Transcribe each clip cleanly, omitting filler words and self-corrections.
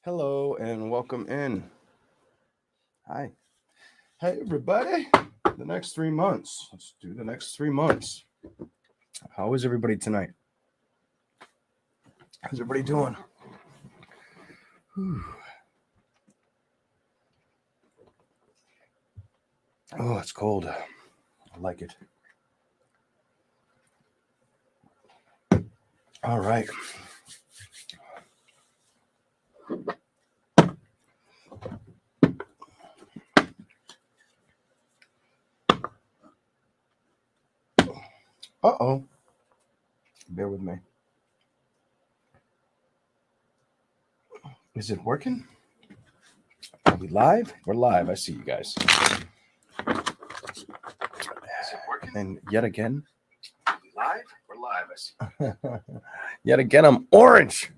Hello and welcome in. Hi. Hey, everybody. The next 3 months. Let's do the next 3 months. How is everybody tonight? How's everybody doing? Whew. Oh, it's cold. I like it. All right. Uh-oh. Bear with me. Is it working? Are we live? We're live. I see you guys. Is it working? And yet again. Are we live? We're live. I see. Yet again, I'm orange.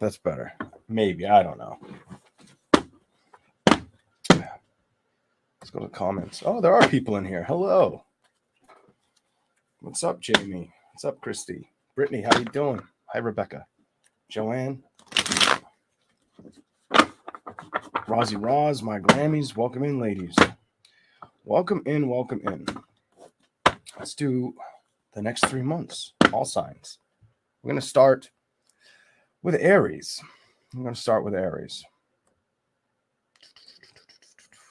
That's better. Maybe. I don't know. Let's go to comments. Oh, there are people in here. Hello. What's up, Jamie? What's up, Christy? Brittany, how you doing? Hi, Rebecca. Joanne. Rosie Roz, my Grammys. Welcome in, ladies. Welcome in, welcome in. Let's do the next 3 months. All signs. We're going to start with Aries. I'm going to start with Aries.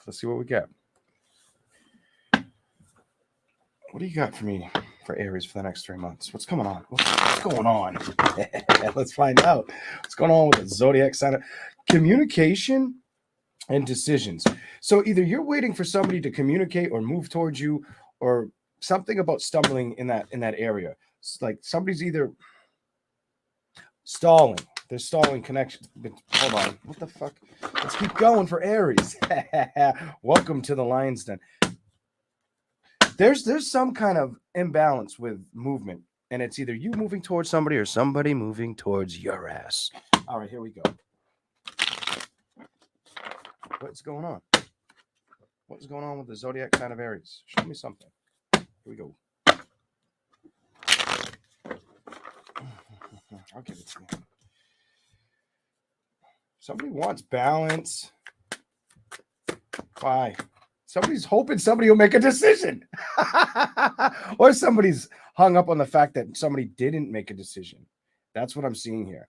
Let's see what we get. What do you got for me for Aries for the next 3 months? What's coming on? What's going on? Let's find out. What's going on with the zodiac sign? Communication and decisions. So either you're waiting for somebody to communicate or move towards you, or something about stumbling in that area. It's like somebody's either stalling. There's stalling connection. Hold on. What the fuck? Let's keep going for Aries. Welcome to the Lion's Den. There's some kind of imbalance with movement, and it's either you moving towards somebody or somebody moving towards your ass. All right, here we go. What's going on? What's going on with the zodiac sign of Aries? Show me something. Here we go. I'll give it to you. Somebody wants balance. Why? Somebody's hoping somebody will make a decision. Or somebody's hung up on the fact that somebody didn't make a decision. That's what I'm seeing here.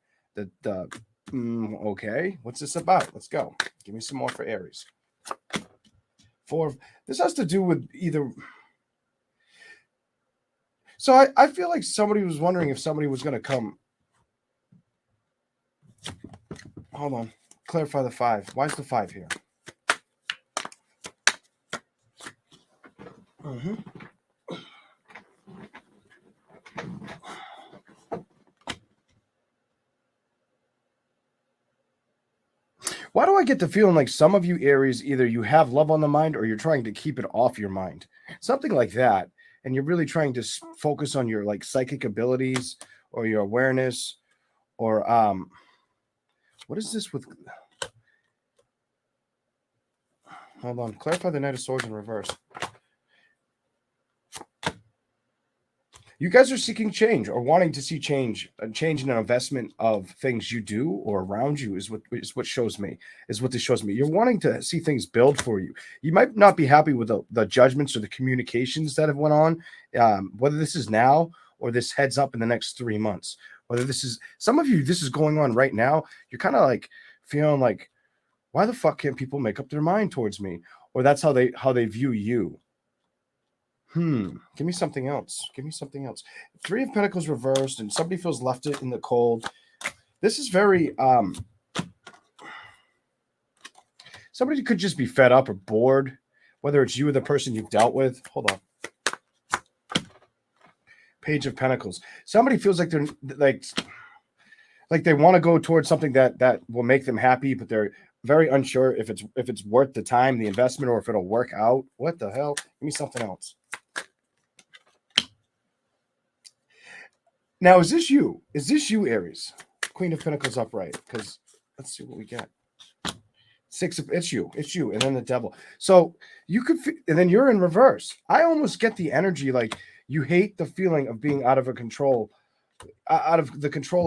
Okay, what's this about? Let's go. Give me some more for Aries. This has to do with either. So I feel like somebody was wondering if somebody was going to come. Hold on. Clarify the 5. Why is the 5 here? Mm-hmm. Why do I get the feeling like some of you Aries, either you have love on the mind or you're trying to keep it off your mind? Something like that. And you're really trying to focus on your like psychic abilities or your awareness or what is this with? Hold on. Clarify the Knight of Swords in reverse. You guys are seeking change or wanting to see change. A change in an investment of things you do or around you is what shows me. Is what this shows me. You're wanting to see things build for you. You might not be happy with the judgments or the communications that have went on. Whether this is now or this heads up in the next 3 months. Whether this is some of you, this is going on right now. You're kind of like feeling like, why the fuck can't people make up their mind towards me? Or that's how they view you. Give me something else. Give me something else. 3 of Pentacles reversed, and somebody feels left in the cold. This is very somebody could just be fed up or bored, whether it's you or the person you've dealt with. Hold on. Page of Pentacles. Somebody feels like they're like they want to go towards something that will make them happy, but they're very unsure if it's worth the time, the investment, or if it'll work out. What the hell? Give me something else. Now, is this you? Is this you, Aries? Queen of Pentacles upright. Because let's see what we get. 6 of it's you, and then the Devil. So you could, and then you're in reverse. I almost get the energy like you hate the feeling of being out of the control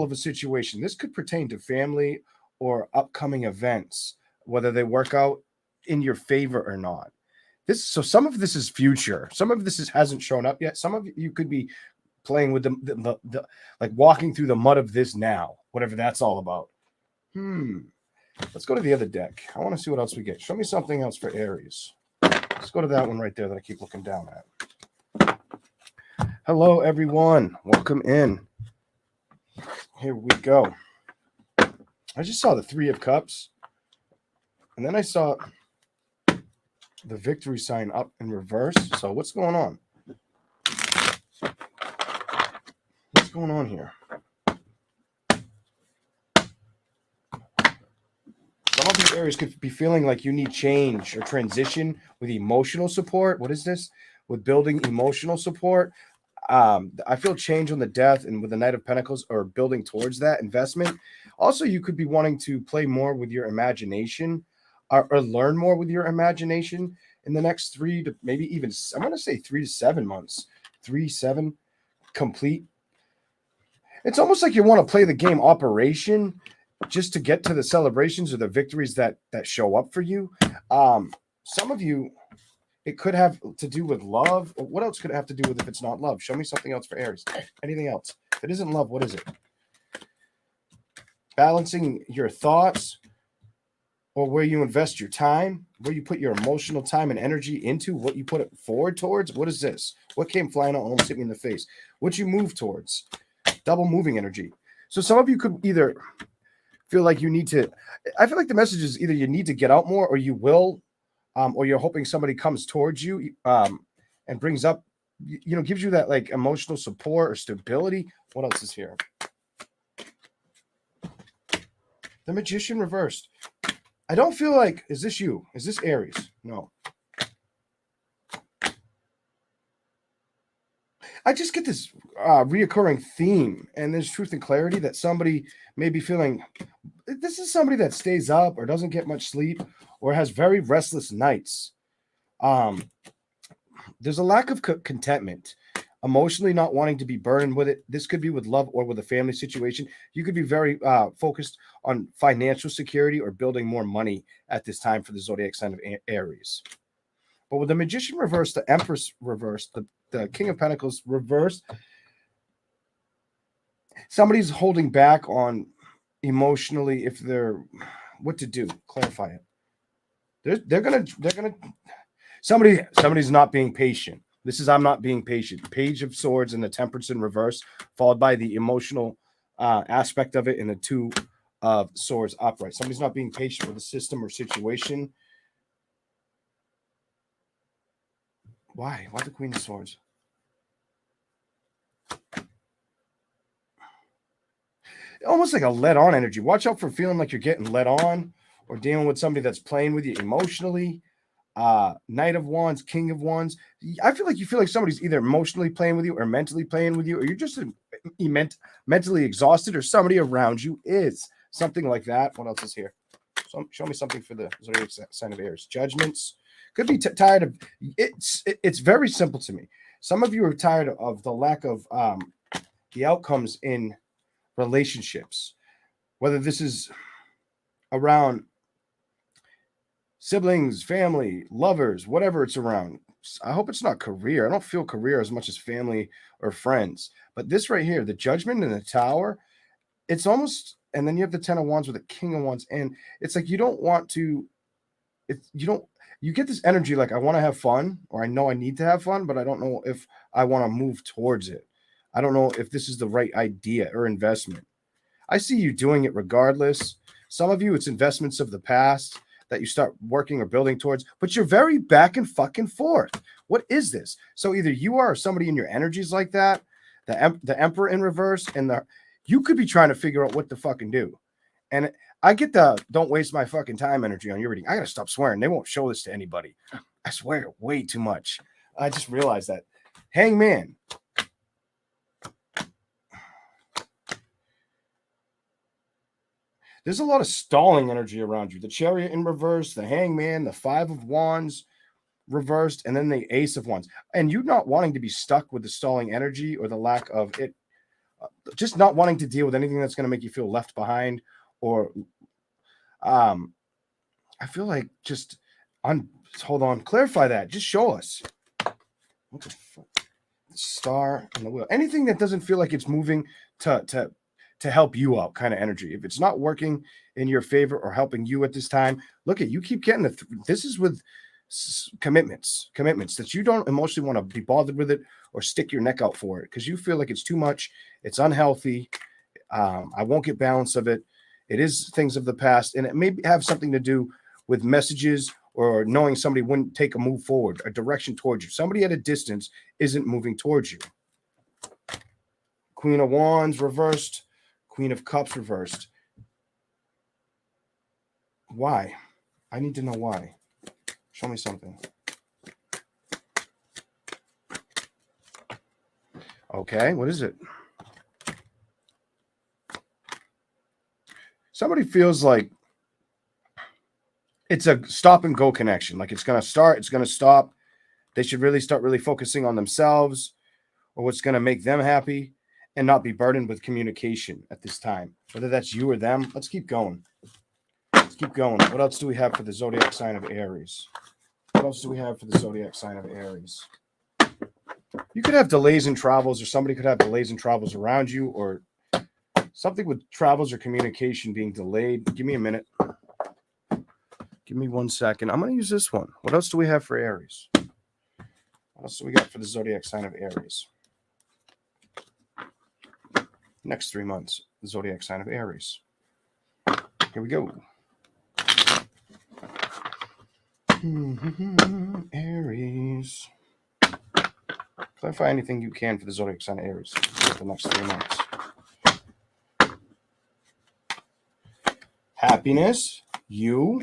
of a situation. This could pertain to family or upcoming events, whether they work out in your favor or not. So some of this is future. Some of this hasn't shown up yet. Some of you could be playing with the like walking through the mud of this now, whatever that's all about. Let's go to the other deck. I want to see what else we get. Show me something else for Aries. Let's go to that one right there that I keep looking down at. Hello, everyone. Welcome in. Here we go. I just saw the Three of Cups, and then I saw the victory sign up in reverse. So what's going on? What's going on here? Some of these areas could be feeling like you need change or transition with emotional support. What is this? With building emotional support. I feel change on the death and with the Knight of Pentacles or building towards that investment. Also, you could be wanting to play more with your imagination or learn more with your imagination in the next 3 to maybe even, I'm going to say 3 to 7 months. 3-7 complete. It's almost like you want to play the game Operation just to get to the celebrations or the victories that show up for you. Some of you, it could have to do with love. What else could it have to do with if it's not love? Show me something else for Aries. Anything else? If it isn't love, what is it? Balancing your thoughts or where you invest your time, where you put your emotional time and energy into, what you put it forward towards. What is this? What came flying out and almost hit me in the face? What you move towards? Double moving energy. So some of you could either feel like you need to, I feel like the message is either you need to get out more or you will, or you're hoping somebody comes towards you and brings up, gives you that like emotional support or stability. What else is here? The Magician reversed. I don't feel like, is this you? Is this Aries? No. I just get this reoccurring theme, and there's truth and clarity that somebody may be feeling. This is somebody that stays up or doesn't get much sleep or has very restless nights. There's a lack of contentment, emotionally not wanting to be burdened with it. This could be with love or with a family situation. You could be very focused on financial security or building more money at this time for the zodiac sign of Aries. But with the Magician reversed, the Empress reversed, the King of Pentacles reversed, somebody's holding back on emotionally if they're what to do. Clarify it. They're gonna somebody's not being patient. This is I'm not being patient. Page of Swords and the Temperance in reverse, followed by the emotional aspect of it and the Two of Swords upright. Somebody's not being patient with a system or situation. Why? Why the Queen of Swords? Almost like a let-on energy. Watch out for feeling like you're getting let on or dealing with somebody that's playing with you emotionally. Knight of Wands, King of Wands. I feel like somebody's either emotionally playing with you or mentally playing with you, or you're just mentally exhausted, or somebody around you is. Something like that. What else is here? So show me something for the zodiac sign of Aries. Judgments. Could be tired of it's very simple to me. Some of you are tired of the lack of the outcomes in relationships, whether this is around siblings, family, lovers, whatever it's around. I hope it's not career. I don't feel career as much as family or friends. But this right here, the Judgment and the Tower, it's almost, and then you have the Ten of Wands with the King of Wands, and it's like you don't want to, you get this energy like I want to have fun, or I know I need to have fun, but I don't know if I want to move towards it. I don't know if this is the right idea or investment. I see you doing it regardless. Some of you, it's investments of the past that you start working or building towards, but you're very back and fucking forth. What is this? So either you are or somebody in your energies like that, the Emperor in reverse, and you could be trying to figure out what to fucking do. And I get the don't waste my fucking time energy on your reading. I got to stop swearing. They won't show this to anybody. I swear way too much. I just realized that. Hangman. There's a lot of stalling energy around you. The Chariot in reverse, the Hangman, the Five of Wands reversed, and then the Ace of Wands. And you not wanting to be stuck with the stalling energy or the lack of it, just not wanting to deal with anything that's going to make you feel left behind or I feel like just hold on, clarify that. Just show us. What the fuck? Star and the wheel. Anything that doesn't feel like it's moving to help you out, kind of energy. If it's not working in your favor or helping you at this time, look at you keep getting this is with commitments that you don't emotionally want to be bothered with it or stick your neck out for it because you feel like it's too much, it's unhealthy. I won't get balance of it. It is things of the past, and it may have something to do with messages or knowing somebody wouldn't take a move forward, a direction towards you. Somebody at a distance isn't moving towards you. Queen of Wands reversed, Queen of Cups reversed. Why? I need to know why. Show me something. Okay, what is it? Somebody feels like it's a stop and go connection. Like it's going to start, it's going to stop. They should really start focusing on themselves or what's going to make them happy and not be burdened with communication at this time. Whether that's you or them. Let's keep going. Let's keep going. What else do we have for the zodiac sign of Aries? What else do we have for the zodiac sign of Aries? You could have delays in travels, or somebody could have delays in travels around you, or something with travels or communication being delayed. Give me a minute. Give me 1 second. I'm going to use this one. What else do we have for Aries? What else do we got for the zodiac sign of Aries? Next 3 months, the zodiac sign of Aries. Here we go. Aries. Clarify anything you can for the zodiac sign of Aries for the next 3 months. Happiness, you,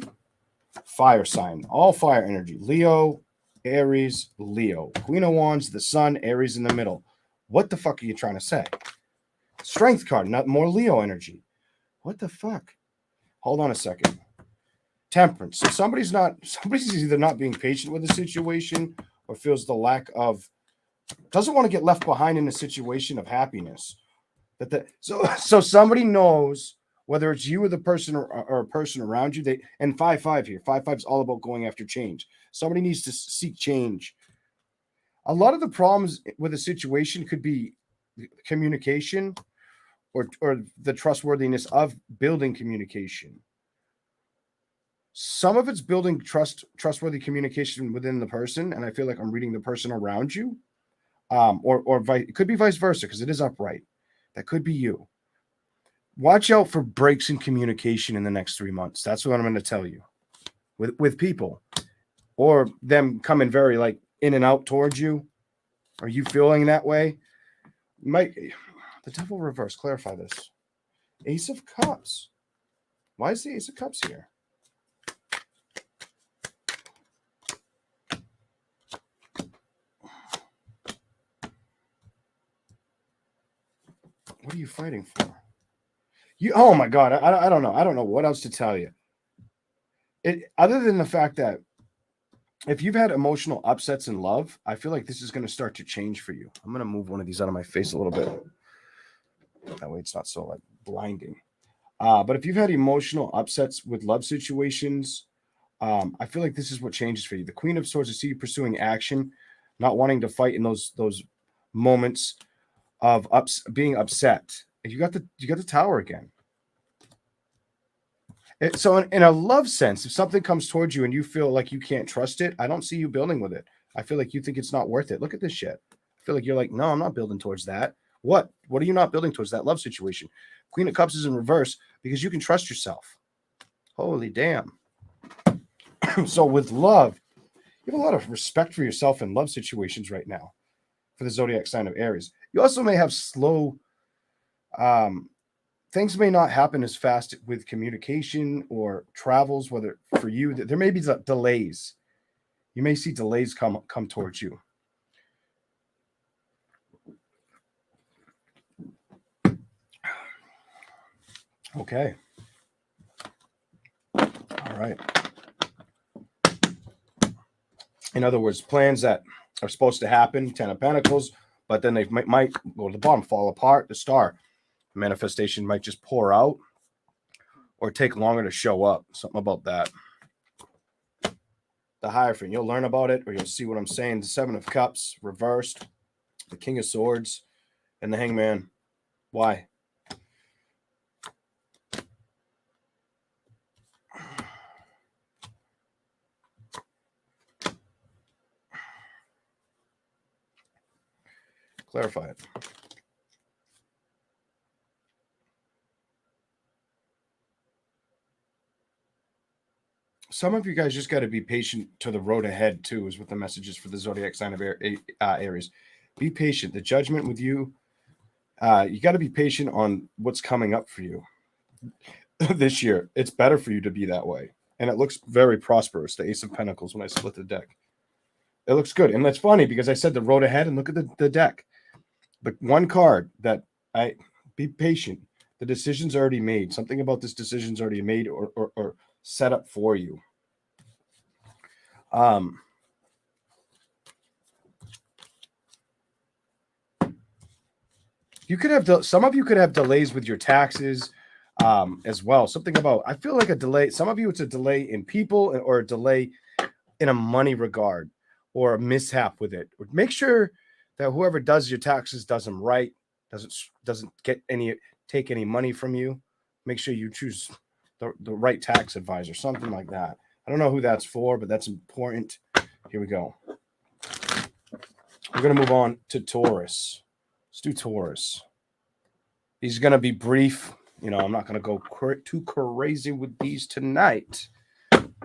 fire sign, all fire energy. Leo, Aries, Leo. Queen of Wands, the sun, Aries in the middle. What the fuck are you trying to say? Strength card, not more Leo energy. What the fuck? Hold on a second. Temperance. So somebody's either not being patient with the situation or feels the lack of, doesn't want to get left behind in a situation of happiness. So somebody knows, whether it's you or the person or a person around you, and 5-5 here. 5-5 is all about going after change. Somebody needs to seek change. A lot of the problems with a situation could be communication or the trustworthiness of building communication. Some of it's building trustworthy communication within the person, and I feel like I'm reading the person around you. It could be vice versa because it is upright. That could be you. Watch out for breaks in communication in the next 3 months. That's what I'm going to tell you. With people, or them coming very like in and out towards you. Are you feeling that way? The devil reverse. Clarify this. Ace of Cups. Why is the Ace of Cups here? What are you fighting for? Oh my God. I don't know. I don't know what else to tell you. Other than the fact that if you've had emotional upsets in love, I feel like this is going to start to change for you. I'm going to move one of these out of my face a little bit. That way it's not so like blinding. But if you've had emotional upsets with love situations, I feel like this is what changes for you. The Queen of Swords, I see you pursuing action, not wanting to fight in those moments of being upset. And you got the Tower again. So in a love sense, if something comes towards you and you feel like you can't trust it, I don't see you building with it. I feel like you think it's not worth it. Look at this shit. I feel like you're like, no, I'm not building towards that. What are you not building towards? That love situation? Queen of Cups is in reverse because you can trust yourself. Holy damn. So with love, you have a lot of respect for yourself in love situations right now for the zodiac sign of Aries. You also may have slow, things may not happen as fast with communication or travels, whether for you, there may be delays. You may see delays come towards you. Okay. All right. In other words, plans that are supposed to happen, 10 of Pentacles, but then they might go to the bottom, fall apart. The Star manifestation might just pour out, or take longer to show up. Something about that. The Hierophant, you'll learn about it, or you'll see what I'm saying. The Seven of Cups reversed, the King of Swords, and the Hangman. Why? Clarify it. Some of you guys just got to be patient to the road ahead, too, is what the message is for the zodiac sign of Aries. Be patient. The judgment with you, you got to be patient on what's coming up for you this year. It's better for you to be that way. And it looks very prosperous, the Ace of Pentacles, when I split the deck. It looks good. And that's funny because I said the road ahead, and look at the deck. The one card that be patient. The decision's already made. Something about this decision's already made or set up for you. You could have some of you could have delays with your taxes as well. Something about, I feel like a delay. Some of you, it's a delay in people or a delay in a money regard or a mishap with it. Make sure that whoever does your taxes does them right, doesn't take any money from you. Make sure you choose the right tax advisor, something like that. I don't know who that's for, but that's important. Here we go. We're going to move on to Taurus. Let's do Taurus. He's going to be brief. You know, I'm not going to go too crazy with these tonight.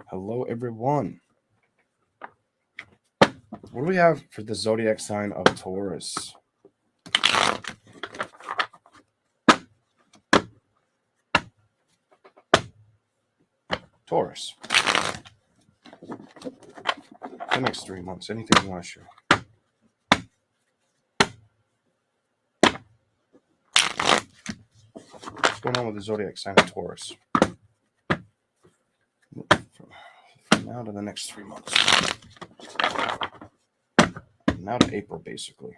Hello, everyone. What do we have for the zodiac sign of Taurus? Taurus. The next 3 months. Anything you want to share? What's going on with the zodiac sign of Taurus? From now to the next 3 months. Now to April, basically.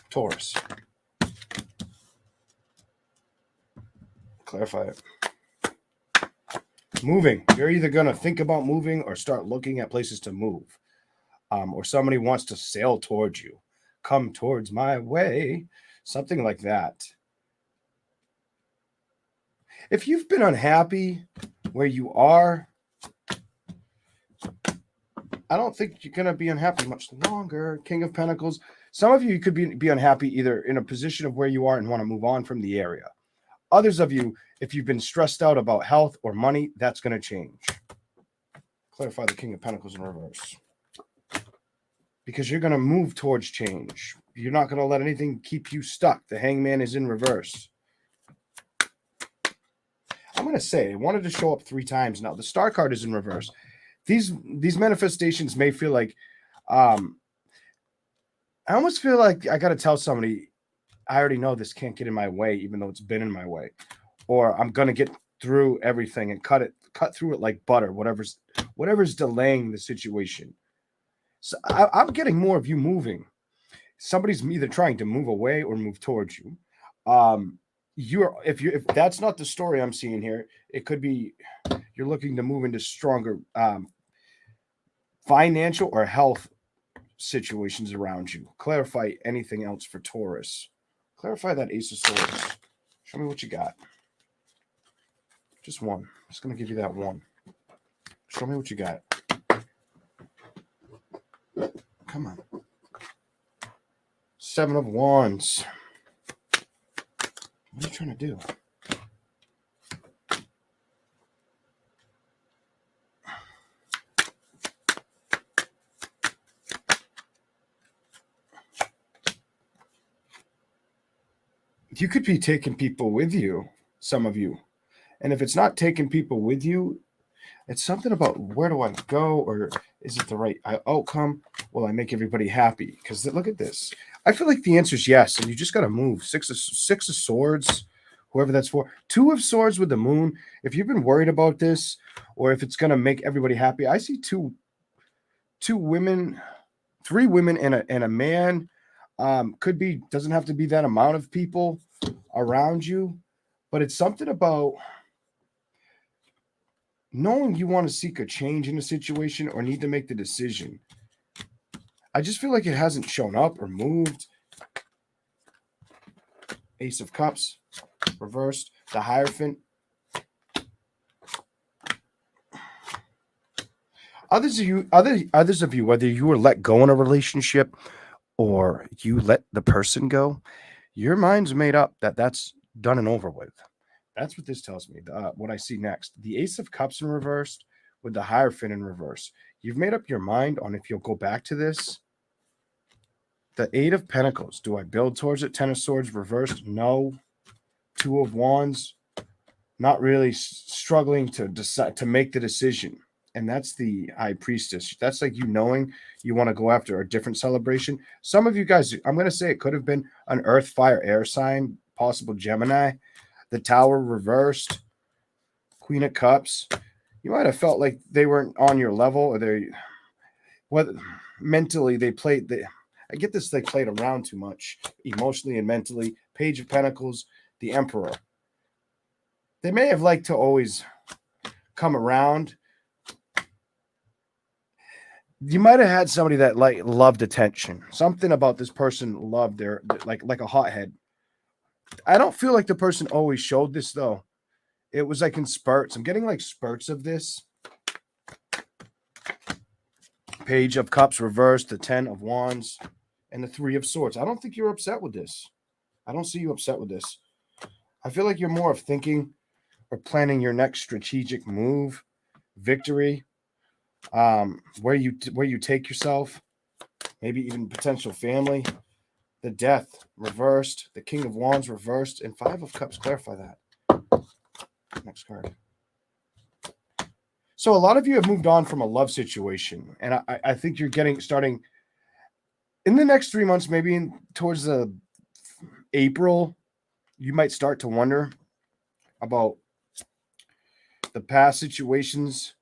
Taurus. Clarify it. Moving. You're either going to think about moving or start looking at places to move. Or somebody wants to sail towards you. Come towards my way. Something like that. If you've been unhappy where you are, I don't think you're going to be unhappy much longer. King of Pentacles. Some of you could be unhappy either in a position of where you are and want to move on from the area. Others of you, if you've been stressed out about health or money, that's going to change. Clarify the King of Pentacles in reverse. Because you're going to move towards change. You're not going to let anything keep you stuck. The Hangman is in reverse. I'm going to say, I wanted to show up 3 times now. The Star card is in reverse. These manifestations may feel like, I almost feel like I got to tell somebody, I already know this can't get in my way, even though it's been in my way. Or I'm going to get through everything and cut through it like butter, whatever's delaying the situation. So I'm getting more of you moving. Somebody's either trying to move away or move towards you. If that's not the story I'm seeing here, it could be you're looking to move into stronger financial or health situations around you. Clarify anything else for Taurus. Clarify that Ace of Swords. Show me what you got. Just one. I'm just going to give you that one. Show me what you got. Come on. 7 of Wands. What are you trying to do? You could be taking people with you, some of you. And if it's not taking people with you, it's something about where do I go, or is it the right outcome? Will I make everybody happy? Because look at this. I feel like the answer is yes, and you just got to move. Six of Swords, whoever that's for. 2 of Swords with the Moon. If you've been worried about this, or if it's going to make everybody happy, I see two women, 3 women and a man. Doesn't have to be that amount of people. around you, but it's something about knowing you want to seek a change in a situation or need to make the decision. I just feel like it hasn't shown up or moved. Ace of Cups, reversed. The Hierophant. Others of you, whether you were let go in a relationship or you let the person go, your mind's made up that that's done and over with. That's what this tells me. What I see next. The Ace of Cups in reversed with the Hierophant in reverse. You've made up your mind on if you'll go back to this. The Eight of Pentacles. Do I build towards it? Ten of Swords reversed. No. Two of Wands. Not really, struggling to decide to make the decision. And that's the High Priestess. That's like you knowing you want to go after a different celebration. Some of you guys, I'm going to say it could have been an Earth, Fire, Air sign, possible Gemini. The Tower reversed. Queen of Cups. You might have felt like they weren't on your level, or mentally they played. I get this, they played around too much, emotionally and mentally. Page of Pentacles, the Emperor. They may have liked to always come around. You might have had somebody that loved attention. Something about this person loved their like a hothead. I don't feel like the person always showed this though. It was like in spurts. I'm getting like spurts of this. Page of Cups reversed, the Ten of Wands, and the Three of Swords. I don't think you're upset with this. I don't see you upset with this. I feel like you're more of thinking or planning your next strategic move, victory, where you take yourself, maybe even potential family. The Death reversed, the King of Wands reversed, and Five of Cups. Clarify that. Next card. So a lot of you have moved on from a love situation, and I think you're starting in the next 3 months, maybe towards the April, you might start to wonder about the past situations,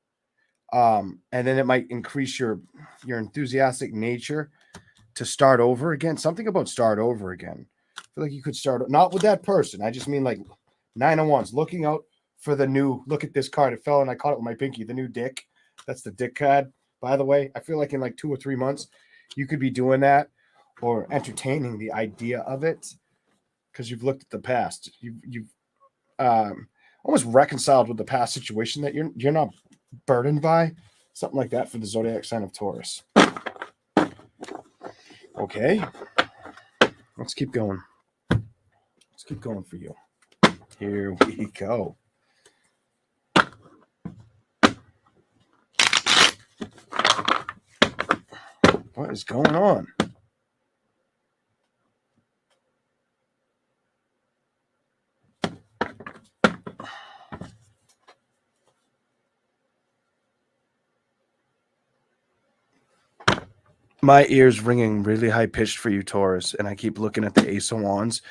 and then it might increase your enthusiastic nature to start over again. Something about start over again. I feel like you could start, not with that person. I just mean like Nine of Wands, looking out for the new, look at this card. It fell and I caught it with my pinky, the new dick. That's the dick card, by the way. I feel like in like 2 or 3 months, you could be doing that or entertaining the idea of it because you've looked at the past. You've almost reconciled with the past situation that you're not burdened by. Something like that for the zodiac sign of Taurus. Okay. Let's keep going. Let's keep going for you. Here we go. What is going on? My ears ringing really high pitched for you, Taurus, and I keep looking at the Ace of Wands.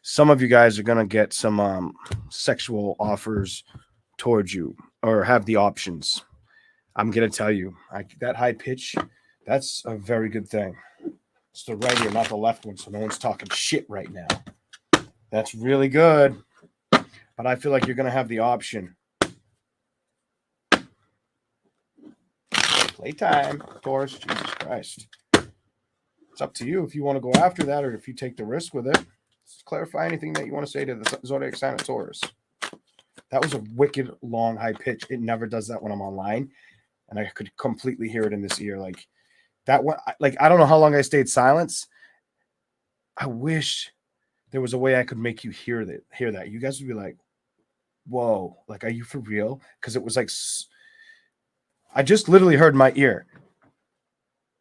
Some of you guys are gonna get some sexual offers towards you, or have the options. I'm gonna tell you, that high pitch, that's a very good thing. It's the right ear, not the left one, so no one's talking shit right now. That's really good, but I feel like you're gonna have the option. Playtime, Taurus. Jesus Christ. It's up to you if you want to go after that or if you take the risk with it. Just clarify anything that you want to say to the zodiac sign of Taurus. That was a wicked long high pitch. It never does that when I'm online, and I could completely hear it in this ear. Like that one. Like I don't know how long I stayed silent. I wish there was a way I could make you hear that. You guys would be like, "Whoa! Like, are you for real?" Because it was like I just literally heard my ear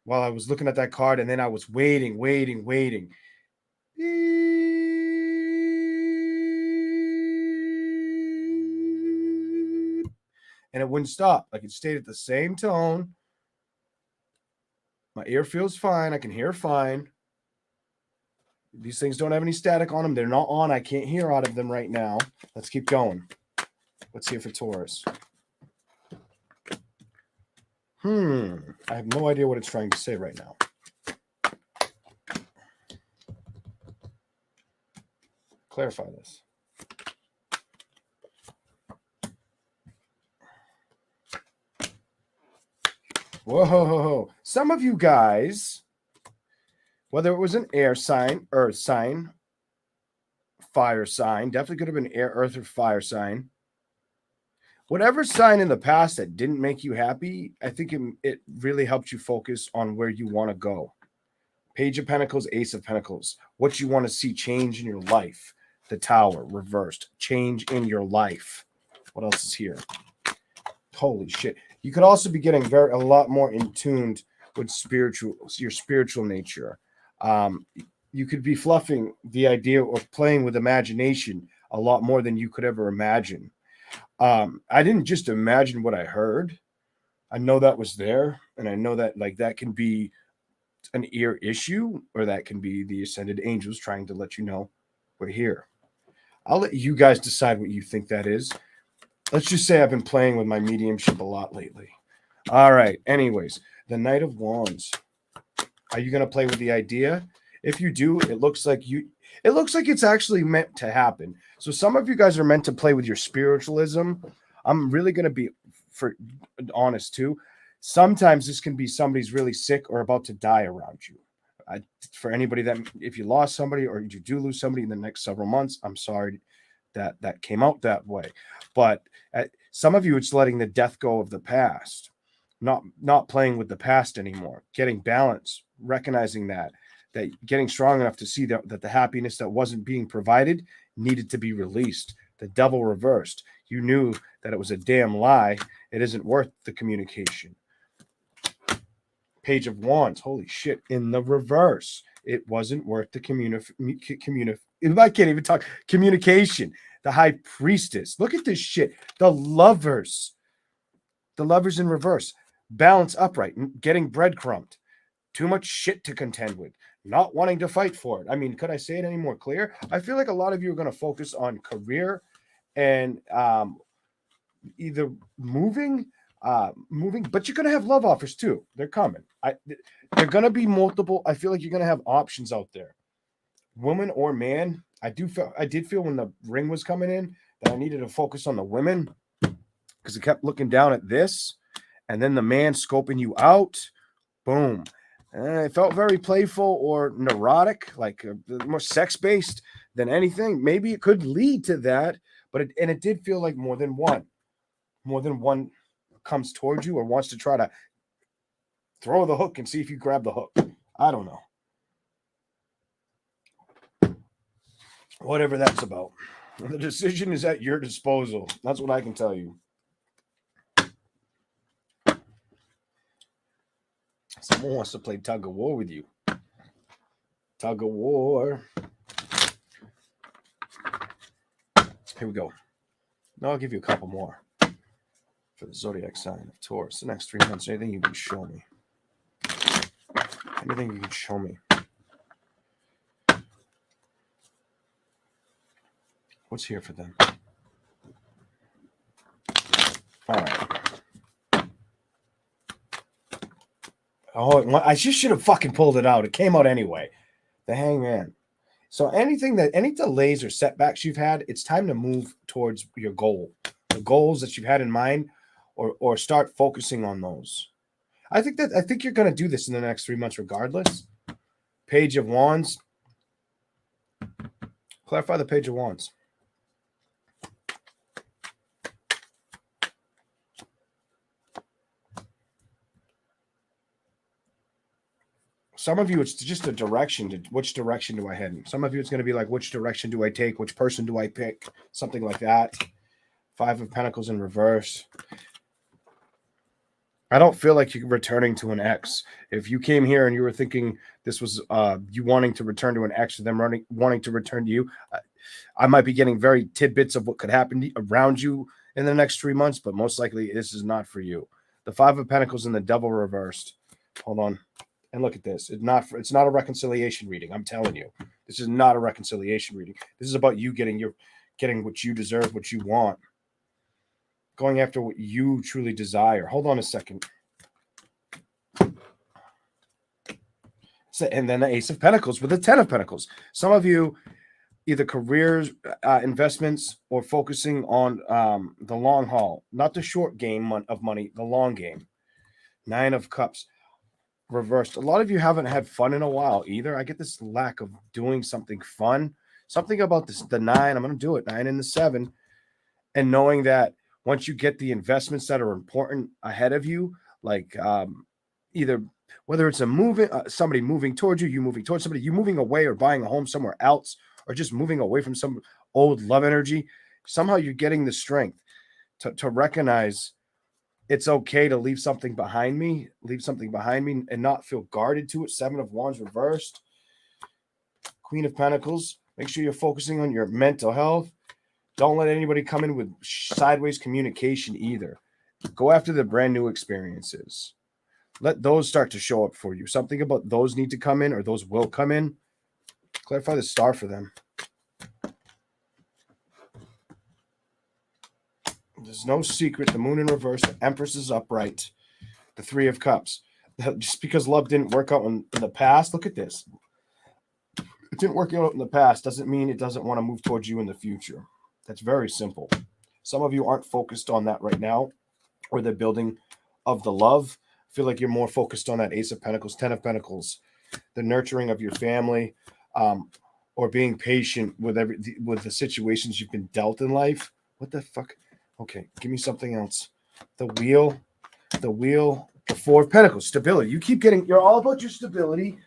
while I was looking at that card, and then I was waiting. And it wouldn't stop. Like it stayed at the same tone. My ear feels fine. I can hear fine. These things don't have any static on them. They're not on. I can't hear out of them right now. Let's keep going. Let's hear for Taurus. I have no idea what it's trying to say right now. Clarify this. Whoa. Some of you guys, whether it was an air sign, earth sign, fire sign, definitely could have been air, earth, or fire sign. Whatever sign in the past that didn't make you happy, I think it really helped you focus on where you want to go. Page of Pentacles, Ace of Pentacles. What you want to see change in your life. The Tower, reversed. Change in your life. What else is here? Holy shit. You could also be getting a lot more in tuned with your spiritual nature. You could be fluffing the idea of playing with imagination a lot more than you could ever imagine. I didn't just imagine what I heard. I know that was there, and I know that that can be an ear issue, or that can be the ascended angels trying to let you know we're here. I'll let you guys decide what you think that is. Let's just say I've been playing with my mediumship a lot lately. All right. Anyways, the Knight of Wands. Are you going to play with the idea? If you do, it looks like it's actually meant to happen. So some of you guys are meant to play with your spiritualism. I'm really going to be honest too. Sometimes this can be somebody's really sick or about to die around you. For anybody that, if you lost somebody or you do lose somebody in the next several months, I'm sorry that came out that way. But some of you, it's letting the death go of the past, not playing with the past anymore, getting balance, recognizing that getting strong enough to see that the happiness that wasn't being provided needed to be released. The Devil reversed. You knew that it was a damn lie. It isn't worth the communication. Page of Wands. Holy shit. In the reverse. It wasn't worth the I can't even talk. Communication. The High Priestess. Look at this shit. The Lovers. The Lovers in reverse. Balance upright. Getting breadcrumbed. Too much shit to contend with. Not wanting to fight for it. I mean, could I say it any more clear? I feel like a lot of you are going to focus on career and either moving, but you're going to have love offers too. They're coming. They're going to be multiple. I feel like you're going to have options out there. Woman or man. I did feel when the ring was coming in that I needed to focus on the women because I kept looking down at this and then the man scoping you out. Boom. And it felt very playful or neurotic, like more sex-based than anything. Maybe it could lead to that, but it did feel like more than one comes towards you or wants to try to throw the hook and see if you grab the hook. I don't know. Whatever that's about. The decision is at your disposal. That's what I can tell you. Someone wants to play tug of war with you. Tug of war. Here we go. Now I'll give you a couple more for the zodiac sign of Taurus. The next 3 months, anything you can show me. Anything you can show me. What's here for them? All right. Oh, I just should have fucking pulled it out. It came out anyway. The Hangman. So any delays or setbacks you've had, it's time to move towards your goal. The goals that you've had in mind, or start focusing on those. I think you're going to do this in the next 3 months regardless. Page of Wands. Clarify the Page of Wands. Some of you, it's just a direction. Which direction do I head in? Some of you, it's going to be like, which direction do I take? Which person do I pick? Something like that. 5 of Pentacles in reverse. I don't feel like you're returning to an ex. If you came here and you were thinking this was you wanting to return to an ex, or them wanting to return to you, I might be getting very tidbits of what could happen around you in the next 3 months, but most likely this is not for you. The 5 of Pentacles and the Devil reversed. Hold on. And look at this. It's not a reconciliation reading. I'm telling you, this is not a reconciliation reading. This is about you getting what you deserve, what you want, going after what you truly desire. Hold on a second. And then the Ace of Pentacles with the 10 of Pentacles. Some of you, either careers, investments, or focusing on the long haul, not the short game of money, the long game. Nine of Cups reversed. A lot of you haven't had fun in a while either. I get this lack of doing something fun. Something about this, the nine, I'm going to do it, nine and the seven. And knowing that once you get the investments that are important ahead of you, like either whether it's a moving, somebody moving towards you, you moving towards somebody, you moving away or buying a home somewhere else, or just moving away from some old love energy, somehow you're getting the strength to recognize it's okay to leave something behind me, and not feel guarded to it. Seven of Wands reversed. Queen of Pentacles. Make sure you're focusing on your mental health. Don't let anybody come in with sideways communication either. Go after the brand new experiences. Let those start to show up for you. Something about those need to come in, or those will come in. Clarify the star for them. There's no secret. The moon in reverse. The Empress is upright. The Three of Cups. Just because love didn't work out in the past, look at this. It didn't work out in the past doesn't mean it doesn't want to move towards you in the future. That's very simple. Some of you aren't focused on that right now, or the building of the love. I feel like you're more focused on that Ace of Pentacles, Ten of Pentacles, the nurturing of your family, or being patient with the situations you've been dealt in life. What the fuck? Okay, give me something else. The wheel, the Four of Pentacles, stability. You keep getting, you're all about your stability,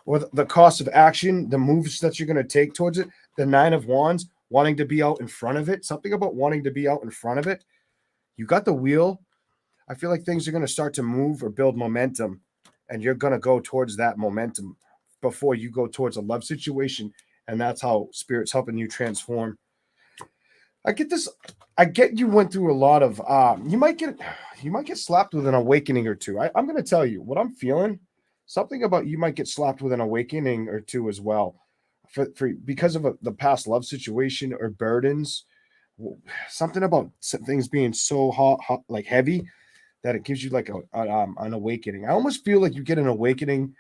or the cost of action, the moves that you're going to take towards it. The Nine of Wands, wanting to be out in front of it. Something about wanting to be out in front of it. You got the wheel. I feel like things are going to start to move or build momentum, and you're going to go towards that momentum before you go towards a love situation, and that's how Spirit's helping you transform. I get this. I get you went through a lot of. You might get slapped with an awakening or two. I'm going to tell you what I'm feeling. Something about you might get slapped with an awakening or two as well, because of the past love situation or burdens. Something about things being so hot, like heavy, that it gives you like an awakening. I almost feel like you get an awakening,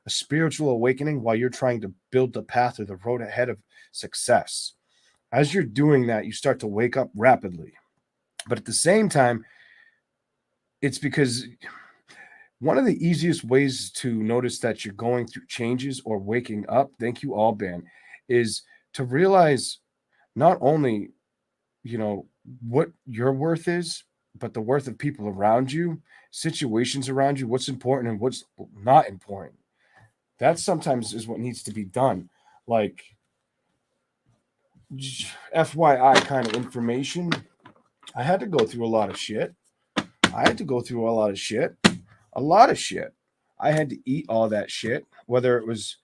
a spiritual awakening, while you're trying to build the path or the road ahead of success. As you're doing that, you start to wake up rapidly. But at the same time, it's because one of the easiest ways to notice that you're going through changes or waking up, thank you all, Ben, is to realize not only, what your worth is, but the worth of people around you, situations around you, what's important and what's not important. That sometimes is what needs to be done. Like, FYI kind of information. I had to go through a lot of shit. I had to eat all that shit, whether it was,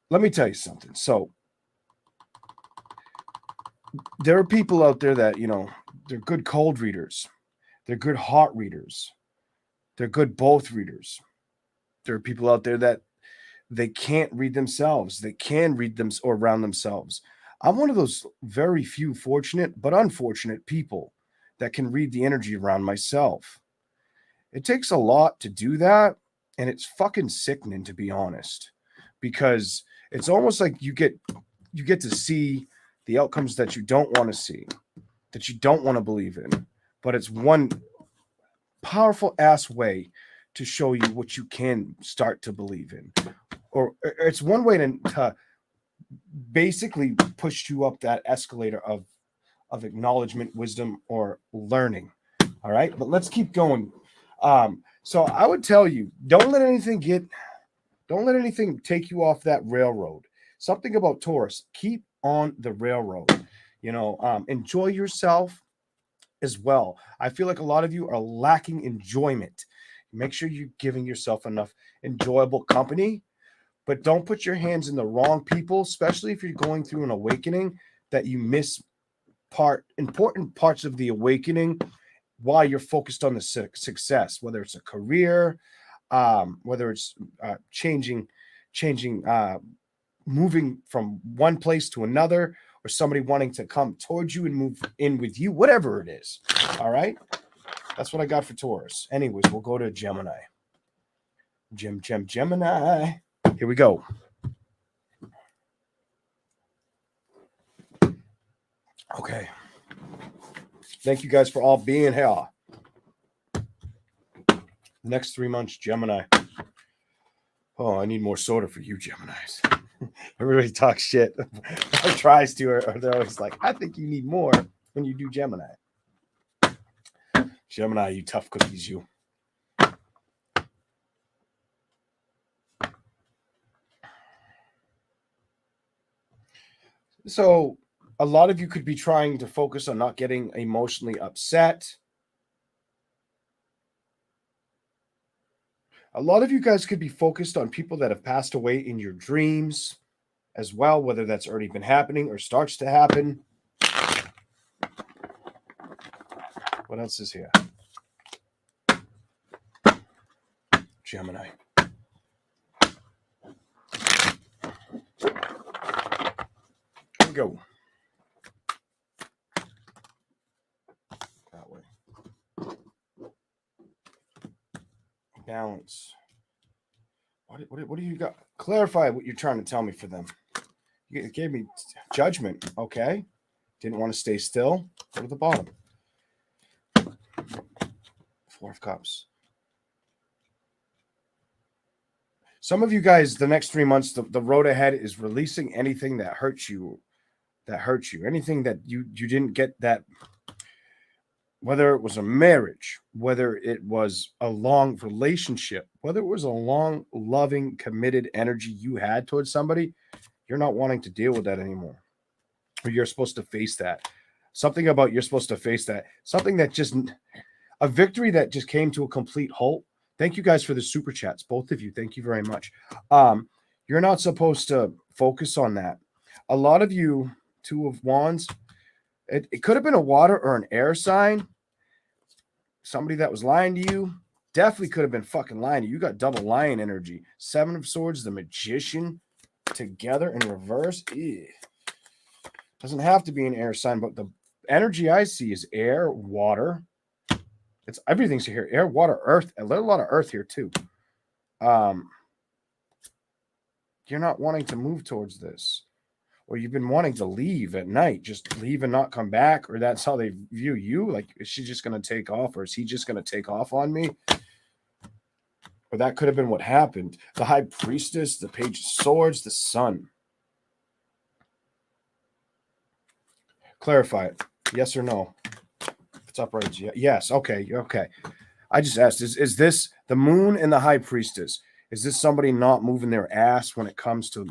let me tell you something. So there are people out there that, they're good cold readers. They're good hot readers. They're good both readers. There are people out there that they can't read themselves. They can read them or around themselves. I'm one of those very few fortunate but unfortunate people that can read the energy around myself. It takes a lot to do that, and it's fucking sickening, to be honest, because it's almost like you get to see the outcomes that you don't want to see, that you don't want to believe in, but it's one powerful ass way to show you what you can start to believe in, or it's one way to basically push you up that escalator of acknowledgement, wisdom, or learning. All right, but let's keep going. So I would tell you, don't let anything take you off that railroad. Something about Taurus, keep on the railroad. Enjoy yourself as well. I feel like a lot of you are lacking enjoyment. Make sure you're giving yourself enough enjoyable company, but don't put your hands in the wrong people, especially if you're going through an awakening, that you miss important parts of the awakening while you're focused on the success, whether it's a career, whether it's changing, moving from one place to another, or somebody wanting to come towards you and move in with you, whatever it is. All right. That's what I got for Taurus. Anyways, we'll go to Gemini. Gemini. Here we go. Okay. Thank you guys for all being here. The next 3 months, Gemini. Oh, I need more soda for you, Geminis. Everybody talks shit or tries to, or they're always like, I think you need more when you do Gemini. Gemini, you tough cookies, you. So a lot of you could be trying to focus on not getting emotionally upset. A lot of you guys could be focused on people that have passed away in your dreams as well, whether that's already been happening or starts to happen. What else is here? Gemini. Here we go. That way. Balance. What do you got? Clarify what you're trying to tell me for them. You gave me judgment. Okay. Didn't want to stay still. Go to the bottom. 4 of Cups. Some of you guys, the next 3 months, the road ahead is releasing anything that hurts you. Anything that you didn't get that. Whether it was a marriage, whether it was a long relationship, whether it was a long, loving, committed energy you had towards somebody, you're not wanting to deal with that anymore. Or you're supposed to face that. Something about you're supposed to face that. Something that just, a victory that just came to a complete halt. Thank you guys for the super chats. Both of you. Thank you very much. You're not supposed to focus on that. A lot of you, 2 of Wands, it could have been a water or an air sign. Somebody that was lying to you definitely could have been fucking lying to you. You got double lion energy. 7 of Swords, the Magician together in reverse. Ew. Doesn't have to be an air sign, but the energy I see is air, water. It's everything's here. Air, water, earth. A lot of earth here too. You're not wanting to move towards this. Or you've been wanting to leave at night, just leave and not come back, or that's how they view you. Like, is she just going to take off, or is he just going to take off on me? Or that could have been what happened. The High Priestess, the Page of Swords, the Sun. Clarify it. Yes or no? If it's upright, yes. Okay. I just asked, is this the Moon and the High Priestess? Is this somebody not moving their ass when it comes to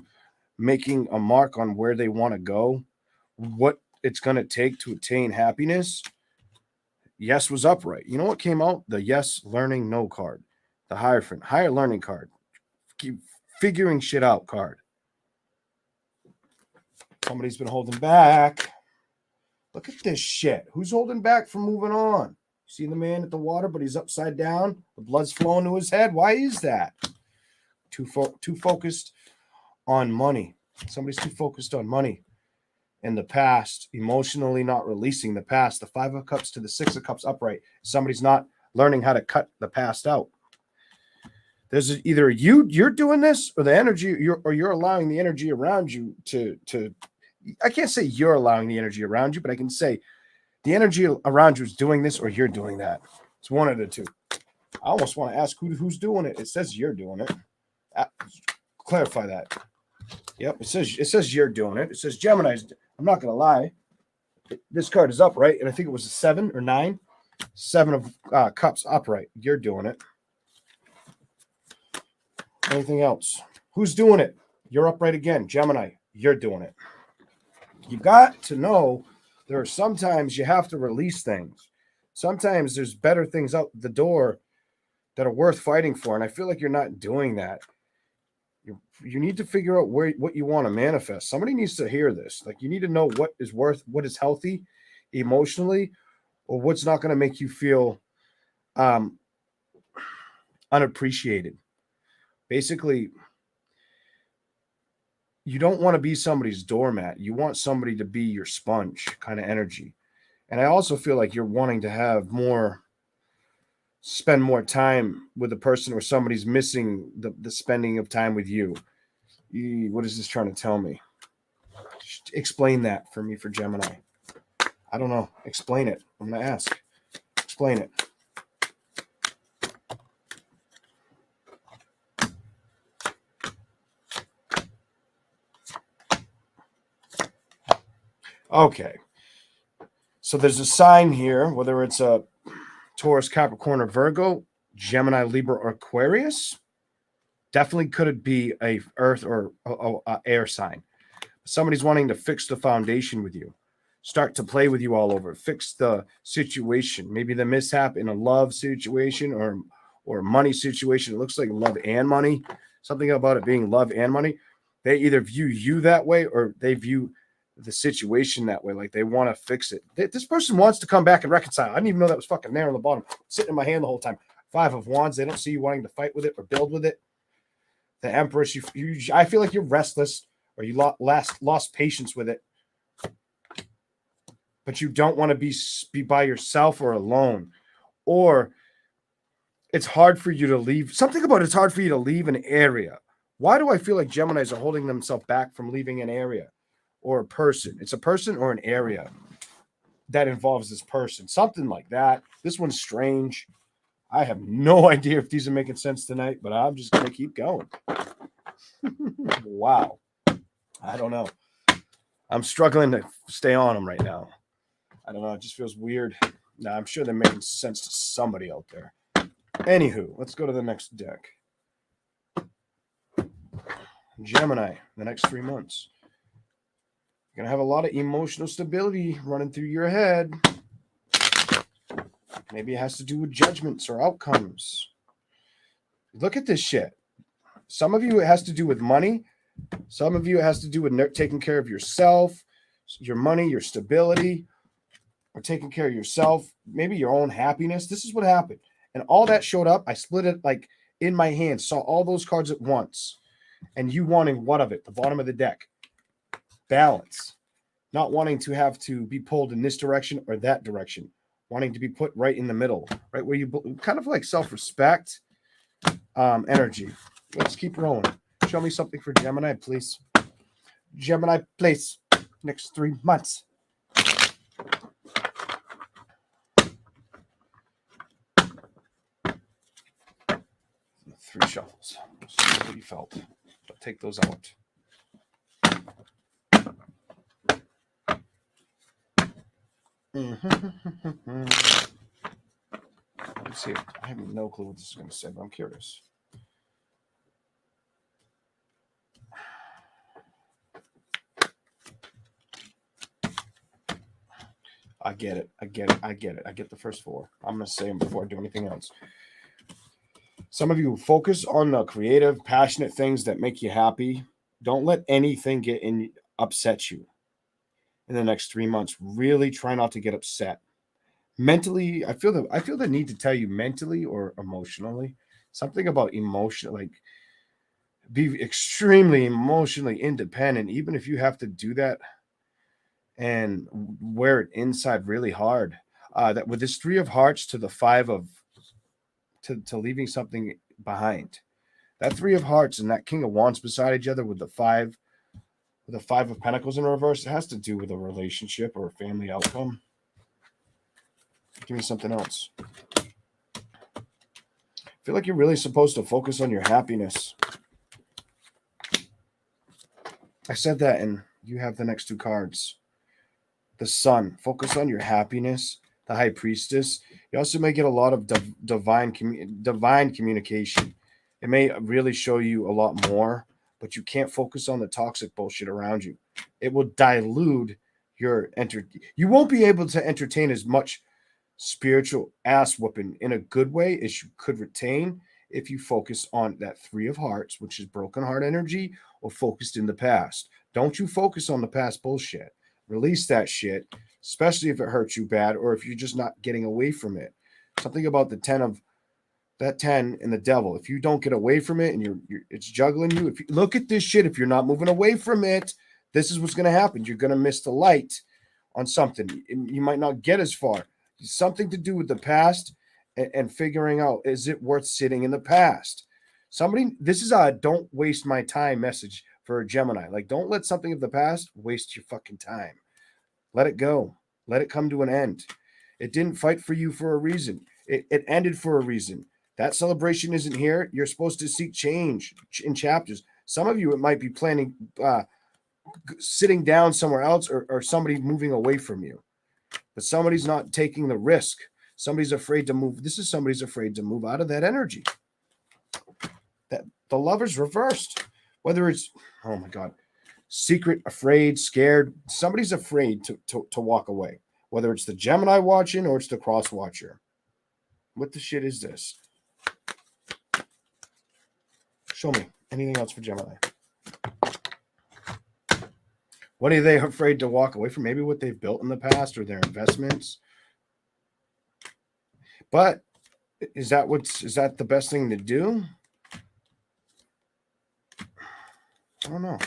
making a mark on where they want to go, what it's going to take to attain happiness? Yes was upright. You know what came out? The yes, learning, no card. The Hierophant, higher learning card. Keep figuring shit out card. Somebody's been holding back. Look at this shit. Who's holding back from moving on? See the man at the water, but he's upside down. The blood's flowing to his head. Why is that? Too focused on money. Somebody's too focused on money in the past, emotionally not releasing the past. The 5 of Cups to the 6 of Cups upright. Somebody's not learning how to cut the past out. There's either you're doing this, or the energy you're allowing the energy around you to I can't say you're allowing the energy around you, but I can say the energy around you is doing this, or you're doing that. It's one of the two. I almost want to ask who's doing it. It says you're doing it. Clarify that. Yep, it says you're doing it. It says Gemini's. I'm not gonna lie. This card is upright, and I think it was a 7 or 9. 7 of Cups upright. You're doing it. Anything else? Who's doing it? You're upright again. Gemini, you're doing it. You got to know there are sometimes you have to release things. Sometimes there's better things out the door that are worth fighting for, and I feel like you're not doing that. You need to figure out what you want to manifest. Somebody needs to hear this. Like, you need to know what is worth, what is healthy emotionally, or what's not going to make you feel unappreciated. Basically, you don't want to be somebody's doormat. You want somebody to be your sponge kind of energy. And I also feel like you're wanting to spend more time with a person, or somebody's missing the spending of time with you. What is this trying to tell me? Explain that for me for Gemini. I don't know. Explain it. I'm going to ask. Explain it. Okay. So there's a sign here, whether it's a Taurus, Capricorn, or Virgo, Gemini, Libra, or Aquarius. Definitely could it be a earth or a air sign. Somebody's wanting to fix the foundation with you, start to play with you all over, fix the situation, maybe the mishap in a love situation or a money situation. It looks like love and money, something about it being love and money. They either view you that way or they view the situation that way, like they want to fix it. This person wants to come back and reconcile. I didn't even know that was fucking there on the bottom, sitting in my hand the whole time. 5 of Wands. They don't see you wanting to fight with it or build with it. The Empress. I feel like you're restless or you lost patience with it, but you don't want to be by yourself or alone, or it's hard for you to leave. Something about it's hard for you to leave an area. Why do I feel like Geminis are holding themselves back from leaving an area? Or a person. It's a person or an area that involves this person. Something like that. This one's strange. I have no idea if these are making sense tonight, but I'm just going to keep going. Wow. I don't know. I'm struggling to stay on them right now. I don't know. It just feels weird. Nah, I'm sure they're making sense to somebody out there. Anywho, let's go to the next deck. Gemini, the next 3 months. You're going to have a lot of emotional stability running through your head. Maybe it has to do with judgments or outcomes. Look at this shit. Some of you, it has to do with money. Some of you, it has to do with taking care of yourself, your money, your stability, or taking care of yourself, maybe your own happiness. This is what happened. And all that showed up. I split it like in my hand, saw all those cards at once. And you wanting what of it? The bottom of the deck. Balance, not wanting to have to be pulled in this direction or that direction, wanting to be put right in the middle, right where you kind of like self-respect energy. Let's keep rolling. Show me something for Gemini, please. Gemini, please. Next 3 months. 3 shuffles. See what you felt. I'll take those out. Let's see. I have no clue what this is going to say, but I'm curious. I get it. I get the first 4. I'm going to say them before I do anything else. Some of you focus on the creative, passionate things that make you happy. Don't let anything upset you in the next 3 months. Really try not to get upset. Mentally, I feel the need to tell you mentally or emotionally. Something about emotion, like be extremely emotionally independent, even if you have to do that and wear it inside really hard. That with this 3 of Hearts to the 5 of to leaving something behind. That 3 of Hearts and that King of Wands beside each other with the 5 of Pentacles in reverse, it has to do with a relationship or a family outcome. Give me something else. I feel like you're really supposed to focus on your happiness. I said that, and you have the next 2 cards. The Sun. Focus on your happiness. The High Priestess. You also may get a lot of divine communication. It may really show you a lot more, but you can't focus on the toxic bullshit around you. It will dilute your You won't be able to entertain as much spiritual ass whooping in a good way as you could retain if you focus on that 3 of Hearts, which is broken heart energy, or focused in the past. Don't you focus on the past bullshit. Release that shit, especially if it hurts you bad or if you're just not getting away from it. Something about the 10 and the Devil. If you don't get away from it and it's juggling you, if you look at this shit, if you're not moving away from it, this is what's going to happen. You're going to miss the light on something. You might not get as far. Something to do with the past and figuring out, is it worth sitting in the past? This is a don't waste my time message for a Gemini. Like, don't let something of the past waste your fucking time. Let it go. Let it come to an end. It didn't fight for you for a reason. It ended for a reason. That celebration isn't here. You're supposed to seek change in chapters. Some of you, it might be planning, sitting down somewhere else, or somebody moving away from you. But somebody's not taking the risk. Somebody's afraid to move. This is somebody's afraid to move out of that energy. That the Lover's reversed. Whether it's, oh my God, secret, afraid, scared. Somebody's afraid to walk away. Whether it's the Gemini watching or it's the cross watcher. What the shit is this? Show me. Anything else for Gemini? What are they afraid to walk away from? Maybe what they've built in the past or their investments. But is that the best thing to do? I don't know.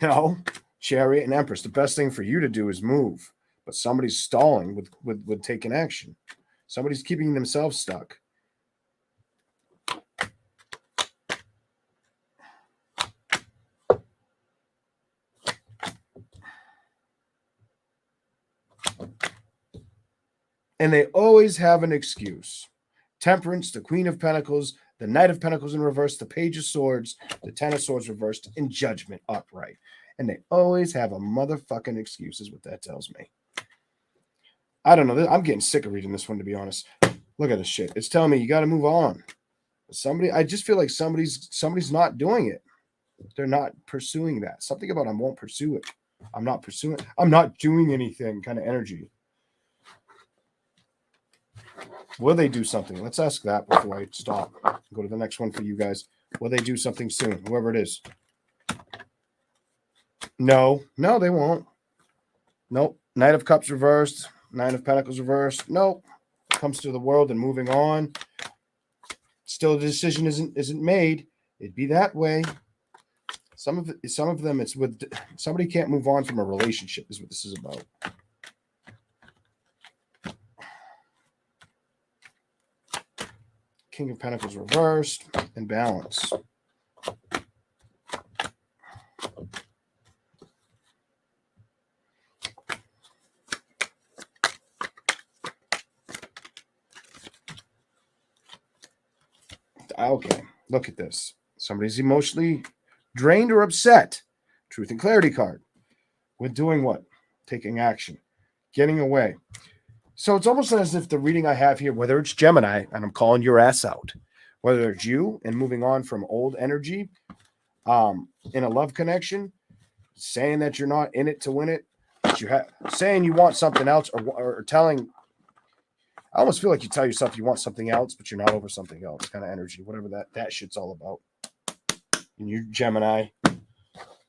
No, Chariot and Empress. The best thing for you to do is move. But somebody's stalling with taking action. Somebody's keeping themselves stuck. And they always have an excuse. Temperance, the Queen of Pentacles, the Knight of Pentacles in reverse, the Page of Swords, the Ten of Swords reversed, and Judgment upright. And they always have a motherfucking excuse, is what that tells me. I don't know. I'm getting sick of reading this one, to be honest. Look at this shit. It's telling me you got to move on. I just feel like somebody's not doing it. They're not pursuing that. Something about I won't pursue it. I'm not pursuing it. I'm not doing anything kind of energy. Will they do something? Let's ask that before I stop. Go to the next one for you guys. Will they do something soon? Whoever it is. No, they won't. Nope. Knight of Cups reversed. Nine of Pentacles reversed. Nope. Comes to the world and moving on. Still, the decision isn't made. It'd be that way. Some of them, it's with somebody can't move on from a relationship, is what this is about. King of Pentacles reversed and balance. Okay, look at this. Somebody's emotionally drained or upset. Truth and Clarity card. With doing what? Taking action. Getting away. So it's almost as if the reading I have here, whether it's Gemini, and I'm calling your ass out, whether it's you and moving on from old energy in a love connection, saying that you're not in it to win it, that you have, saying you want something else, or telling, I almost feel like you tell yourself you want something else, but you're not over something else kind of energy, whatever that shit's all about. And you're Gemini,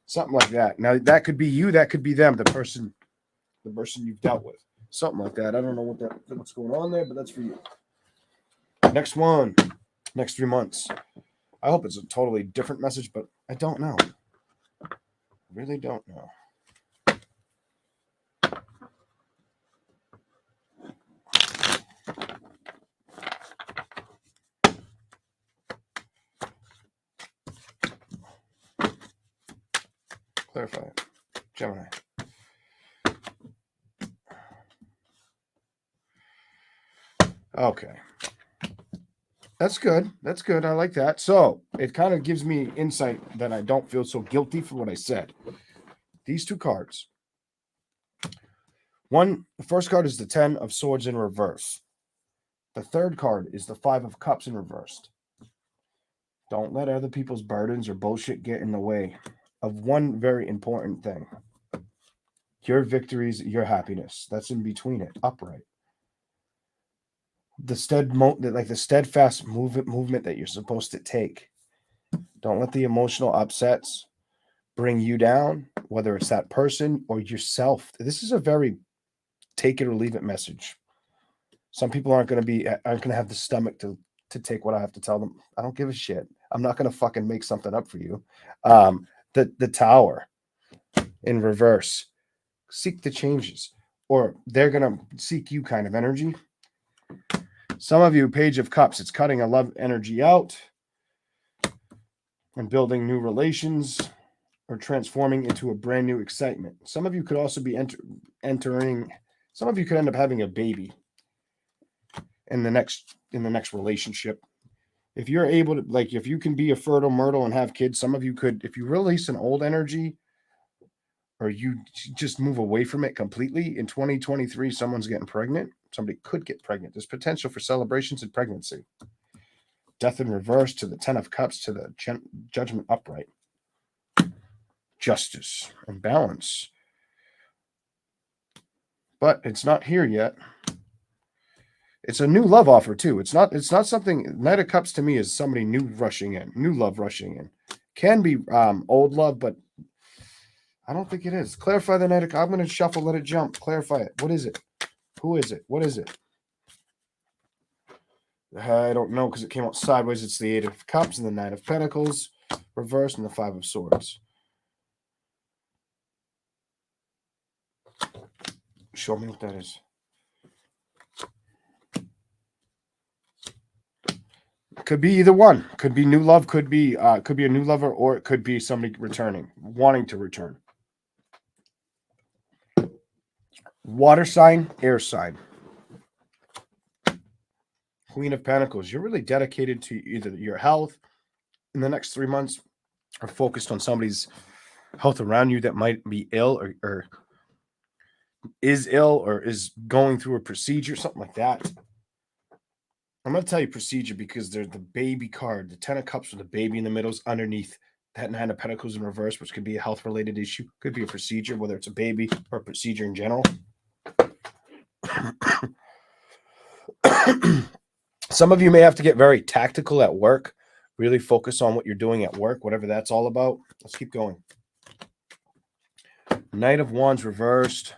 something like that. Now, that could be you, that could be them, the person you've dealt with. Something like that. I don't know what's going on there, but that's for you. Next one. Next 3 months. I hope it's a totally different message, but I don't know. I really don't know. Clarify. Gemini. Okay. That's good. That's good. I like that. So it kind of gives me insight that I don't feel so guilty for what I said. These two cards. The first card is the 10 of Swords in reverse. The third card is the 5 of Cups in reversed. Don't let other people's burdens or bullshit get in the way of one very important thing. Your victories, your happiness. That's in between it. Upright. The steadfast movement that you're supposed to take. Don't let the emotional upsets bring you down, whether it's that person or yourself. This is a very take it or leave it message. Some people aren't going to have the stomach to take what I have to tell them. I don't give a shit. I'm not going to fucking make something up for you. The Tower in reverse. Seek the changes, or they're going to seek you kind of energy. Some of you, Page of Cups, it's cutting a love energy out and building new relations or transforming into a brand new excitement. Some of you could also be entering Some of you could end up having a baby in the next relationship. If you're able to, like, if you can be a fertile myrtle and have kids, some of you could, if you release an old energy or you just move away from it completely, in 2023, someone's getting pregnant. Somebody could get pregnant. There's potential for celebrations and pregnancy. Death in reverse to the 10 of Cups to the Judgment upright. Justice and balance. But it's not here yet. It's a new love offer too. It's not something. Knight of Cups to me is somebody new rushing in, new love rushing in. Can be old love, but I don't think it is. Clarify the Knight of Cups. I'm going to shuffle, let it jump. Clarify it. What is it? Who is it? What is it? I don't know because it came out sideways. It's the 8 of Cups and the 9 of Pentacles, reversed, and the 5 of Swords. Show me what that is. Could be either one. Could be new love. Could be a new lover, or it could be somebody returning, wanting to return. Water sign, air sign. Queen of Pentacles. You're really dedicated to either your health in the next 3 months, or focused on somebody's health around you that might be ill or is ill or is going through a procedure, something like that. I'm going to tell you procedure because there's the baby card. The 10 of Cups with the baby in the middle is underneath that 9 of Pentacles in reverse, which could be a health-related issue. Could be a procedure, whether it's a baby or a procedure in general. Some of you may have to get very tactical at work. Really focus on what you're doing at work, whatever that's all about. Let's keep going. Knight of Wands reversed.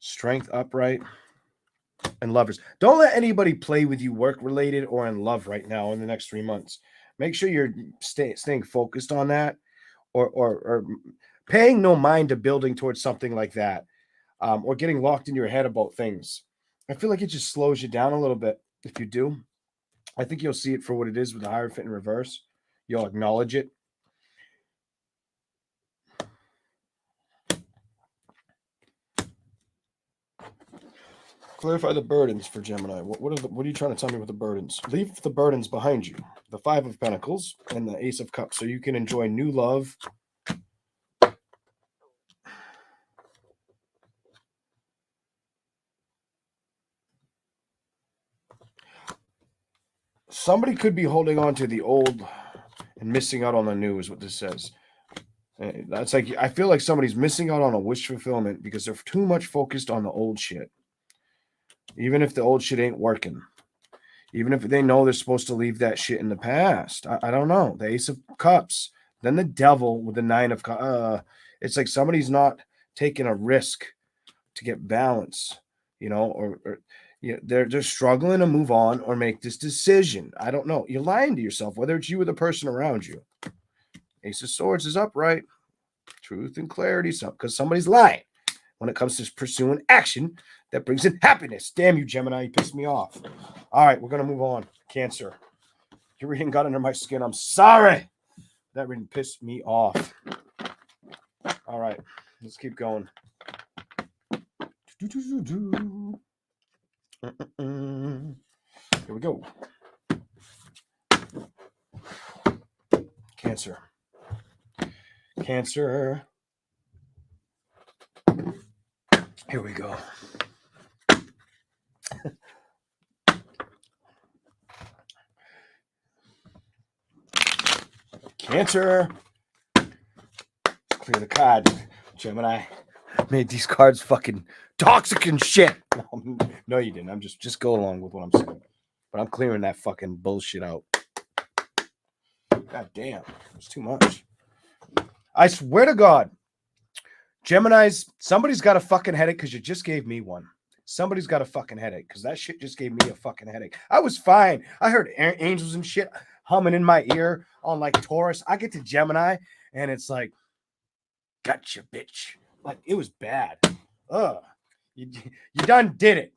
Strength upright. And Lovers. Don't let anybody play with you work-related or in love right now in the next 3 months. Make sure you're staying focused on that, or paying no mind to building towards something like that, or getting locked in your head about things. I feel like it just slows you down a little bit if you do. I think you'll see it for what it is with the Hierophant in reverse. You'll acknowledge it. Clarify the burdens for Gemini. What are you trying to tell me with the burdens? Leave the burdens behind you. The 5 of Pentacles and the Ace of Cups, so you can enjoy new love. Somebody could be holding on to the old and missing out on the new, is what this says. That's like, I feel like somebody's missing out on a wish fulfillment because they're too much focused on the old shit. Even if the old shit ain't working. Even if they know they're supposed to leave that shit in the past. I don't know. The Ace of Cups. Then the Devil with the 9 of Cups. It's like somebody's not taking a risk to get balance, or they're struggling to move on or make this decision. I don't know. You're lying to yourself, whether it's you or the person around you. Ace of Swords is upright. Truth and clarity, because somebody's lying when it comes to pursuing action that brings in happiness. Damn you, Gemini. You pissed me off. All right, we're going to move on. Cancer. Your reading got under my skin. I'm sorry. That reading pissed me off. All right, let's keep going. Here we go. Cancer. Cancer. Here we go. Cancer. Clear the card. Gemini made these cards fucking toxic and shit. No, you didn't. I'm just go along with what I'm saying. But I'm clearing that fucking bullshit out. God damn. It's too much. I swear to God. Geminis, somebody's got a fucking headache because you just gave me one. Somebody's got a fucking headache because that shit just gave me a fucking headache. I was fine. I heard angels and shit humming in my ear on like Taurus. I get to Gemini and it's like, gotcha, bitch. Like, it was bad. You done did it.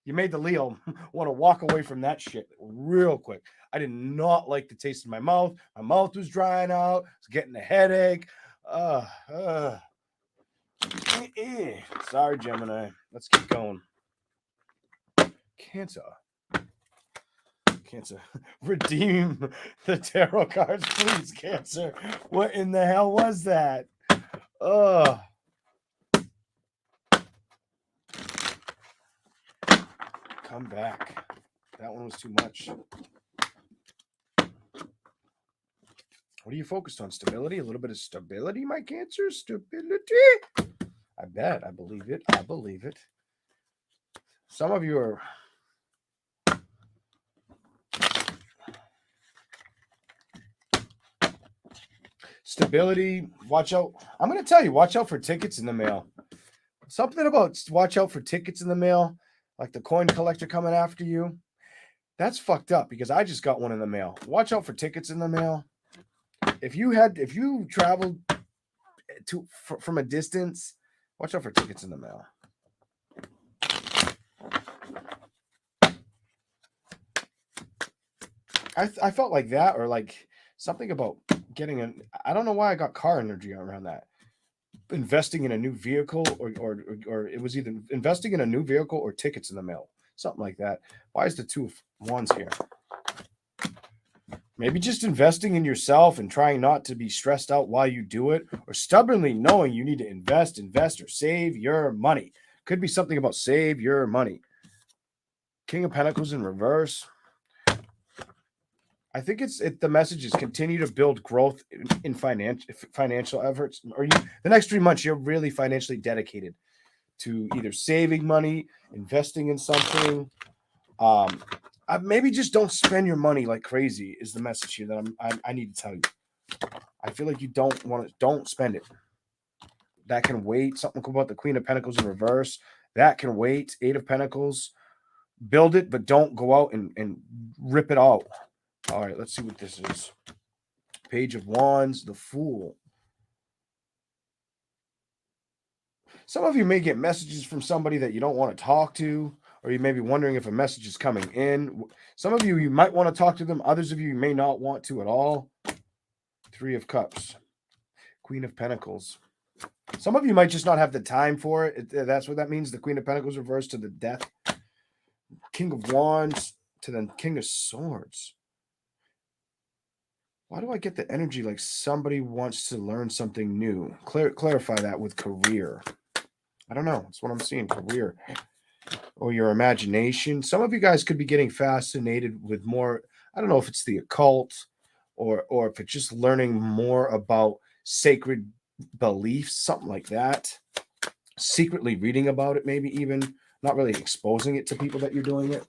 You made the Leo want to walk away from that shit real quick. I did not like the taste in my mouth. My mouth was drying out. I was getting a headache. Sorry, Gemini. Let's keep going. Cancer. Cancer. Redeem the tarot cards, please, Cancer. What in the hell was that? Ugh. Come back. That one was too much. What are you focused on? Stability? A little bit of stability, my Cancer? Stability? I bet. I believe it. I believe it. Some of you are... Stability. Watch out. I'm going to tell you, watch out for tickets in the mail. Something about watch out for tickets in the mail, like the coin collector coming after you. That's fucked up because I just got one in the mail. Watch out for tickets in the mail. If you traveled from a distance, watch out for tickets in the mail. I felt like that, or like something about getting I don't know why I got car energy around that. Investing in a new vehicle, or it was either investing in a new vehicle or tickets in the mail, something like that. Why is the Two of Wands here? Maybe just investing in yourself and trying not to be stressed out while you do it, or stubbornly knowing you need to invest, or save your money. Could be something about save your money. King of Pentacles in reverse. I think the message is continue to build growth in financial efforts. Or the next 3 months, you're really financially dedicated to either saving money, investing in something. Maybe just don't spend your money like crazy is the message here that I need to tell you. I feel like you don't spend it. That can wait. Something about the Queen of Pentacles in reverse. That can wait. 8 of Pentacles. Build it, but don't go out and rip it out. All right, let's see what this is. Page of Wands, the Fool. Some of you may get messages from somebody that you don't want to talk to, or you may be wondering if a message is coming in. Some of you might want to talk to them. Others of you may not want to at all. 3 of Cups. Queen of Pentacles. Some of you might just not have the time for it. That's what that means. The Queen of Pentacles reversed to the Death. King of Wands to the King of Swords. Why do I get the energy like somebody wants to learn something new? Clarify that with career. I don't know. That's what I'm seeing. Career. Or your imagination. Some of you guys could be getting fascinated with more. I don't know if it's the occult or if it's just learning more about sacred beliefs, something like that. Secretly reading about it, maybe even. Not really exposing it to people that you're doing it.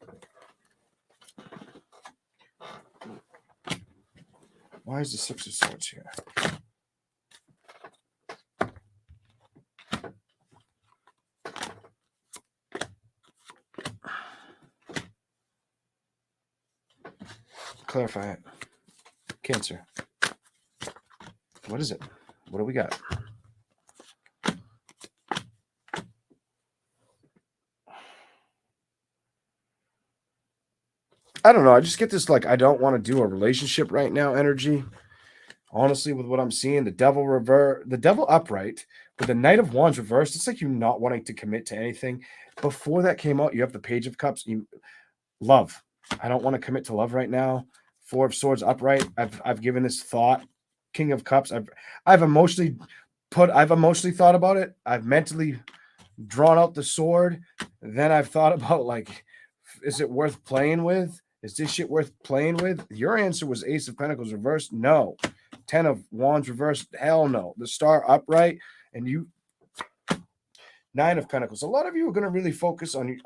Why is the 6 of Swords here? Clarify it. Cancer. What is it? What do we got? I don't know. I just get this like I don't want to do a relationship right now energy. Honestly, with what I'm seeing, the devil upright, but the Knight of Wands reversed. It's like you not wanting to commit to anything. Before that came out, you have the Page of Cups. Love. I don't want to commit to love right now. 4 of Swords upright. I've given this thought. King of Cups. I've emotionally thought about it. I've mentally drawn out the sword. Then I've thought about like, is it worth playing with? Is this shit worth playing with? Your answer was Ace of Pentacles reversed. No. 10 of Wands reversed. Hell no. The Star upright. And you 9 of Pentacles. A lot of you are going to really focus on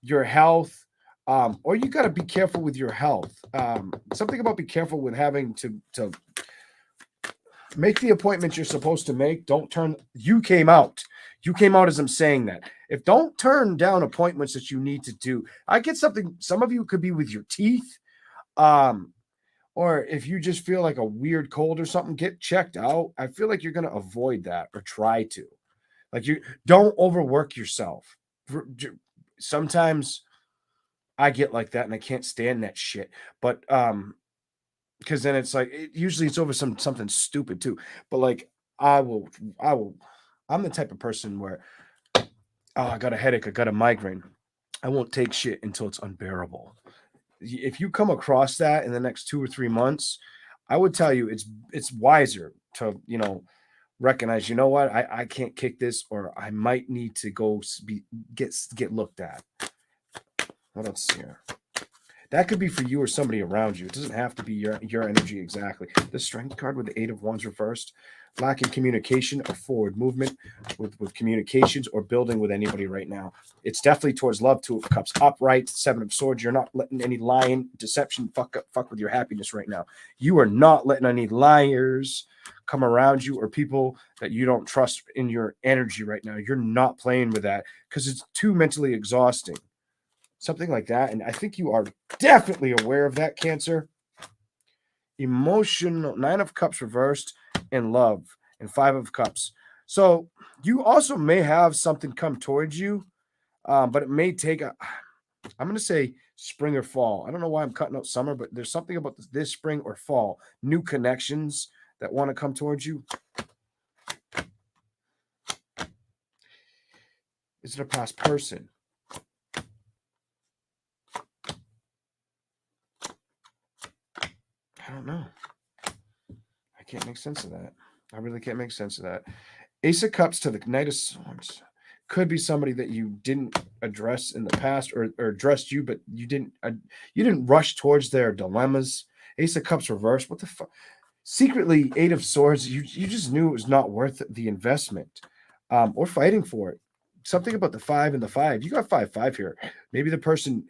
your health. Or you got to be careful with your health. Something about be careful with having to make the appointments you're supposed to make. Don't turn. You came out as I'm saying that. If don't turn down appointments that you need to do. I get something. Some of you could be with your teeth. Or if you just feel like a weird cold or something, get checked out. I feel like you're going to avoid that or try to. Like you don't overwork yourself. Sometimes I get like that and I can't stand that shit. But because then it's like usually it's over something stupid too. But like I will I'm the type of person where, oh, I got a headache, I got a migraine. I won't take shit until it's unbearable. If you come across that in the next 2 or 3 months, I would tell you it's wiser to, recognize, you know what, I can't kick this, or I might need to go get looked at. What else here? That could be for you or somebody around you. It doesn't have to be your energy exactly. The Strength card with the Eight of Wands reversed. Lacking communication or forward movement with communications or building with anybody right now. It's definitely towards love. Two of Cups upright. Seven of Swords. You're not letting any lying, deception fuck with your happiness right now. You are not letting any liars come around you or people that you don't trust in your energy right now. You're not playing with that because it's too mentally exhausting. Something like that. And I think you are definitely aware of that, Cancer. Emotional, Nine of Cups reversed, and love, and Five of Cups. So you also may have something come towards you, but it may take I'm going to say spring or fall. I don't know why I'm cutting out summer, but there's something about this spring or fall, new connections that want to come towards you. Is it a past person? I don't know. I can't make sense of that. I really can't make sense of that. Ace of Cups to the Knight of Swords could be somebody that you didn't address in the past, or addressed you, but you didn't rush towards their dilemmas. Ace of Cups reversed. What the fuck? Secretly, Eight of Swords. You just knew it was not worth the investment, or fighting for it. Something about the five and the five. You got 5-5 here. Maybe the person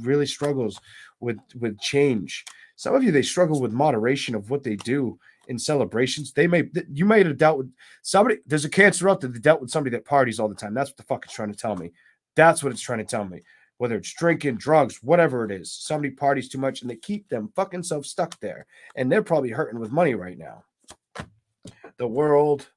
really struggles with change. Some of you, they struggle with moderation of what they do in celebrations. You might have dealt with somebody. There's a Cancer out there that dealt with somebody that parties all the time. That's what the fuck it's trying to tell me. That's what it's trying to tell me. Whether it's drinking, drugs, whatever it is, somebody parties too much and they keep them fucking self stuck there, and they're probably hurting with money right now. The World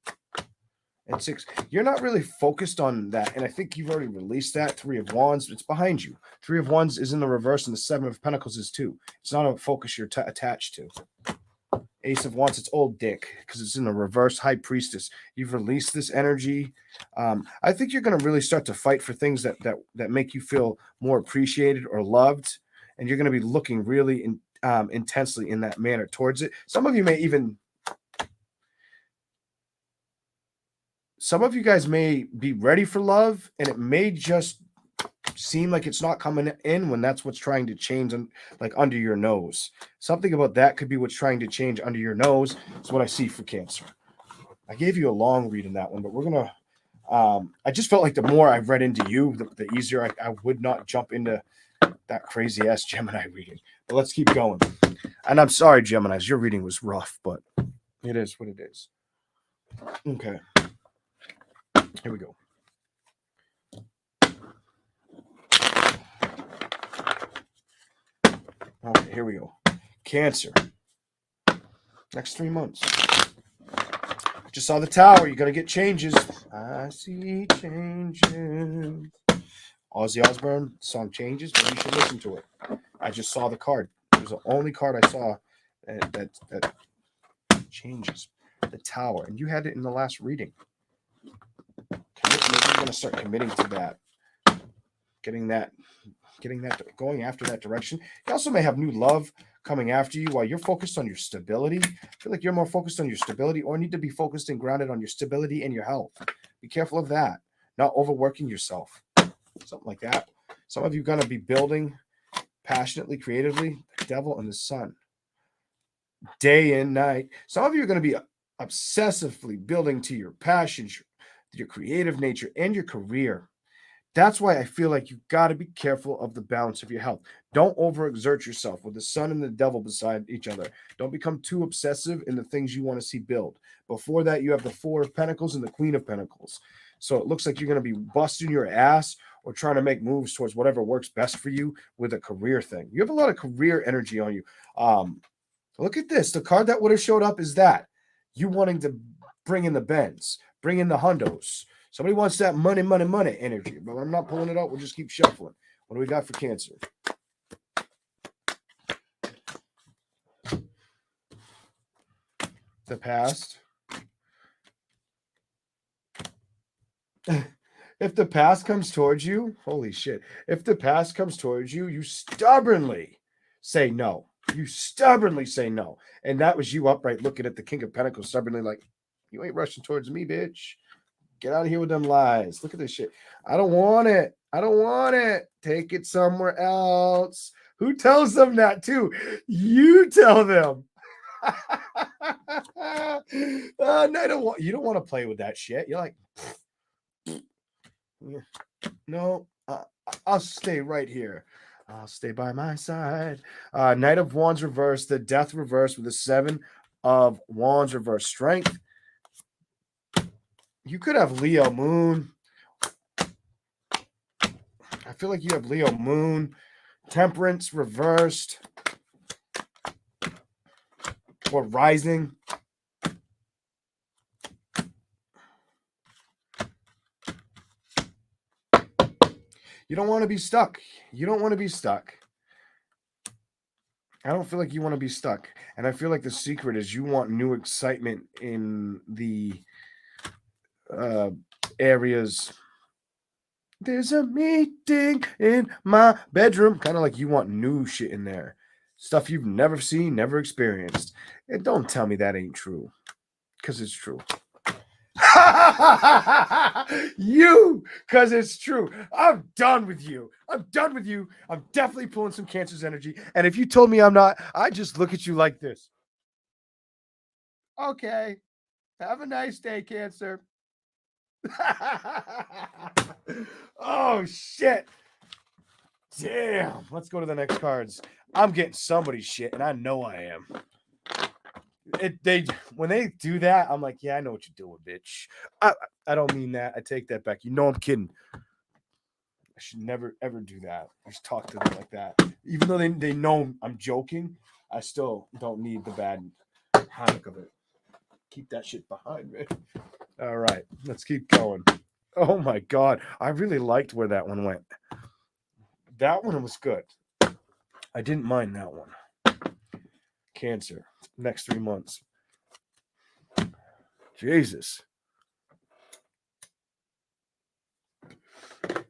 and 6. You're not really focused on that, and I think you've already released that. Three of Wands, it's behind you. Three of Wands is in the reverse, and the Seven of Pentacles is too. It's not a focus you're attached to. Ace of Wands, it's old dick because it's in the reverse. High Priestess, you've released this energy. I think you're going to really start to fight for things that make you feel more appreciated or loved, and you're going to be looking really intensely in that manner towards it. Some of you guys may be ready for love, and it may just seem like it's not coming in when that's what's trying to change, like under your nose. Something about that could be what's trying to change under your nose. Is what I see for Cancer. I gave you a long read in that one, but we're gonna I just felt like the more I've read into you, the easier I would not jump into that crazy ass Gemini reading. But let's keep going. And I'm sorry, Geminis, your reading was rough, but it is what it is. Okay, here we go. Okay, here we go. Cancer. Next 3 months. I just saw the Tower. You got to get changes. I see changes. Ozzy Osbourne song Changes. Maybe you should listen to it. I just saw the card. It was the only card I saw that changes. The Tower. And you had it in the last reading. Maybe I'm going to start committing to that. Getting that, going after that direction. You also may have new love coming after you while you're focused on your stability. I feel like you're more focused on your stability, or need to be focused and grounded on your stability and your health. Be careful of that. Not overworking yourself. Something like that. Some of you are going to be building passionately, creatively. The Devil and the Sun. Day and night. Some of you are going to be obsessively building to your passions, your creative nature, and your career. That's why I feel like you got to be careful of the balance of your health. Don't overexert yourself with the Sun and the Devil beside each other. Don't become too obsessive in the things you want to see build. Before that, you have the Four of Pentacles and the Queen of Pentacles. So it looks like you're going to be busting your ass or trying to make moves towards whatever works best for you with a career thing. You have a lot of career energy on you. Look at this. The card that would have showed up is that. You wanting to bring in the Benz, bring in the Hundos. Somebody wants that money, money, money energy. But I'm not pulling it out. We'll just keep shuffling. What do we got for Cancer? The past. If the past comes towards you, holy shit. If the past comes towards you, you stubbornly say no. You stubbornly say no. And that was you upright looking at the King of Pentacles, stubbornly like, you ain't rushing towards me, bitch. Get out of here with them lies. Look at this shit. I don't want it. I don't want it. Take it somewhere else. Who tells them that too? You tell them. No, you don't want to play with that shit. You're like, no, I'll stay right here. I'll stay by my side. Knight of Wands reversed, the Death reversed with the Seven of Wands reversed. Strength. You could have Leo Moon. I feel like you have Leo Moon. Temperance reversed. Or rising. You don't want to be stuck. You don't want to be stuck. I don't feel like you want to be stuck. And I feel like the secret is you want new excitement in the areas. There's a meeting in my bedroom. Kind of like you want new shit in there. Stuff you've never seen, never experienced. And don't tell me that ain't true. Because it's true. You, because it's true. I'm done with you. I'm done with you. I'm definitely pulling some Cancer's energy. And if you told me I'm not, I just look at you like this. Okay. Have a nice day, Cancer. Oh, shit. Damn. Let's go to the next cards. I'm getting somebody's shit, and I know I am. When they do that, I'm like, yeah, I know what you're doing, bitch. I don't mean that. I take that back. You know I'm kidding. I should never ever do that. Just talk to them like that. Even though they know I'm joking, I still don't need the bad panic of it. Keep that shit behind me. All right, let's keep going. Oh my god, I really liked where that one went. That one was good. I didn't mind that one. Cancer, next 3 months. Jesus.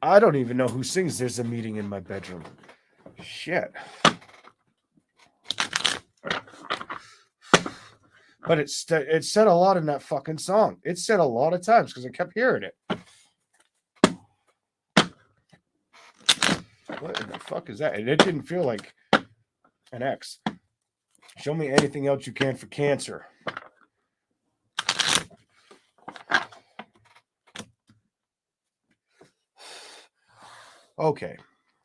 I don't even know who sings There's a Meeting in My Bedroom. Shit. But it said a lot in that fucking song. It said a lot of times because I kept hearing it. What the fuck is that? And it didn't feel like an X. Show me anything else you can for Cancer. Okay.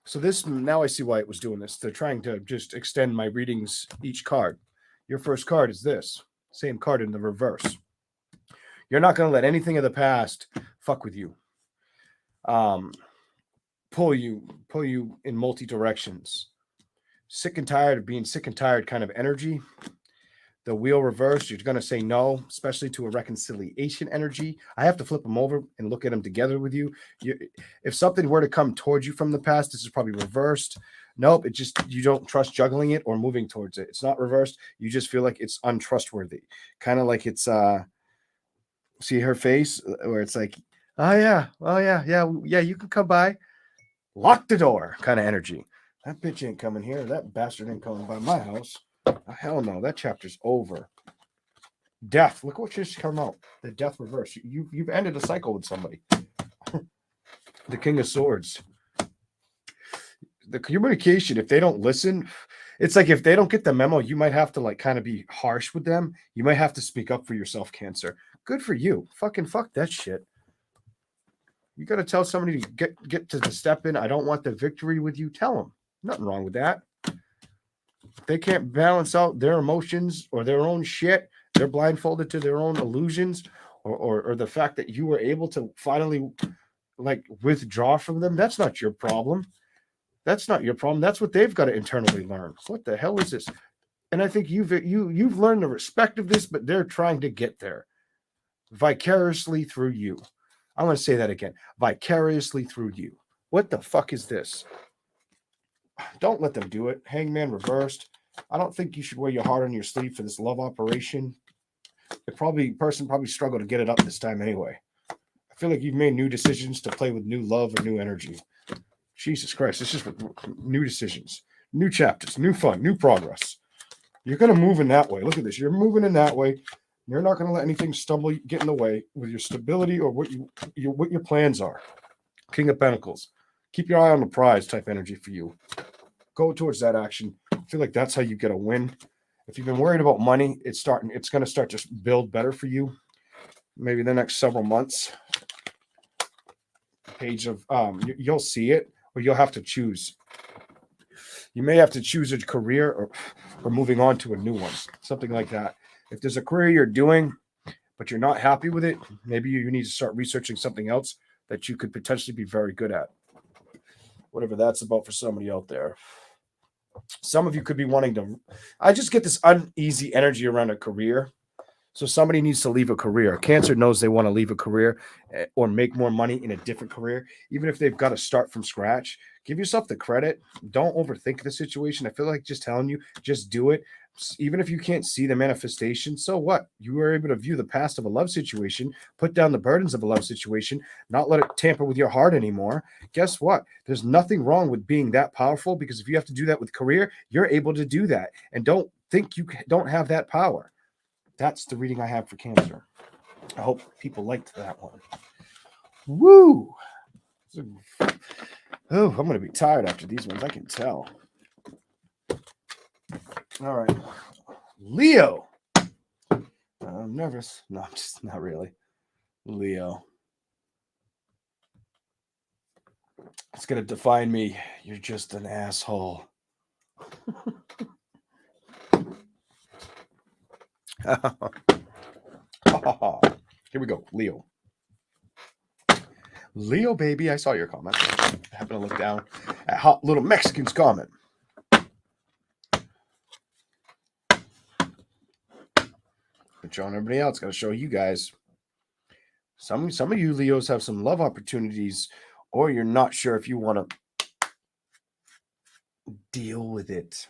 So this, now I see why it was doing this. They're trying to just extend my readings each card. Your first card is this. Same card in the reverse. You're not going to let anything of the past fuck with you. Pull you in multi directions. Sick and tired of being sick and tired kind of energy. The wheel reversed, you're going to say no, especially to a reconciliation energy. I have to flip them over and look at them together with you. If something were to come towards you from the past, this is probably reversed. Nope, it just, you don't trust juggling it or moving towards it. It's not reversed. You just feel like it's untrustworthy. Kind of like it's, see her face where it's like, oh yeah, you can come by. Lock the door kind of energy. That bitch ain't coming here. That bastard ain't coming by my house. Oh, hell no, that chapter's over. Death. Look what just come out. The death reverse. You've ended a cycle with somebody. The King of Swords. The communication, if they don't listen, it's like if they don't get the memo, you might have to like kind of be harsh with them. You might have to speak up for yourself, Cancer. Good for you. Fucking fuck that shit. You got to tell somebody to get to the step in. I don't want the victory with you. Tell them. Nothing wrong with that. If they can't balance out their emotions or their own shit, they're blindfolded to their own illusions, or the fact that you were able to finally like withdraw from them. That's not your problem. That's not your problem. That's what they've got to internally learn. What the hell is this? And I think you've learned the respect of this, but they're trying to get there vicariously through you. I'm going to say that again. Vicariously through you. What the fuck is this? Don't let them do it. Hangman reversed. I don't think you should wear your heart on your sleeve for this love operation. Person probably struggled to get it up this time anyway. I feel like you've made new decisions to play with new love or new energy. Jesus Christ, it's just new decisions, new chapters, new fun, new progress. You're going to move in that way. Look at this. You're moving in that way. You're not going to let anything get in the way with your stability or what your plans are. King of Pentacles. Keep your eye on the prize type energy for you. Go towards that action. I feel like that's how you get a win. If you've been worried about money, it's going to start to build better for you. Maybe the next several months. Page of you'll see it, or you'll have to choose. You may have to choose a career or moving on to a new one, something like that. If there's a career you're doing, but you're not happy with it, maybe you need to start researching something else that you could potentially be very good at. Whatever that's about for somebody out there. Some of you could be wanting to, I just get this uneasy energy around a career. So somebody needs to leave a career. Cancer knows they want to leave a career or make more money in a different career, even if they've got to start from scratch. Give yourself the credit. Don't overthink the situation. I feel like just telling you, just do it. Even if you can't see the manifestation, so what? You were able to view the past of a love situation, put down the burdens of a love situation, not let it tamper with your heart anymore. Guess what? There's nothing wrong with being that powerful, because if you have to do that with career, you're able to do that. And don't think you don't have that power. That's the reading I have for Cancer. I hope people liked that one. Woo! Oh, I'm going to be tired after these ones. I can tell. All right. Leo. I'm nervous. No, I'm just not really. Leo. It's going to define me. You're just an asshole. Here we go. Leo. Leo, baby. I saw your comment. I happened to look down at Hot Little Mexican's comment. But showing everybody else, got to show you guys. Some of you Leos have some love opportunities, or you're not sure if you want to deal with it.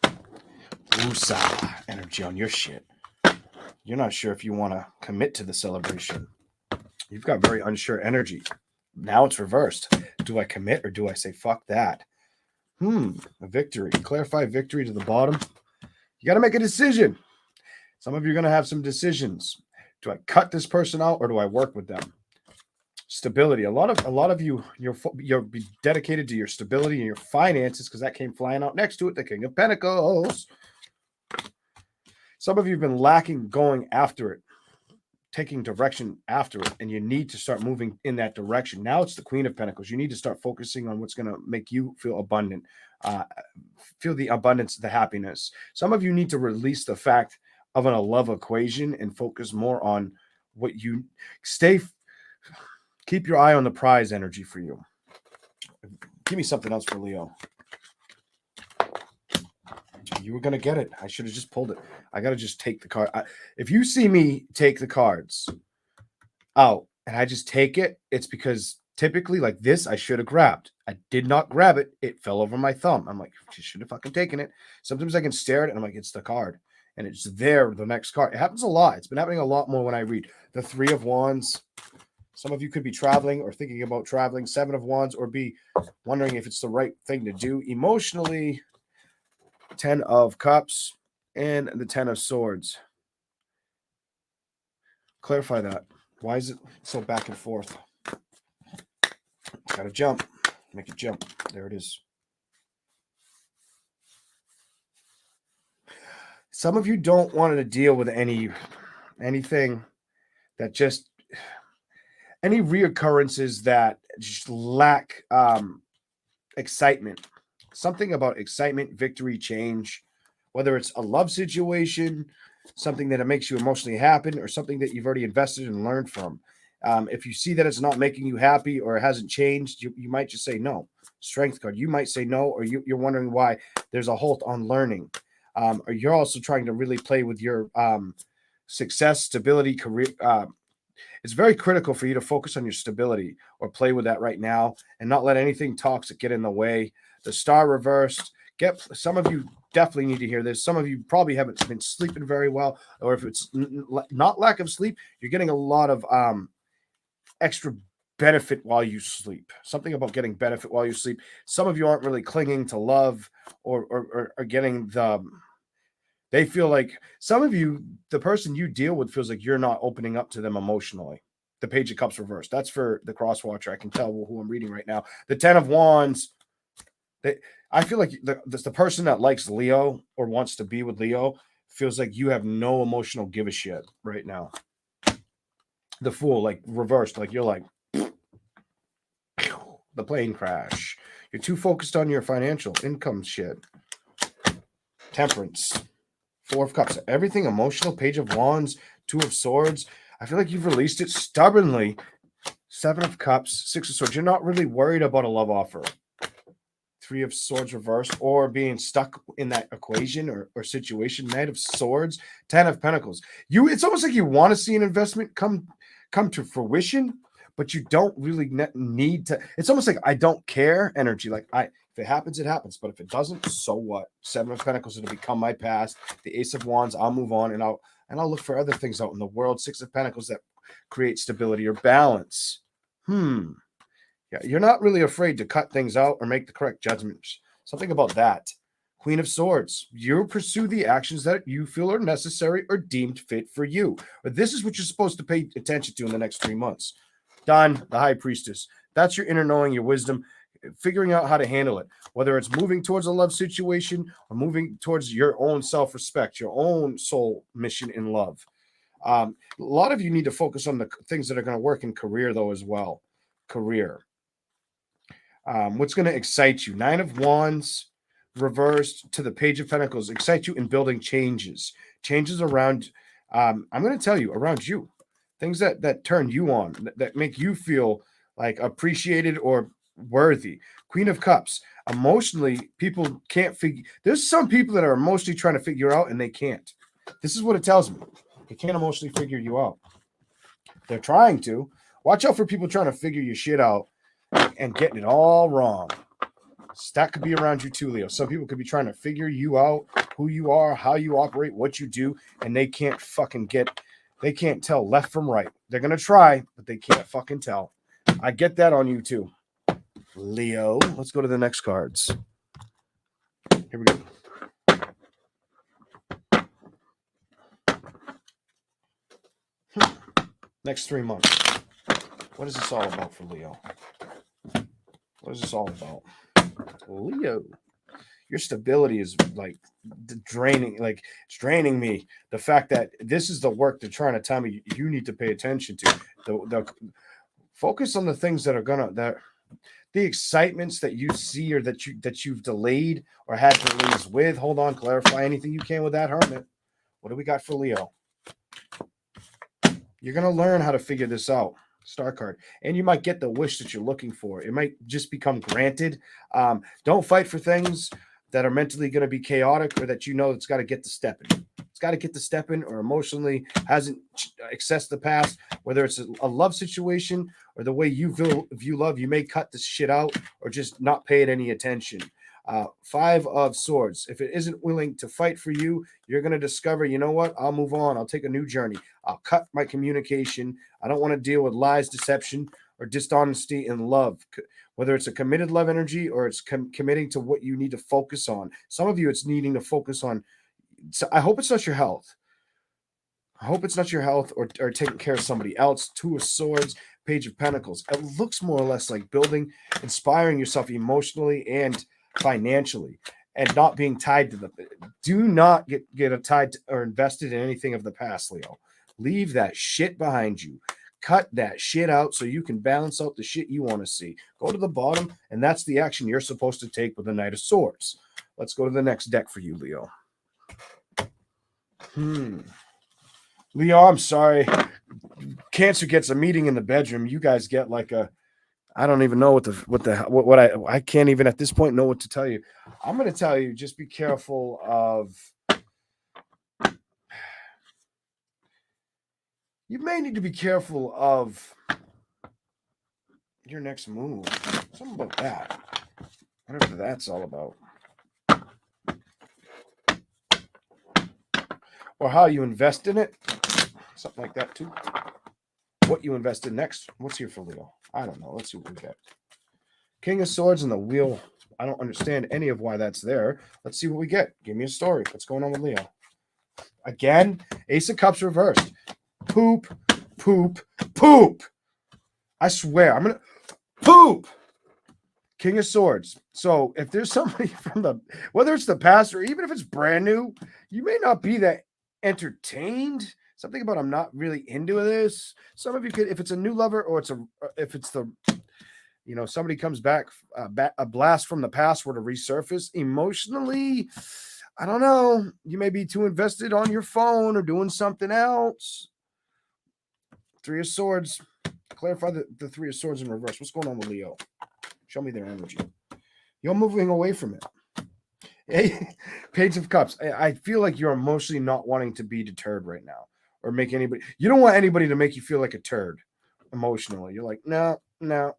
Woosah energy on your shit. You're not sure if you want to commit to the celebration. You've got very unsure energy. Now it's reversed. Do I commit or do I say fuck that? A victory. Clarify victory to the bottom. You got to make a decision. Some of you are going to have some decisions. Do I cut this person out or do I work with them? Stability. A lot of you, you'll be dedicated to your stability and your finances, because that came flying out next to it, the King of Pentacles. Some of you have been lacking going after it, taking direction after it, and you need to start moving in that direction. Now it's the Queen of Pentacles. You need to start focusing on what's going to make you feel abundant, feel the abundance, the happiness. Some of you need to release the fact of a love equation and focus more on what you keep your eye on the prize energy for you. Give me something else for Leo. You were going to get it. I should have just pulled it. I got to just take the card. If you see me take the cards out and I just take it, it's because typically like this, I should have grabbed. I did not grab it. It fell over my thumb. I'm like, you should have fucking taken it. Sometimes I can stare at it and I'm like, it's the card. And it's there, the next card. It happens a lot. It's been happening a lot more when I read. The Three of Wands. Some of you could be traveling or thinking about traveling. Seven of Wands, or be wondering if it's the right thing to do emotionally. 10 of Cups and the 10 of Swords. Clarify that. Why is it so back and forth? Got to jump. Make it jump. There it is. Some of you don't want to deal with anything that just any reoccurrences that just lack excitement. Something about excitement, victory, change, whether it's a love situation, something that it makes you emotionally happy, or something that you've already invested and learned from. If you see that it's not making you happy or it hasn't changed, you might just say no. Strength card. You might say no, or you're wondering why. There's a halt on learning. Or you're also trying to really play with your success, stability, career. It's very critical for you to focus on your stability or play with that right now and not let anything toxic get in the way. The star reversed. Some of you definitely need to hear this. Some of you probably haven't been sleeping very well, or if it's not lack of sleep, you're getting a lot of extra benefit while you sleep. Something about getting benefit while you sleep. Some of you aren't really clinging to love or getting the. They feel like some of you, the person you deal with feels like you're not opening up to them emotionally. The Page of Cups reversed. That's for the cross watcher. I can tell who I'm reading right now. The Ten of Wands. I feel like the person that likes Leo or wants to be with Leo feels like you have no emotional give a shit right now. The Fool, like reversed, like you're like the plane crash. You're too focused on your financial income shit. Temperance. Four of Cups. Everything emotional. Page of Wands. Two of Swords. I feel like you've released it stubbornly. Seven of Cups. Six of Swords. You're not really worried about a love offer. Three of Swords reversed or being stuck in that equation or situation. Knight of Swords. 10 of Pentacles. It's almost like you want to see an investment come to fruition, but you don't really need to. It's almost like I don't care energy. Like if it happens, it happens. But if it doesn't, so what? Seven of Pentacles, it'll become my past. The Ace of Wands, I'll move on and I'll look for other things out in the world. Six of Pentacles that create stability or balance. Yeah, you're not really afraid to cut things out or make the correct judgments. Something about that. Queen of Swords. You pursue the actions that you feel are necessary or deemed fit for you. But this is what you're supposed to pay attention to in the next 3 months. Done. The High Priestess. That's your inner knowing, your wisdom, figuring out how to handle it. Whether it's moving towards a love situation or moving towards your own self-respect, your own soul mission in love. A lot of you need to focus on the things that are going to work in career, though, as well. Career. What's going to excite you? Nine of Wands reversed to the Page of Pentacles. Excite you in building changes around. I'm going to tell you around you, things that turn you on, that make you feel like appreciated or worthy. Queen of Cups. Emotionally, people can't figure. There's some people that are emotionally trying to figure out and they can't. This is what it tells me. They can't emotionally figure you out. They're trying to. Watch out for people trying to figure your shit out and getting it all wrong. That could be around you too, Leo. Some people could be trying to figure you out, who you are, how you operate, what you do, and they can't tell left from right. They're going to try, but they can't fucking tell. I get that on you too, Leo. Let's go to the next cards. Here we go. Next 3 months. What is this all about for Leo? What is this all about? Leo, your stability is like draining, like it's draining me. The fact that this is the work they're trying to tell me you need to pay attention to. The focus on the things that are the excitements that you see or that you've delayed or had delays with. Hold on, clarify anything you can with that, Hermit. What do we got for Leo? You're gonna learn how to figure this out. Star card, and you might get the wish that you're looking for. It might just become granted. Don't fight for things that are mentally going to be chaotic or that you know it's got to get to stepping. It's got to get to stepping or emotionally hasn't accessed the past. Whether it's a love situation or the way you view love, you may cut this shit out or just not pay it any attention. Five of Swords. If it isn't willing to fight for you, you're going to discover, you know what? I'll move on. I'll take a new journey. I'll cut my communication. I don't want to deal with lies, deception, or dishonesty in love. Whether it's a committed love energy or it's committing to what you need to focus on. Some of you, it's needing to focus on. So I hope it's not your health. I hope it's not your health or taking care of somebody else. Two of Swords, Page of Pentacles. It looks more or less like building, inspiring yourself emotionally and financially, and not being tied to do not get tied to or invested in anything of the past, Leo. Leave that shit behind you. Cut that shit out so you can balance out the shit you want to see. Go to the bottom, and that's the action you're supposed to take with the Knight of Swords. Let's go to the next deck for you, Leo. Leo, I'm sorry. Cancer gets a meeting in the bedroom. You guys get like a, I don't even know I can't even at this point know what to tell you. I'm going to tell you, just be careful of, you may need to be careful of your next move. Something about that. Whatever that's all about. Or how you invest in it. Something like that too. What you invest in next. What's here for Leo? I don't know. Let's see what we get. King of Swords and the Wheel. I don't understand any of why that's there. Let's see what we get. Give me a story. What's going on with Leo? Again, Ace of Cups reversed. Poop, poop, poop. I swear, I'm going to poop. King of Swords. So if there's somebody from the, whether it's the past or even if it's brand new, you may not be that entertained. Something about I'm not really into this. Some of you could, if it's a new lover or if it's the, somebody comes back, a blast from the past were to resurface emotionally. I don't know. You may be too invested on your phone or doing something else. Three of Swords. Clarify the Three of Swords in reverse. What's going on with Leo? Show me their energy. You're moving away from it. Hey, Page of Cups. I feel like you're emotionally not wanting to be deterred right now or make anybody. You don't want anybody to make you feel like a turd emotionally. You're like, no. I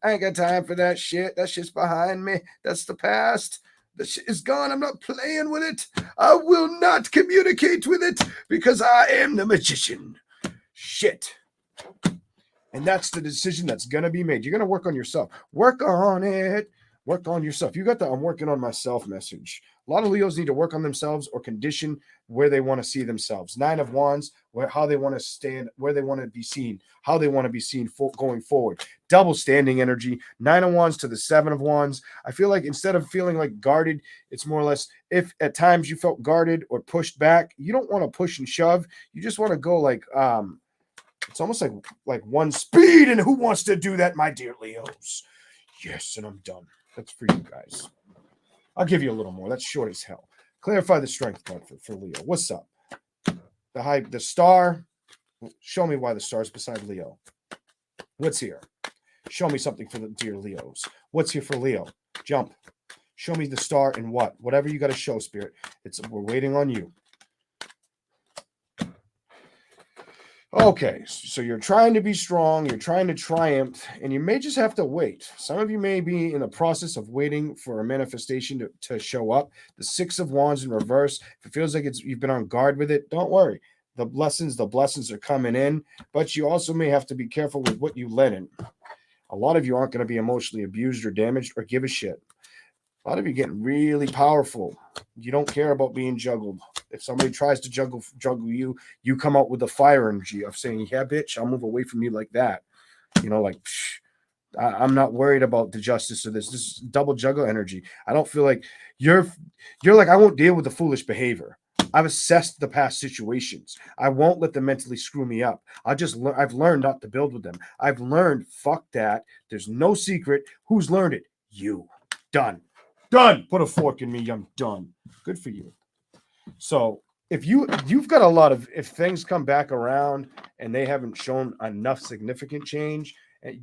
ain't got time for that shit. That shit's behind me. That's the past. The shit is gone. I'm not playing with it. I will not communicate with it because I am the magician. Shit. And that's the decision that's going to be made. You're going to work on yourself. Work on it. Work on yourself. You got the I'm working on myself message. A lot of Leos need to work on themselves or condition where they want to see themselves. 9 of Wands, how they want to stand, where they want to be seen, how they want to be seen going forward. Double standing energy. 9 of Wands to the 7 of Wands. I feel like instead of feeling like guarded, it's more or less if at times you felt guarded or pushed back, you don't want to push and shove. You just want to go like it's almost like one speed. And who wants to do that, my dear Leos? Yes, and I'm done. That's for you guys. I'll give you a little more. That's short as hell. Clarify the strength card for Leo. What's up? The star. Show me why the star's beside Leo. What's here? Show me something for the dear Leos. What's here for Leo? Jump. Show me the star and what? Whatever you got to show, Spirit. We're waiting on you. Okay, so you're trying to be strong, you're trying to triumph, and you may just have to wait. Some of you may be in the process of waiting for a manifestation to show up. The 6 of Wands in reverse. If it feels like you've been on guard with it, don't worry. The blessings are coming in, but you also may have to be careful with what you let in. A lot of you aren't going to be emotionally abused or damaged or give a shit. A lot of you getting really powerful. You don't care about being juggled. If somebody tries to juggle you, you come out with the fire energy of saying, yeah, bitch, I'll move away from you like that. I'm not worried about the justice of this. This is double juggle energy. I don't feel like you're like, I won't deal with the foolish behavior. I've assessed the past situations. I won't let them mentally screw me up. I've learned not to build with them. I've learned, fuck that. There's no secret. Who's learned it? You. Done. Put a fork in me. I'm done. Good for you. So if you've got a lot of, if things come back around and they haven't shown enough significant change,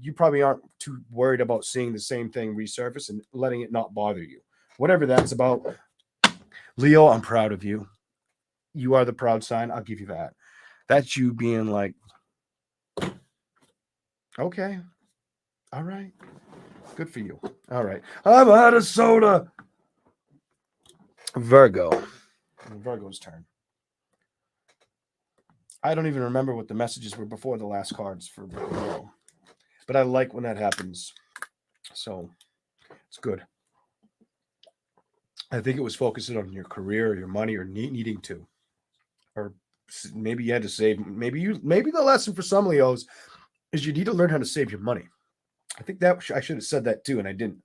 you probably aren't too worried about seeing the same thing resurface and letting it not bother you. Whatever that's about. Leo, I'm proud of you. You are the proud sign. I'll give you that. That's you being like, okay. All right. Good for you. All right. I'm out of soda. Virgo. Virgo's turn. I don't even remember what the messages were before the last cards for Virgo. But I like when that happens. So it's good. I think it was focusing on your career or your money or needing to. Or maybe you had to save. Maybe the lesson for some Leos is you need to learn how to save your money. I think that I should have said that too, and I didn't.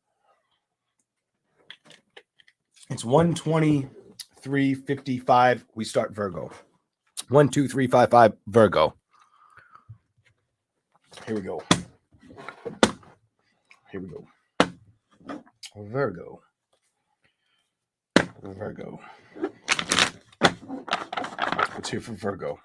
It's 1:23:55. We start Virgo. 1, 2, 3, 5, 5. Virgo. Here we go. Virgo. What's here for Virgo?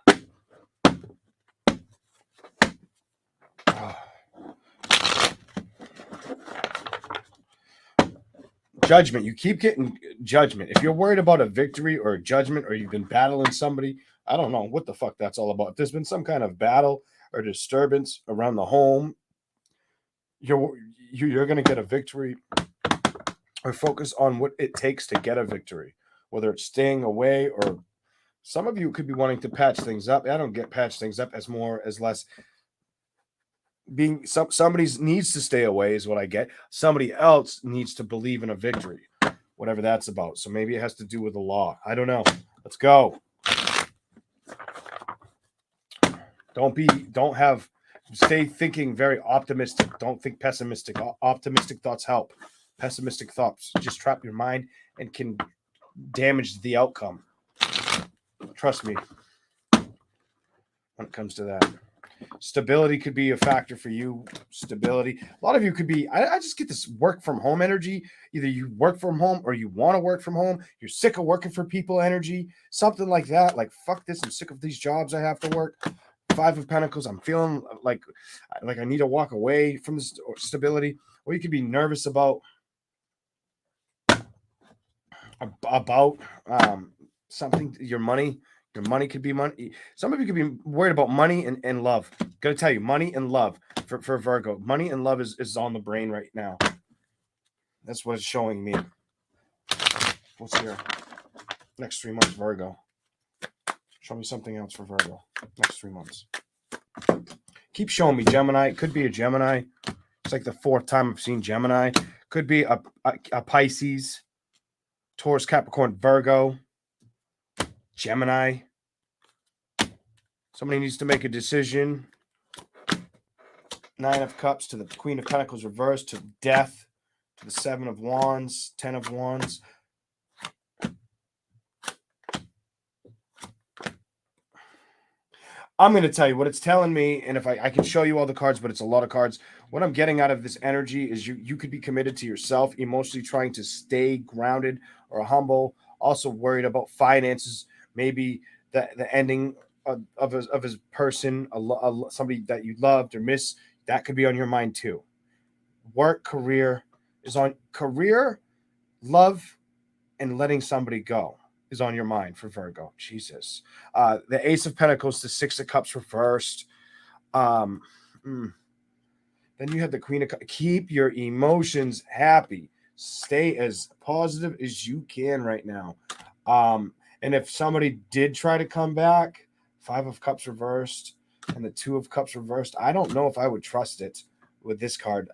Judgment. You keep getting judgment. If you're worried about a victory or a judgment, or you've been battling somebody, I don't know what the fuck that's all about. If there's been some kind of battle or disturbance around the home, you're going to get a victory, or focus on what it takes to get a victory, whether it's staying away, or some of you could be wanting to patch things up. I don't get patch things up as more as less. being somebody needs to stay away is what I get. Somebody else needs to believe in a victory, whatever that's about. So maybe it has to do with the law. I don't know. Let's go. Stay thinking very optimistic. Don't think pessimistic. Optimistic thoughts help. Pessimistic thoughts just trap your mind and can damage the outcome. Trust me when it comes to that. Stability could be a factor for you. Stability. A lot of you could be, I just get this work from home energy. Either you work from home or you want to work from home. You're sick of working for people energy. Something like that. Like, fuck this. I'm sick of these jobs I have to work. Five of Pentacles. I'm feeling like I need to walk away from this stability. Or you could be nervous about something. Your money could be money. Some of you could be worried about money and love. Gotta tell you, money and love for Virgo. Money and love is on the brain right now. That's what it's showing me. What's here? Next 3 months, Virgo. Show me something else for Virgo. Next 3 months. Keep showing me Gemini. It could be a Gemini. It's like the 4th time I've seen Gemini. Could be a Pisces, Taurus, Capricorn, Virgo, Gemini. Somebody needs to make a decision. 9 of Cups to the Queen of Pentacles reversed, to Death, to the 7 of Wands, 10 of Wands. I'm going to tell you what it's telling me, and if I can show you all the cards, but it's a lot of cards. What I'm getting out of this energy is you could be committed to yourself, emotionally trying to stay grounded or humble, also worried about finances, maybe the ending of his person, somebody that you loved or miss. That could be on your mind too. Work, career, love, and letting somebody go is on your mind for Virgo. Jesus. The Ace of Pentacles, the 6 of Cups reversed. Then you have the Queen of Cups. Keep your emotions happy. Stay as positive as you can right now. And if somebody did try to come back, 5 of Cups reversed and the 2 of Cups reversed, I don't know if I would trust it with this card.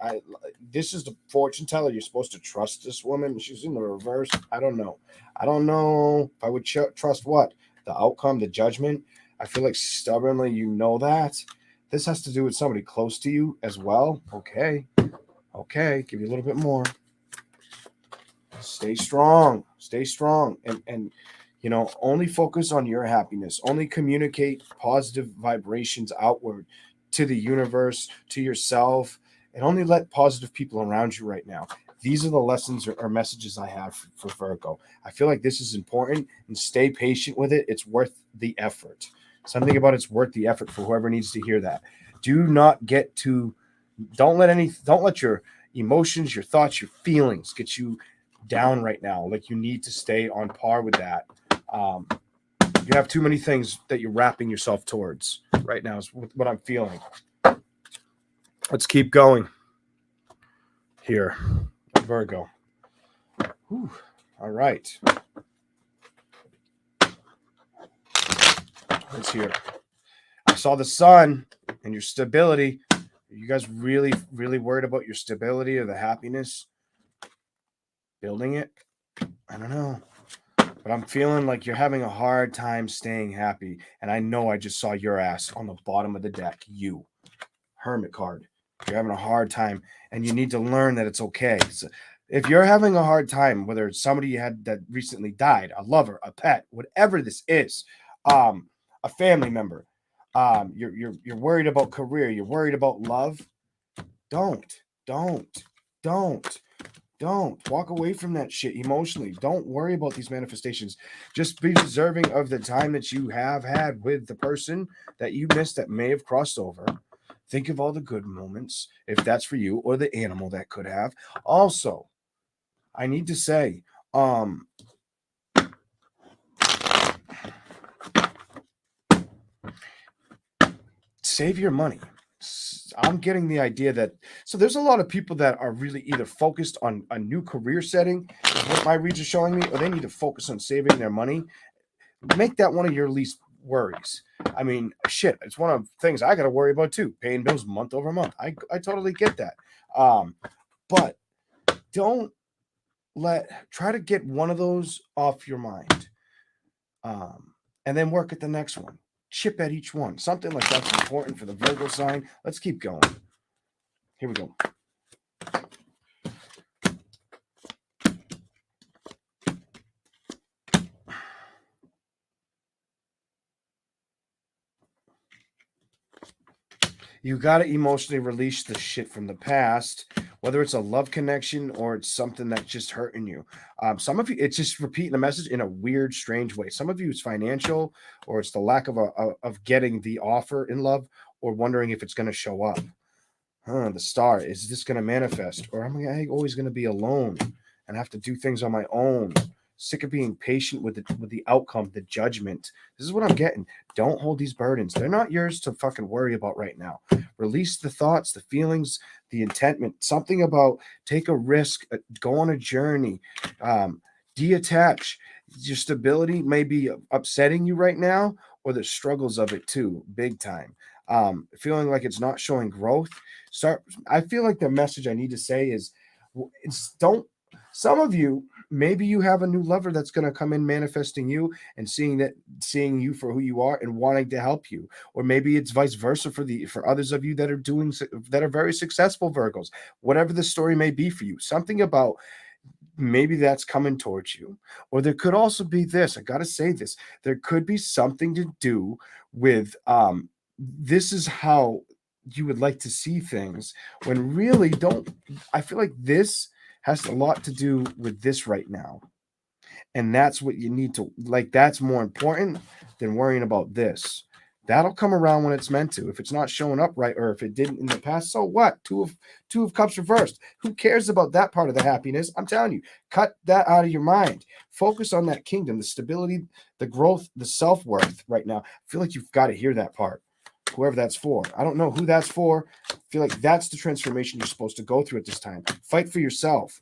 This is the fortune teller. You're supposed to trust this woman. She's in the reverse. I don't know if I would trust what? The outcome, the judgment. I feel like stubbornly you know that. This has to do with somebody close to you as well. Okay. Give you a little bit more. Stay strong. And only focus on your happiness. Only communicate positive vibrations outward to the universe, to yourself, and only let positive people around you right now. These are the lessons or messages I have for Virgo. I feel like this is important, and stay patient with it. It's worth the effort. Something about it's worth the effort for whoever needs to hear that. Don't let your emotions, your thoughts, your feelings get you down right now. Like, you need to stay on par with that. You have too many things that you're wrapping yourself towards right now is what I'm feeling. Let's keep going here, Virgo. Whew. All right. Let's hear. I saw the sun and your stability. Are you guys really, really worried about your stability or the happiness? Building it? I don't know. But I'm feeling like you're having a hard time staying happy. And I know I just saw your ass on the bottom of the deck. You. Hermit card. You're having a hard time. And you need to learn that it's okay. So if you're having a hard time, whether it's somebody you had that recently died, a lover, a pet, whatever this is, a family member, you're worried about career, you're worried about love, don't walk away from that shit emotionally. Don't worry about these manifestations. Just be deserving of the time that you have had with the person that you missed that may have crossed over. Think of all the good moments, if that's for you, or the animal that could have. Also, I need to say, save your money. I'm getting the idea that, so there's a lot of people that are really either focused on a new career setting, is what my reads are showing me, or they need to focus on saving their money. Make that one of your least worries. I mean, shit, it's one of the things I got to worry about too. Paying bills month over month. I totally get that. But don't try to get one of those off your mind. And then work at the next one. Chip at each one. Something like that's important for the Virgo sign. Let's keep going. Here we go. You got to emotionally release the shit from the past, whether it's a love connection or it's something that's just hurting you. Some of you, it's just repeating the message in a weird, strange way. Some of you, it's financial, or it's the lack of getting the offer in love, or wondering if it's going to show up. The star, is this going to manifest, or am I always going to be alone and have to do things on my own? Sick of being patient with the outcome, the judgment. This is what I'm getting. Don't hold these burdens. They're not yours to fucking worry about right now. Release the thoughts, the feelings, the intentment. Something about take a risk, go on a journey, detach. Your stability may be upsetting you right now, or the struggles of it too, big time. Feeling like it's not showing growth. I feel like the message I need to say is, don't. Some of you, maybe you have a new lover that's going to come in manifesting you and seeing you for who you are and wanting to help you. Or maybe it's vice versa for others of you that are very successful Virgos. Whatever the story may be for you, something about maybe that's coming towards you. Or there could also be this, I got to say this, there could be something to do with this is how you would like to see things, when really I feel like this has a lot to do with this right now. And that's what you need to like. That's more important than worrying about this. That'll come around when it's meant to. If it's not showing up right, or if it didn't in the past, so what? Two of cups reversed. Who cares about that part of the happiness? I'm telling you, cut that out of your mind. Focus on that kingdom, the stability, the growth, the self-worth right now. I feel like you've got to hear that part. Whoever that's for. I don't know who that's for. I feel like that's the transformation you're supposed to go through at this time. Fight for yourself.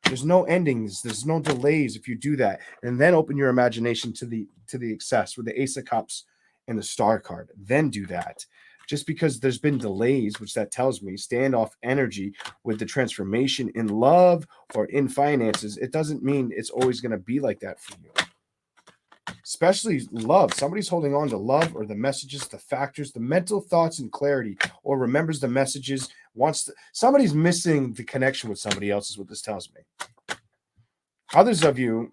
There's no endings. There's no delays if you do that. And then open your imagination to the excess with the Ace of Cups and the Star card. Then do that. Just because there's been delays, which that tells me, standoff energy with the transformation in love or in finances, it doesn't mean it's always going to be like that for you. Especially love. Somebody's holding on to love, or the messages, the factors, the mental thoughts and clarity, or remembers the messages, somebody's missing the connection with somebody else is what this tells me. Others of you,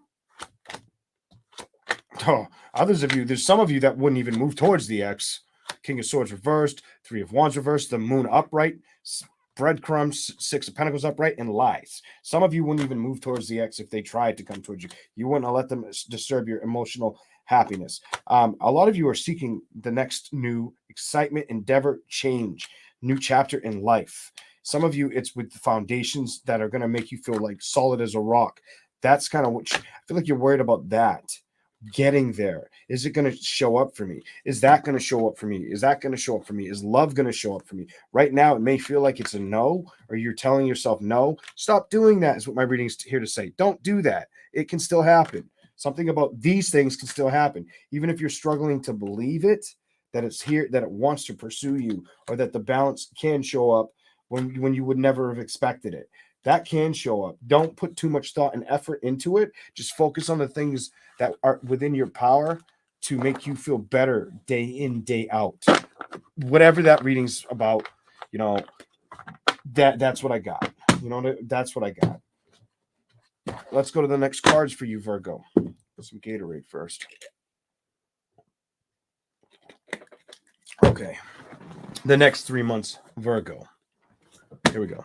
there's some of you that wouldn't even move towards the ex. King of Swords reversed, Three of Wands reversed, the Moon upright, breadcrumbs, Six of Pentacles upright, and lies. Some of you wouldn't even move towards the ex if they tried to come towards you. You wouldn't let them disturb your emotional happiness. A lot of you are seeking the next new excitement, endeavor, change, new chapter in life. Some of you, it's with the foundations that are going to make you feel like solid as a rock. That's kind of what I feel like you're worried about that. Getting there. Is it going to show up for me? Is that going to show up for me? Is that going to show up for me? Is love going to show up for me? Right now, it may feel like it's a no, or you're telling yourself no. Stop doing that is what my reading's here to say. Don't do that. It can still happen. Something about these things can still happen. Even if you're struggling to believe it, that it's here, that it wants to pursue you, or that the balance can show up when you would never have expected it. That can show up. Don't put too much thought and effort into it. Just focus on the things that are within your power to make you feel better day in, day out. Whatever that reading's about, that's what I got. That's what I got. Let's go to the next cards for you, Virgo. Put some Gatorade first. Okay. The next 3 months, Virgo. Here we go.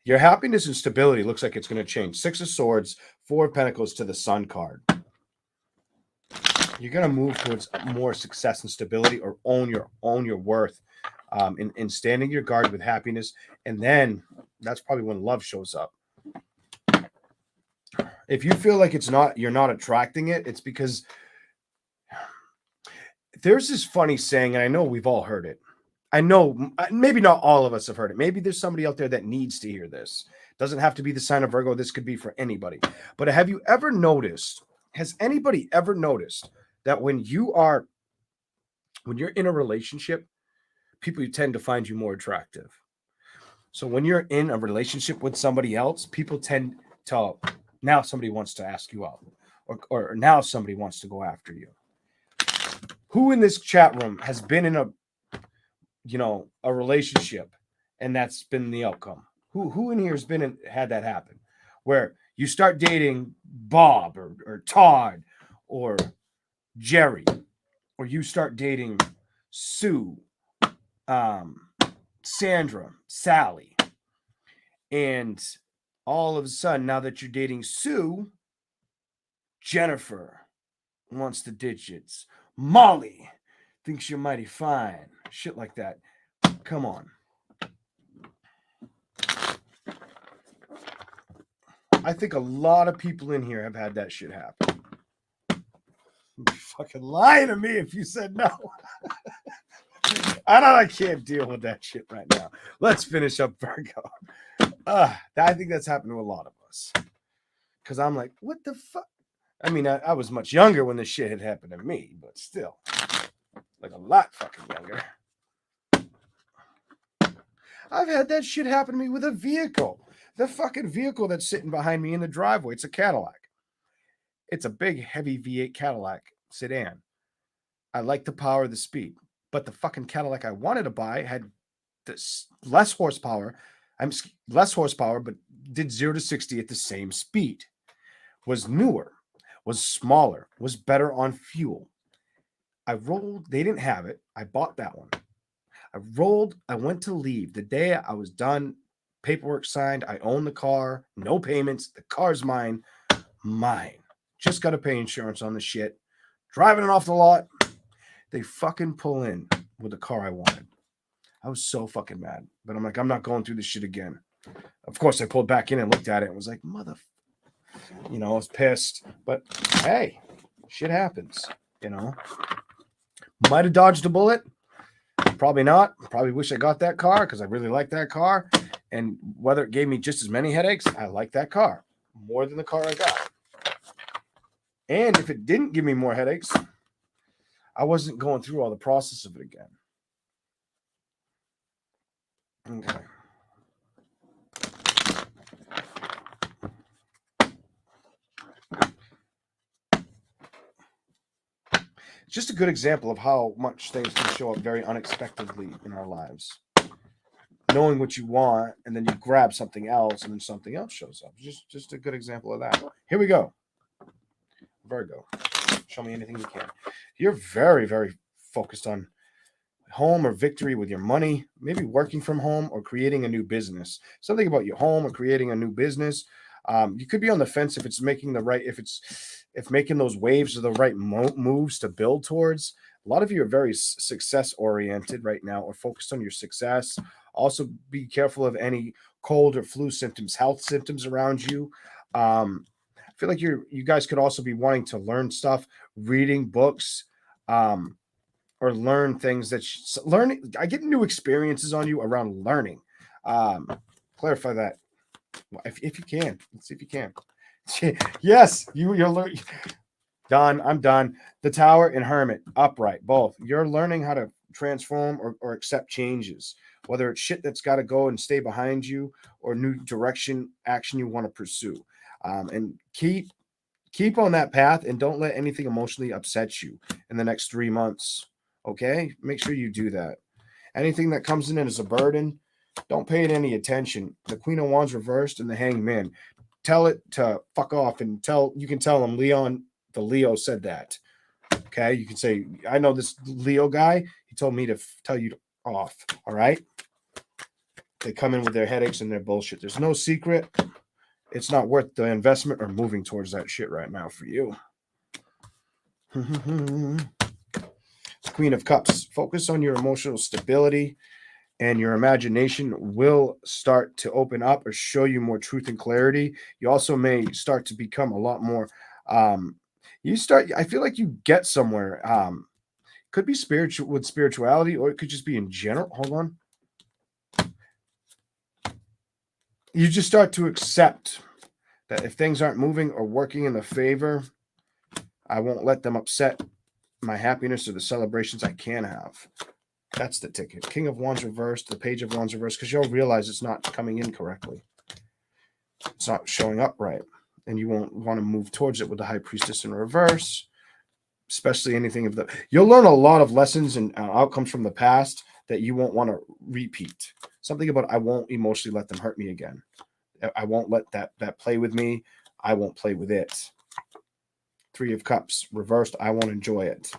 Your happiness and stability looks like it's going to change. Six of Swords, Four of Pentacles to the Sun card. You're going to move towards more success and stability, or own your worth, in standing your guard with happiness. And then that's probably when love shows up. If you feel like you're not attracting it, it's because there's this funny saying, and I know we've all heard it. I know maybe not all of us have heard it. Maybe there's somebody out there that needs to hear this. Doesn't have to be the sign of Virgo. This could be for anybody. But have you ever noticed, has anybody ever noticed that when you're in a relationship, people tend to find you more attractive? So when you're in a relationship with somebody else, people tend to, now somebody wants to ask you out, or now somebody wants to go after you. Who in this chat room has been in a relationship and that's been the outcome? Who in here has had that happen, where you start dating Bob or Todd or Jerry, or you start dating Sue, Sandra, Sally, and all of a sudden, now that you're dating Sue, Jennifer wants the digits. Molly thinks you're mighty fine. Shit like that. Come on. I think a lot of people in here have had that shit happen. You'd be fucking lying to me if you said no. I can't deal with that shit right now. Let's finish up Virgo. I think that's happened to a lot of us. Because I'm like, what the fuck? I mean, I was much younger when this shit had happened to me, but still. Like a lot fucking younger. I've had that shit happen to me with a vehicle. The fucking vehicle that's sitting behind me in the driveway. It's a Cadillac. It's a big, heavy V8 Cadillac sedan. I like the power, the speed. But the fucking Cadillac I wanted to buy had this less horsepower. Less horsepower, but did 0 to 60 at the same speed. Was newer, was smaller, was better on fuel. I rolled. They didn't have it. I bought that one. I went to leave. The day I was done, paperwork signed, I own the car, no payments, the car's mine. Just got to pay insurance on the shit. Driving it off the lot. They fucking pull in with the car I wanted. I was so fucking mad. But I'm like, I'm not going through this shit again. Of course, I pulled back in and looked at it and was like, I was pissed. But hey, shit happens, Might have dodged a bullet. Probably not. Probably wish I got that car because I really like that car. And whether it gave me just as many headaches, I like that car more than the car I got. And if it didn't give me more headaches, I wasn't going through all the process of it again. Okay. It's just a good example of how much things can show up very unexpectedly in our lives. Knowing what you want, and then you grab something else, and then something else shows up. Just a good example of that. Here we go. Virgo. Show me anything you can. You're very, very focused on home or victory with your money, maybe working from home or creating a new business. Something about your home or creating a new business. You could be on the fence if if making those waves are the right moves to build towards. A lot of you are very success oriented right now, or focused on your success. Also, be careful of any cold or flu symptoms, health symptoms around you. I feel like you guys could also be wanting to learn stuff, reading books, or learn things that learning. I get new experiences on you around learning. Clarify that if you can. Let's see if you can. Yes, you're learning. Done. I'm done. The Tower and Hermit, upright, both. You're learning how to transform or accept changes, whether it's shit that's got to go and stay behind you or new direction, action you want to pursue. And keep on that path and don't let anything emotionally upset you in the next 3 months. Okay? Make sure you do that. Anything that comes in as a burden, don't pay it any attention. The Queen of Wands reversed and the Hanged Man. Tell it to fuck off, and you can tell them Leon, the Leo, said that. Okay? You can say, I know this Leo guy. He told me to tell you off. All right? They come in with their headaches and their bullshit. There's no secret. It's not worth the investment or moving towards that shit right now for you. Queen of Cups. Focus on your emotional stability, and your imagination will start to open up or show you more truth and clarity. You also may start to become a lot more. I feel like you get somewhere. Could be spiritual with spirituality, or it could just be in general. Hold on. you just start to accept that if things aren't moving or working in the favor, I won't let them upset my happiness or the celebrations I can have. That's the ticket. King of Wands reversed, the Page of Wands reversed, because you'll realize it's not coming in correctly. It's not showing up right. And you won't want to move towards it with the High Priestess in reverse, especially anything of the... You'll learn a lot of lessons and outcomes from the past that you won't want to repeat. Something about, I won't emotionally let them hurt me again. I won't let that play with me. I won't play with it. Three of Cups reversed. I won't enjoy it.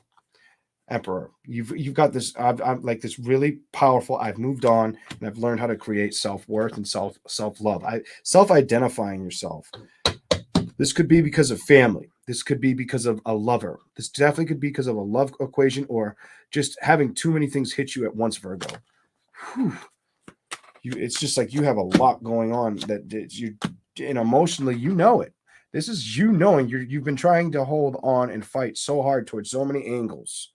Emperor, you've got this. I'm like this really powerful. I've moved on and I've learned how to create self-worth and self-love. Self-identifying yourself. This could be because of family. This could be because of a lover. This definitely could be because of a love equation or just having too many things hit you at once, Virgo. Whew. It's just like you have a lot going on that you, and emotionally, you know it. This is you knowing you've been trying to hold on and fight so hard towards so many angles.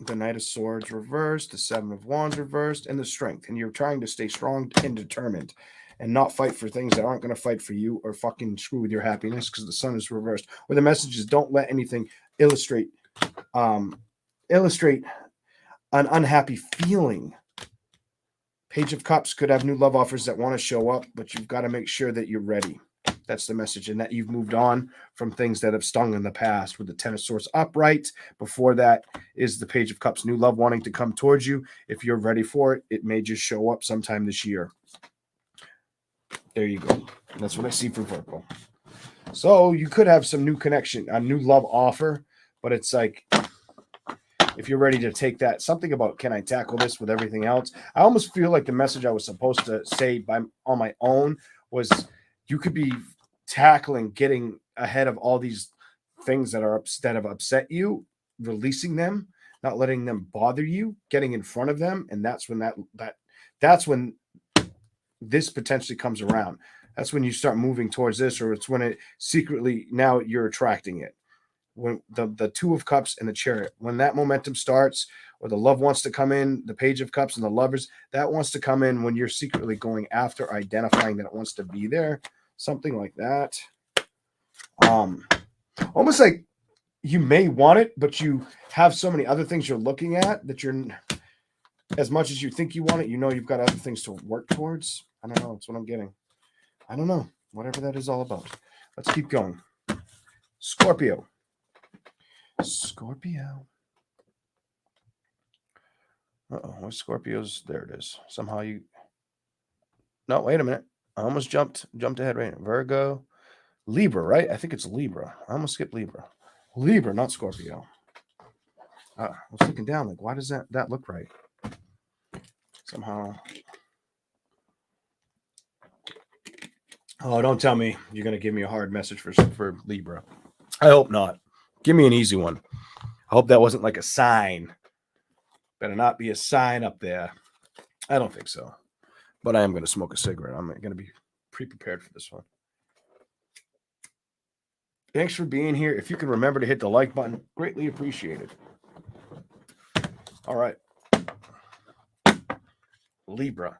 The Knight of Swords reversed, the Seven of Wands reversed, and the Strength. And you're trying to stay strong and determined and not fight for things that aren't going to fight for you or fucking screw with your happiness because the Sun is reversed. Or the message is don't let anything illustrate an unhappy feeling. Page of Cups could have new love offers that want to show up, but you've got to make sure that you're ready. That's the message, and that you've moved on from things that have stung in the past with the Ten of Swords upright. Before that is the Page of Cups, new love wanting to come towards you. If you're ready for it, it may just show up sometime this year. There you go. That's what I see for Virgo. So you could have some new connection, a new love offer, but it's like, if you're ready to take that, something about, can I tackle this with everything else? I almost feel like the message I was supposed to say on my own was you could be tackling, getting ahead of all these things that have upset you, releasing them, not letting them bother you, getting in front of them. And that's when that's when this potentially comes around. That's when you start moving towards this, or it's when it secretly, now you're attracting it. When the Two of Cups and the Chariot, when that momentum starts, or the love wants to come in, the Page of Cups and the Lovers, that wants to come in when you're secretly going after, identifying that it wants to be there, something like that. Almost like you may want it, but you have so many other things you're looking at that you're, as much as you think you want it, you know you've got other things to work towards. I don't know. That's what I'm getting. I don't know. Whatever that is all about. Let's keep going. Scorpio. Scorpio. Uh-oh. Where's Scorpio's? There it is. Somehow you... No, wait a minute. I almost jumped ahead right now. Virgo. Libra, right? I think it's Libra. I almost skipped Libra. Libra, not Scorpio. I was looking down like, why does that look right? Somehow... Oh, don't tell me you're going to give me a hard message for Libra. I hope not. Give me an easy one. I hope that wasn't like a sign. Better not be a sign up there. I don't think so. But I am going to smoke a cigarette. I'm going to be pre-prepared for this one. Thanks for being here. If you can remember to hit the like button, greatly appreciated. All right. Libra.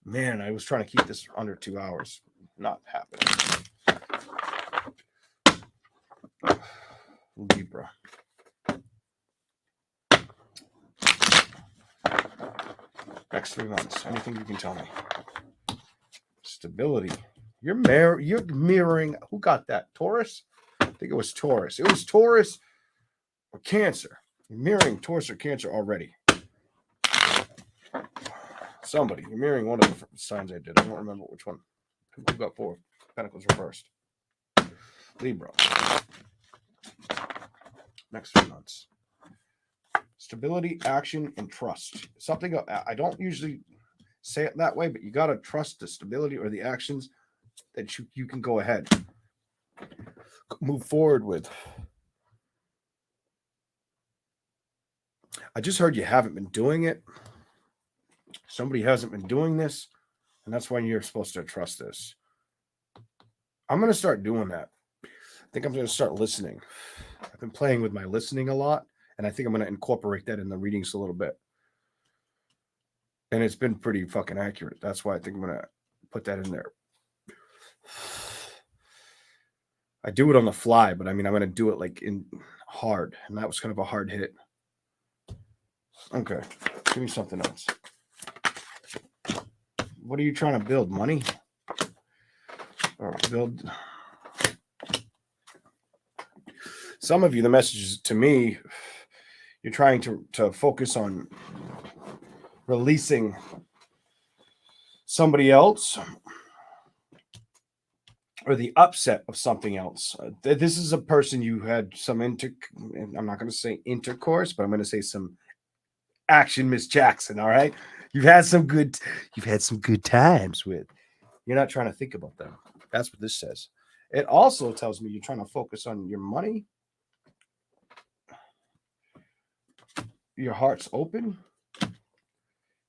Man, I was trying to keep this under 2 hours. Not happening. Libra. Next 3 months. Anything you can tell me. Stability. You're mirroring. Who got that? Taurus? I think it was Taurus. It was Taurus or Cancer. You're mirroring Taurus or Cancer already. Somebody. You're mirroring one of the signs I did. I don't remember which one. Who got 4? Pentacles reversed. Libra. Next 3 months. Stability, action, and trust. Something I don't usually say it that way, but you got to trust the stability or the actions that you can go ahead. Move forward with. I just heard you haven't been doing it. Somebody hasn't been doing this, and that's why you're supposed to trust this. I'm going to start doing that. I think I'm going to start listening. I've been playing with my listening a lot, and I think I'm going to incorporate that in the readings a little bit. And it's been pretty fucking accurate. That's why I think I'm going to put that in there. I do it on the fly, but I mean, I'm going to do it like in hard. And that was kind of a hard hit. Okay. Give me something else. What are you trying to build? Money? Or build? Some of you, the messages to me, you're trying to focus on releasing somebody else or the upset of something else. This is a person you had some I'm not going to say intercourse, but I'm going to say some action, Miss Jackson. All right. You've had some good times with. You're not trying to think about them. That's what this says. It also tells me you're trying to focus on your money. Your heart's open.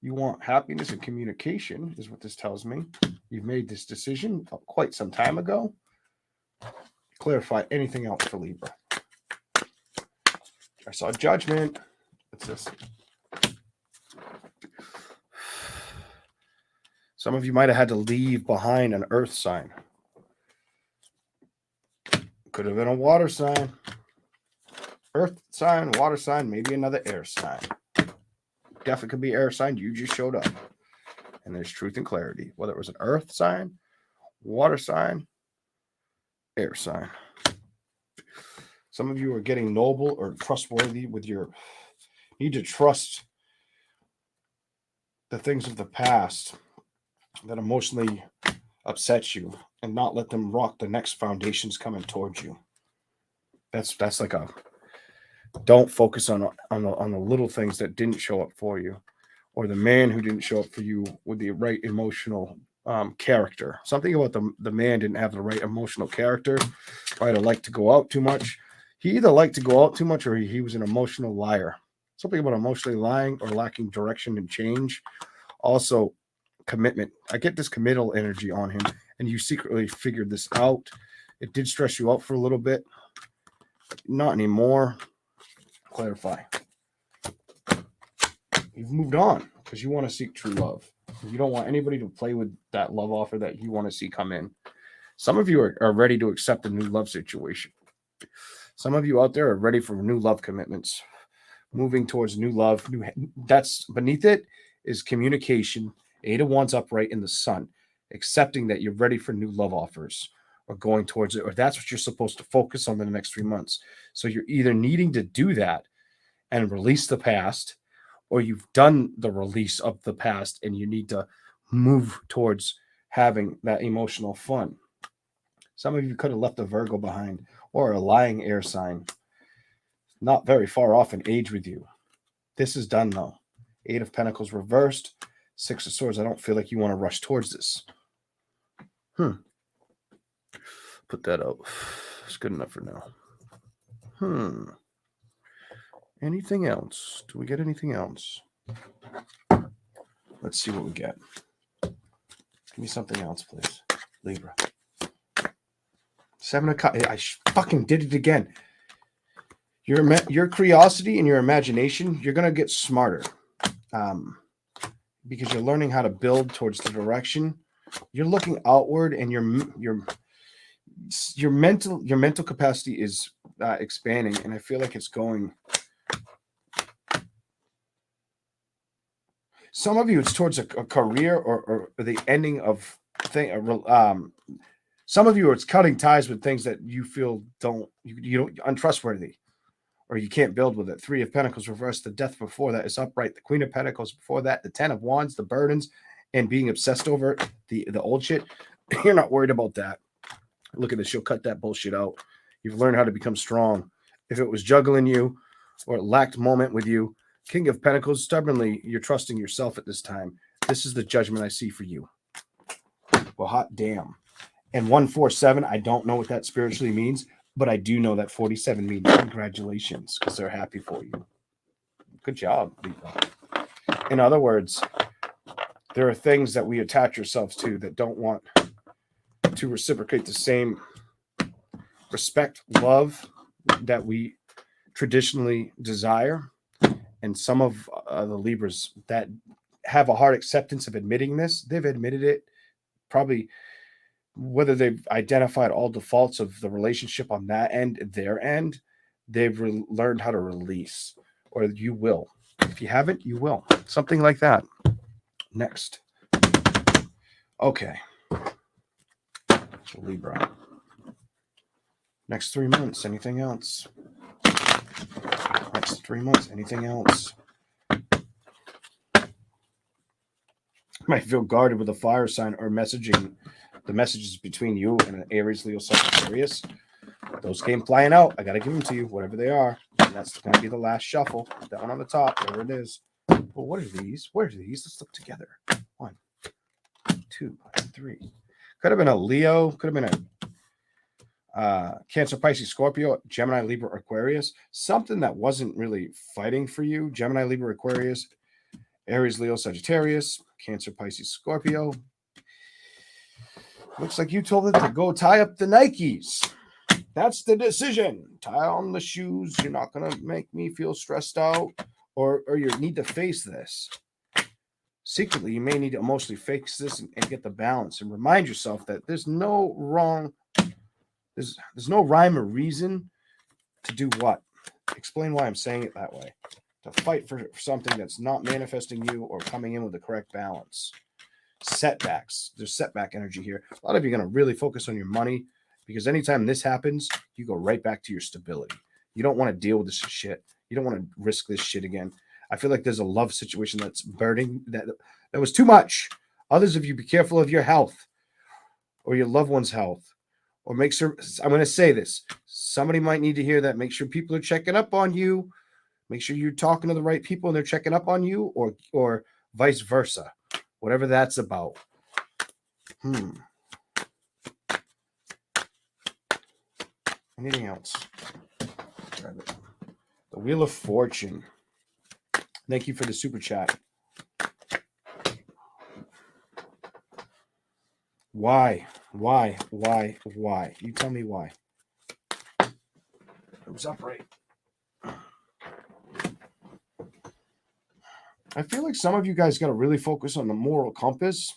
You want happiness and communication is what this tells me. You've made this decision quite some time ago. Clarify anything else for Libra. I saw judgment. What's this? Some of you might have had to leave behind an earth sign. Could have been a water sign. Earth sign, water sign, maybe another air sign. Definitely could be air sign. You just showed up. And there's truth and clarity. Whether it was an earth sign, water sign, air sign. Some of you are getting noble or trustworthy with your need to trust the things of the past that emotionally upset you and not let them rock the next foundations coming towards you. That's like a don't focus on the little things that didn't show up for you, or the man who didn't show up for you with the right emotional character. Something about the man didn't have the right emotional character. Might have liked to go out too much. He either liked to go out too much or he was an emotional liar. Something about emotionally lying or lacking direction and change. Also, commitment. I get this committal energy on him, and you secretly figured this out. It did stress you out for a little bit. Not anymore. Clarify. You've moved on because you want to seek true love. You don't want anybody to play with that love offer that you want to see come in. Some of you are ready to accept a new love situation. Some of you out there are ready for new love commitments. Moving towards new love. That's beneath it is communication. 8 of Wands upright in the sun. Accepting that you're ready for new love offers or going towards it, or that's what you're supposed to focus on in the next 3 months. So you're either needing to do that and release the past, or you've done the release of the past and you need to move towards having that emotional fun. Some of you could have left a Virgo behind or a lying air sign. Not very far off in age with you. This is done though. 8 of Pentacles reversed. 6 of Swords. I don't feel like you want to rush towards this. Put that out. It's good enough for now. Anything else? Do we get anything else? Let's see what we get. Give me something else, please. Libra. 7 of Cups. I fucking did it again. Your curiosity and your imagination, you're going to get smarter. Because you're learning how to build towards the direction. You're looking outward, and your mental capacity is expanding, and I feel like it's going. Some of you, it's towards a career or the ending of thing. Some of you, it's cutting ties with things that you feel you don't untrustworthy, or you can't build with it. 3 of Pentacles reversed. The Death before that is upright. The Queen of Pentacles before that. The 10 of Wands, the burdens, and being obsessed over the old shit. You're not worried about that. Look at this. You'll cut that bullshit out. You've learned how to become strong. If it was juggling you or it lacked moment with you, King of Pentacles, stubbornly, you're trusting yourself at this time. This is the judgment I see for you. Well, hot damn. And 147, I don't know what that spiritually means, but I do know that 47 means congratulations because they're happy for you. Good job, Libra. In other words, there are things that we attach ourselves to that don't want to reciprocate the same respect, love that we traditionally desire. And some of the Libras, that have a hard acceptance of admitting this. They've admitted it, probably, whether they've identified all defaults of the relationship on that end, their end, they've learned how to release, or you will. If you haven't, you will. Something like that. Next. Okay. Libra. Next 3 months, anything else? Next 3 months, anything else? Might feel guarded with a fire sign or messaging. The messages between you and an Aries, Leo, Sagittarius. Those came flying out. I got to give them to you, whatever they are. And that's going to be the last shuffle. That one on the top. There it is. Well, what are these? Where are these? Let's look together. 1, 2, 3. Could have been a Leo. Could have been a Cancer, Pisces, Scorpio, Gemini, Libra, Aquarius. Something that wasn't really fighting for you. Gemini, Libra, Aquarius, Aries, Leo, Sagittarius, Cancer, Pisces, Scorpio. Looks like you told it to go tie up the Nikes. That's the decision. Tie on the shoes. You're not going to make me feel stressed out, or you need to face this. Secretly, you may need to emotionally face this and get the balance, and remind yourself that there's no wrong, there's no rhyme or reason to do what. Explain why I'm saying it that way. To fight for something that's not manifesting you or coming in with the correct balance. Setbacks. There's setback energy here. A lot of you are going to really focus on your money, because anytime this happens, you go right back to your stability. You don't want to deal with this shit. You don't want to risk this shit again. I feel like there's a love situation that's burning, that was too much. Others of you, be careful of your health or your loved one's health. Or make sure, I'm going to say this, somebody might need to hear that. Make sure people are checking up on you. Make sure you're talking to the right people and they're checking up on you, or vice versa. Whatever that's about. Anything else? The Wheel of Fortune. Thank you for the super chat. Why? You tell me why. It was upright. I feel like some of you guys got to really focus on the moral compass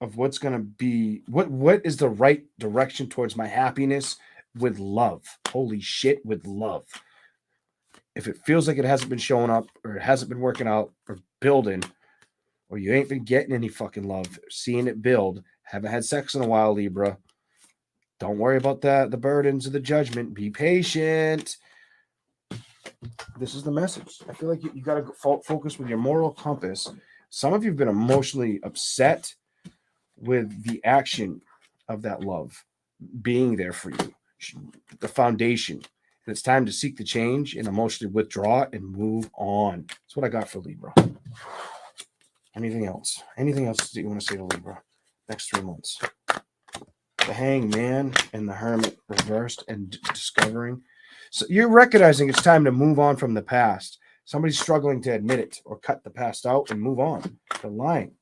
of what's going to be, what is the right direction towards my happiness with love. Holy shit, with love. If it feels like it hasn't been showing up, or it hasn't been working out or building, or you ain't been getting any fucking love, seeing it build, haven't had sex in a while, Libra, don't worry about that, the burdens of the judgment. Be patient. This is the message. I feel like you got to focus with your moral compass. Some of you have been emotionally upset with the action of that love being there for you, the foundation. And it's time to seek the change and emotionally withdraw and move on. That's what I got for Libra. Anything else? Anything else that you want to say to Libra? Next 3 months. The Hangman and the Hermit reversed and discovering. So you're recognizing it's time to move on from the past. Somebody's struggling to admit it or cut the past out and move on. They're lying.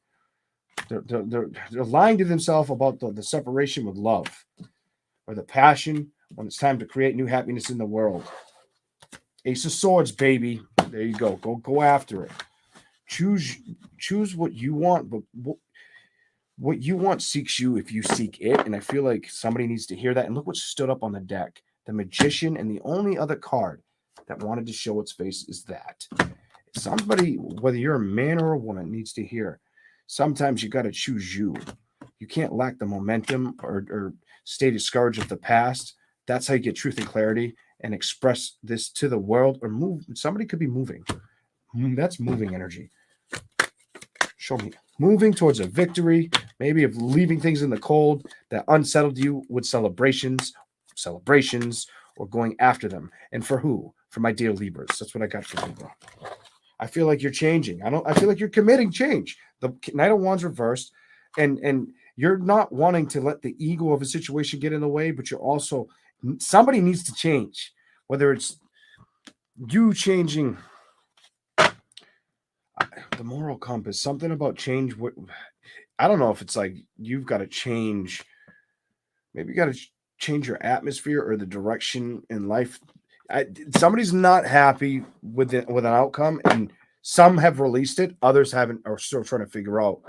They're lying to themselves about the separation with love or the passion when it's time to create new happiness in the world. Ace of Swords, baby. There you go. Go after it. Choose what you want, but what you want seeks you if you seek it. And I feel like somebody needs to hear that. And look what stood up on the deck. The Magician, and the only other card that wanted to show its face is that. Somebody, whether you're a man or a woman, needs to hear. Sometimes you got to choose you. You can't lack the momentum or stay discouraged of the past. That's how you get truth and clarity and express this to the world or move. Somebody could be moving. That's moving energy. Show me. Moving towards a victory, maybe of leaving things in the cold that unsettled you with celebrations, or going after them. And for who? For my dear Libras. That's what I got for Libra. I feel like you're changing. I feel like you're committing change. The Knight of Wands reversed, and you're not wanting to let the ego of a situation get in the way, but you're also, somebody needs to change. Whether it's you changing the moral compass, something about change. I don't know if it's like you've got to change. Maybe you got to change your atmosphere or the direction in life. Somebody's not happy with an outcome, and Some have released it, others haven't, are still trying to figure out.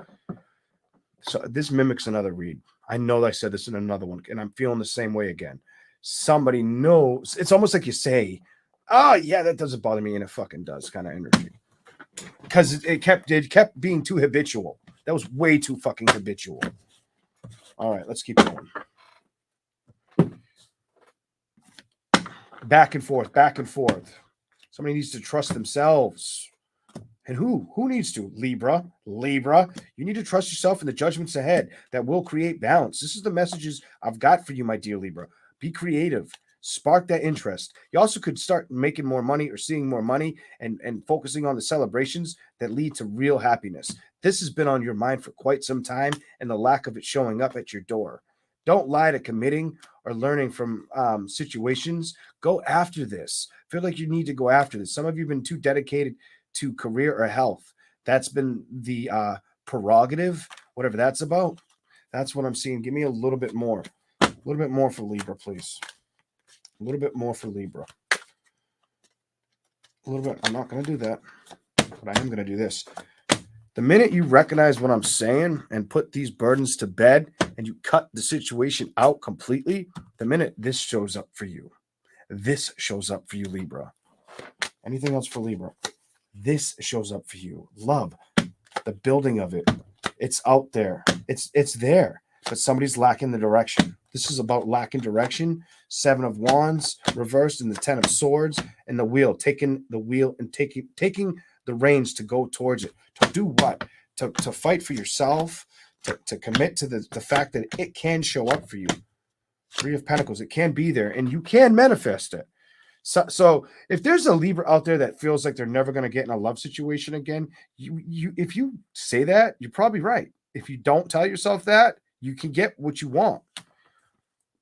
So this mimics another read. I know that I said this in another one, and I'm feeling the same way again. Somebody knows. It's almost like you say, "Oh yeah, that doesn't bother me," and it fucking does, kind of energy. Because it kept being too habitual. That was way too fucking habitual. All right, let's keep going. Back and forth, back and forth. Somebody needs to trust themselves. And who needs to? Libra. You need to trust yourself in the judgments ahead that will create balance. This is the messages I've got for you, my dear Libra. Be creative. Spark that interest. You also could start making more money or seeing more money and focusing on the celebrations that lead to real happiness. This has been on your mind for quite some time, and the lack of it showing up at your door. Don't lie to committing or learning from situations. Go after this. Feel like you need to go after this. Some of you have been too dedicated to career or health. That's been the prerogative, whatever that's about. That's what I'm seeing. Give me a little bit more. A little bit more for Libra, please. A little bit more for Libra. A little bit. I'm not going to do that, but I am going to do this. The minute you recognize what I'm saying and put these burdens to bed and you cut the situation out completely, the minute this shows up for you. This shows up for you, Libra. Anything else for Libra? This shows up for you. Love, the building of it. It's out there. It's there, but somebody's lacking the direction. This is about lacking direction. 7 of Wands reversed and the 10 of Swords and the wheel. Taking the wheel and taking the reins to go towards it. To do what? To fight for yourself. To commit to the fact that it can show up for you. 3 of Pentacles. It can be there and you can manifest it. So if there's a Libra out there that feels like they're never going to get in a love situation again, if you say that, you're probably right. If you don't tell yourself that, you can get what you want.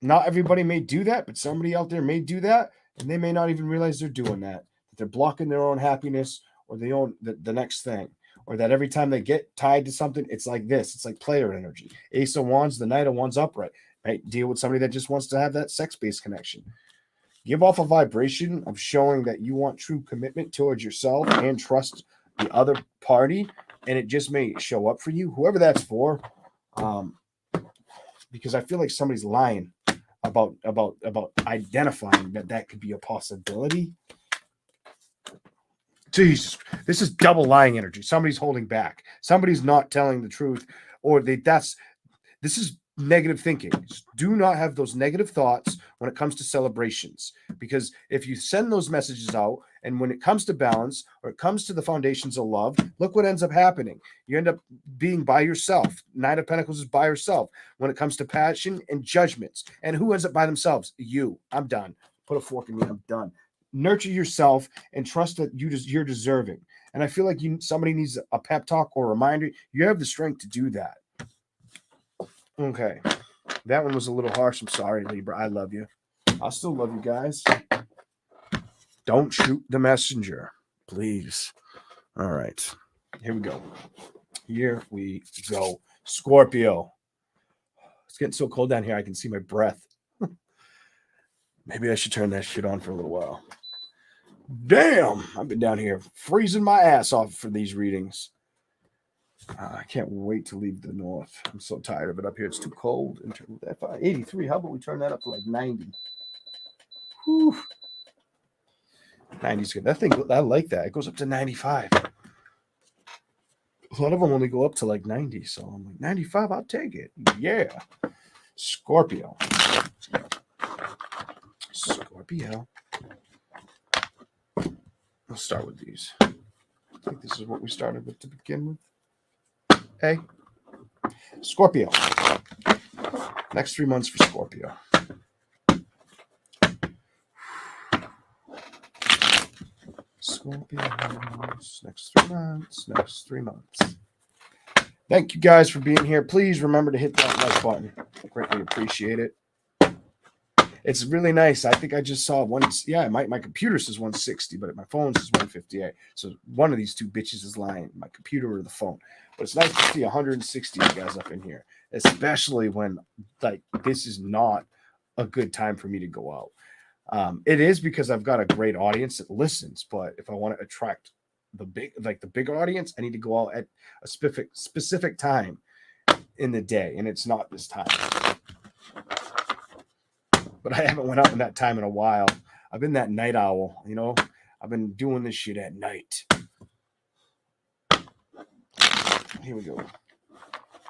Not everybody may do that, but somebody out there may do that, and they may not even realize they're doing that. They're blocking their own happiness or they own the next thing. Or that every time they get tied to something, it's like this. It's like player energy. Ace of Wands, the Knight of Wands upright. Right? Deal with somebody that just wants to have that sex-based connection. Give off a vibration of showing that you want true commitment towards yourself and trust the other party, and it just may show up for you, whoever that's for. Because I feel like somebody's lying about identifying that could be a possibility. Jesus, this is double lying energy. Somebody's holding back. Somebody's not telling the truth, or this is negative thinking. Just do not have those negative thoughts when it comes to celebrations, because if you send those messages out and when it comes to balance or it comes to the foundations of love, look what ends up happening. You end up being by yourself. 9 of Pentacles is by yourself when it comes to passion and judgments. And who ends up by themselves? You. I'm done. Put a fork in me. I'm done. Nurture yourself and trust that you're deserving. And I feel like somebody needs a pep talk or a reminder. You have the strength to do that. Okay, that one was a little harsh. I'm sorry, Libra. I love you. I still love you guys. Don't shoot the messenger, please. All right, here we go. Here we go. Scorpio. It's getting so cold down here, I can see my breath. Maybe I should turn that shit on for a little while. Damn, I've been down here freezing my ass off for these readings. I can't wait to leave the north. I'm so tired of it up here. It's too cold. 83. How about we turn that up to like 90? Whew. 90's good. That thing, I like that. It goes up to 95. A lot of them only go up to like 90. So I'm like, 95, I'll take it. Yeah. Scorpio. Let's start with these. I think this is what we started with to begin with. Hey, Scorpio. Next 3 months for Scorpio. Scorpios. Next 3 months. Thank you guys for being here. Please remember to hit that like button. I greatly appreciate it. It's really nice. I think I just saw one. Yeah, my computer says 160, but my phone says 158. So one of these two bitches is lying, my computer or the phone. But it's nice to see 160 you guys up in here, especially when like this is not a good time for me to go out. It is because I've got a great audience that listens, but if I want to attract the big audience, I need to go out at a specific time in the day, and it's not this time. But I haven't went out in that time in a while. I've been that night owl, you know. I've been doing this shit at night. Here we go.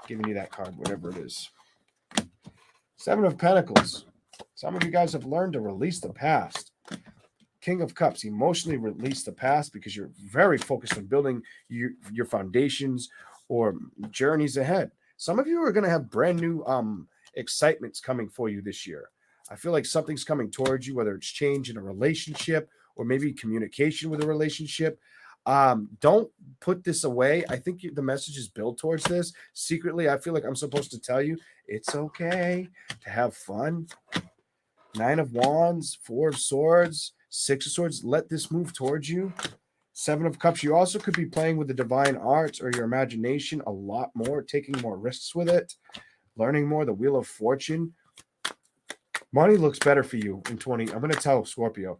Giving you that card, whatever it is. Seven of Pentacles. Some of you guys have learned to release the past. King of Cups. Emotionally release the past because you're very focused on building your foundations or journeys ahead. Some of you are going to have brand new excitements coming for you this year. I feel like something's coming towards you, whether it's change in a relationship or maybe communication with a relationship. Don't put this away. I think the message is built towards this. Secretly, I feel like I'm supposed to tell you it's okay to have fun. 9 of Wands, 4 of Swords, 6 of Swords. Let this move towards you. 7 of Cups. You also could be playing with the divine arts or your imagination a lot more, taking more risks with it, learning more. The Wheel of Fortune. Money looks better for you in 20. I'm going to tell Scorpio.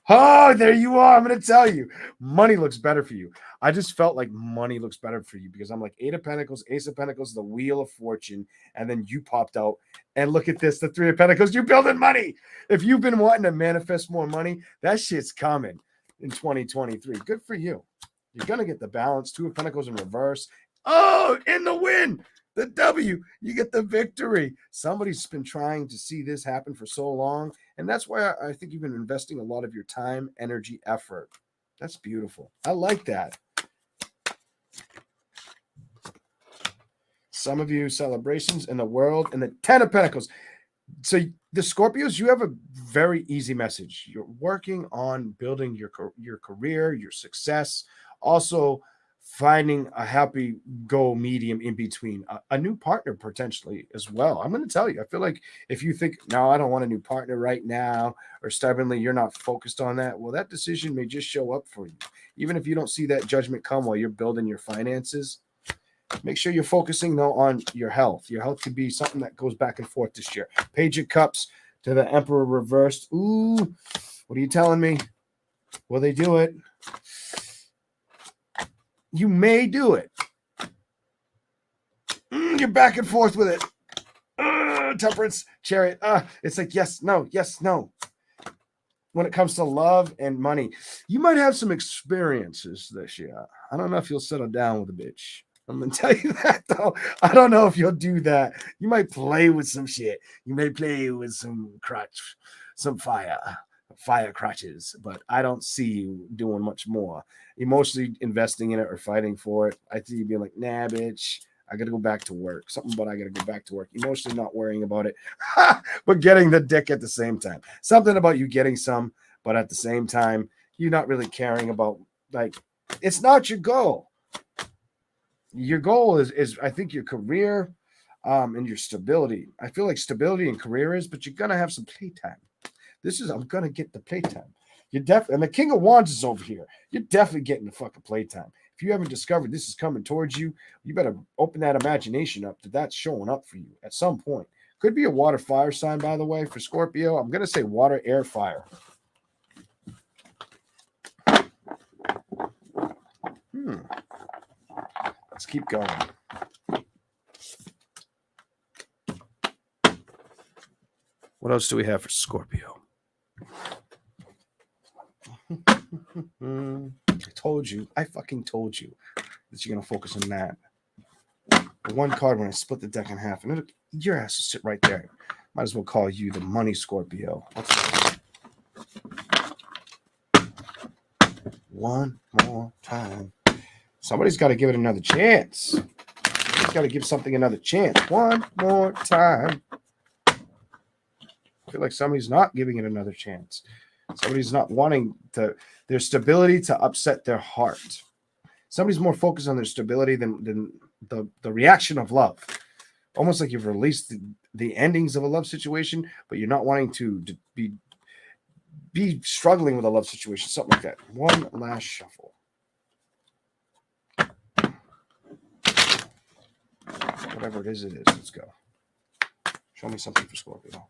Oh, there you are. I'm going to tell you. Money looks better for you. I just felt like money looks better for you because I'm like 8 of Pentacles, Ace of Pentacles, the Wheel of Fortune, and then you popped out. And look at this, the 3 of Pentacles. You're building money. If you've been wanting to manifest more money, that shit's coming in 2023. Good for you. You're going to get the balance. 2 of Pentacles in reverse. Oh, in the win. The W, you get the victory. Somebody's been trying to see this happen for so long. And that's why I think you've been investing a lot of your time, energy, effort. That's beautiful. I like that. Some of you celebrations in the world and the 10 of Pentacles. So the Scorpios, you have a very easy message. You're working on building your career, your success. Also, finding a happy go medium in between, a new partner potentially as well. I'm going to tell you, I feel like if you think, no, I don't want a new partner right now, or stubbornly you're not focused on that, well, that decision may just show up for you. Even if you don't see that judgment come while you're building your finances, make sure you're focusing though on your health. Your health could be something that goes back and forth this year. Page of Cups to the Emperor reversed. Ooh, what are you telling me? Will they do it? You may do it. You're back and forth with it. Temperance, Chariot. It's like yes, no, yes, no. When it comes to love and money, you might have some experiences this year. I don't know if you'll settle down with a bitch. I'm going to tell you that, though. I don't know if you'll do that. You might play with some shit. You may play with some crotch, some fire crotches, but I don't see you doing much more. Emotionally investing in it or fighting for it. I see you being like, nah, bitch, I got to go back to work. Something about I got to go back to work. Emotionally not worrying about it, but getting the dick at the same time. Something about you getting some, but at the same time, you're not really caring about, like, it's not your goal. Your goal is I think your career and your stability. I feel like stability and career is, but you're going to have some playtime. I'm going to get the playtime. You're definitely, and the King of Wands is over here. You're definitely getting the fucking playtime. If you haven't discovered this is coming towards you, you better open that imagination up that's showing up for you at some point. Could be a water fire sign, by the way, for Scorpio. I'm going to say water, air, fire. Let's keep going. What else do we have for Scorpio? I fucking told you that you're going to focus on that. The one card when I split the deck in half, and your ass will sit right there. Might as well call you the money Scorpio. One more time. Somebody's got to give it another chance. Somebody's got to give something another chance. One more time. I feel like somebody's not giving it another chance. Somebody's not wanting their stability to upset their heart. Somebody's more focused on their stability than the reaction of love. Almost like you've released the endings of a love situation, but you're not wanting to be struggling with a love situation. Something like that. One last shuffle. Whatever it is. Let's go. Show me something for Scorpio.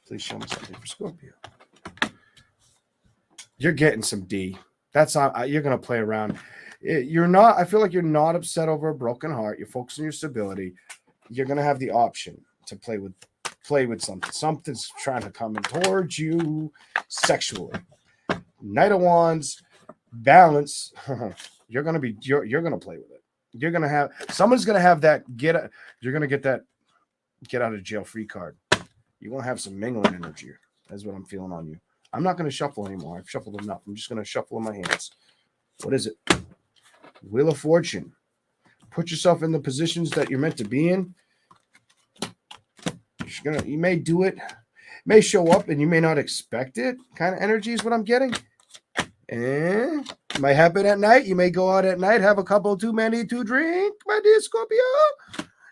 Please show me something for Scorpio. You're getting some D. That's not, you're going to play around. You're not, I feel like you're not upset over a broken heart. You're focused on your stability. You're going to have the option to play with something. Something's trying to come in towards you sexually. Knight of Wands, balance. You're going to play with it. You're going to have, someone's going to have that you're going to get that get out of jail free card. You want to have some mingling energy. That's what I'm feeling on you. I'm not going to shuffle anymore. I've shuffled enough. I'm just going to shuffle in my hands. What is it? Wheel of Fortune. Put yourself in the positions that you're meant to be in. You may do it, may show up, and you may not expect it. Kind of energy is what I'm getting. And it might happen at night. You may go out at night, have a couple too many to drink, my dear Scorpio.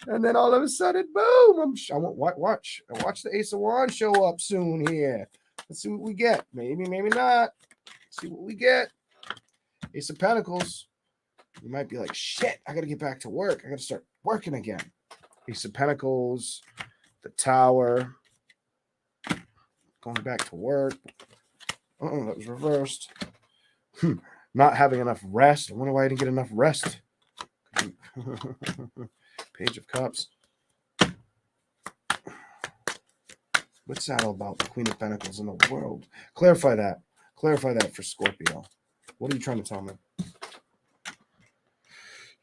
And then all of a sudden, boom! Watch the Ace of Wands show up soon here. Let's see what we get. Maybe, maybe not. Let's see what we get. Ace of Pentacles. You might be like, shit, I got to get back to work. I got to start working again. Ace of Pentacles. The Tower. Going back to work. That was reversed. Not having enough rest. I wonder why I didn't get enough rest. Page of Cups. What's that all about? The Queen of Pentacles in the world. Clarify that. Clarify that for Scorpio. What are you trying to tell me?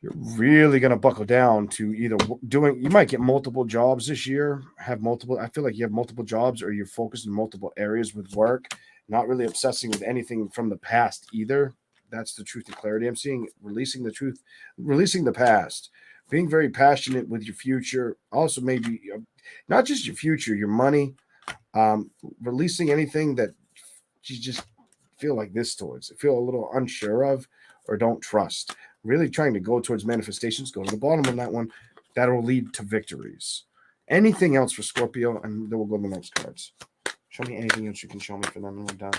You're really going to buckle down to either you might get multiple jobs this year, I feel like you have multiple jobs, or you're focused in multiple areas with work, not really obsessing with anything from the past either. That's the truth and clarity I'm seeing. Releasing the truth, releasing the past, being very passionate with your future. Also, maybe not just your future, your money, releasing anything that you just feel like this towards, feel a little unsure of, or don't trust. Really trying to go towards manifestations. Go to the bottom on that one. That'll lead to victories. Anything else for Scorpio? And then we'll go to the next cards. Show me anything else you can show me for them, and we're done.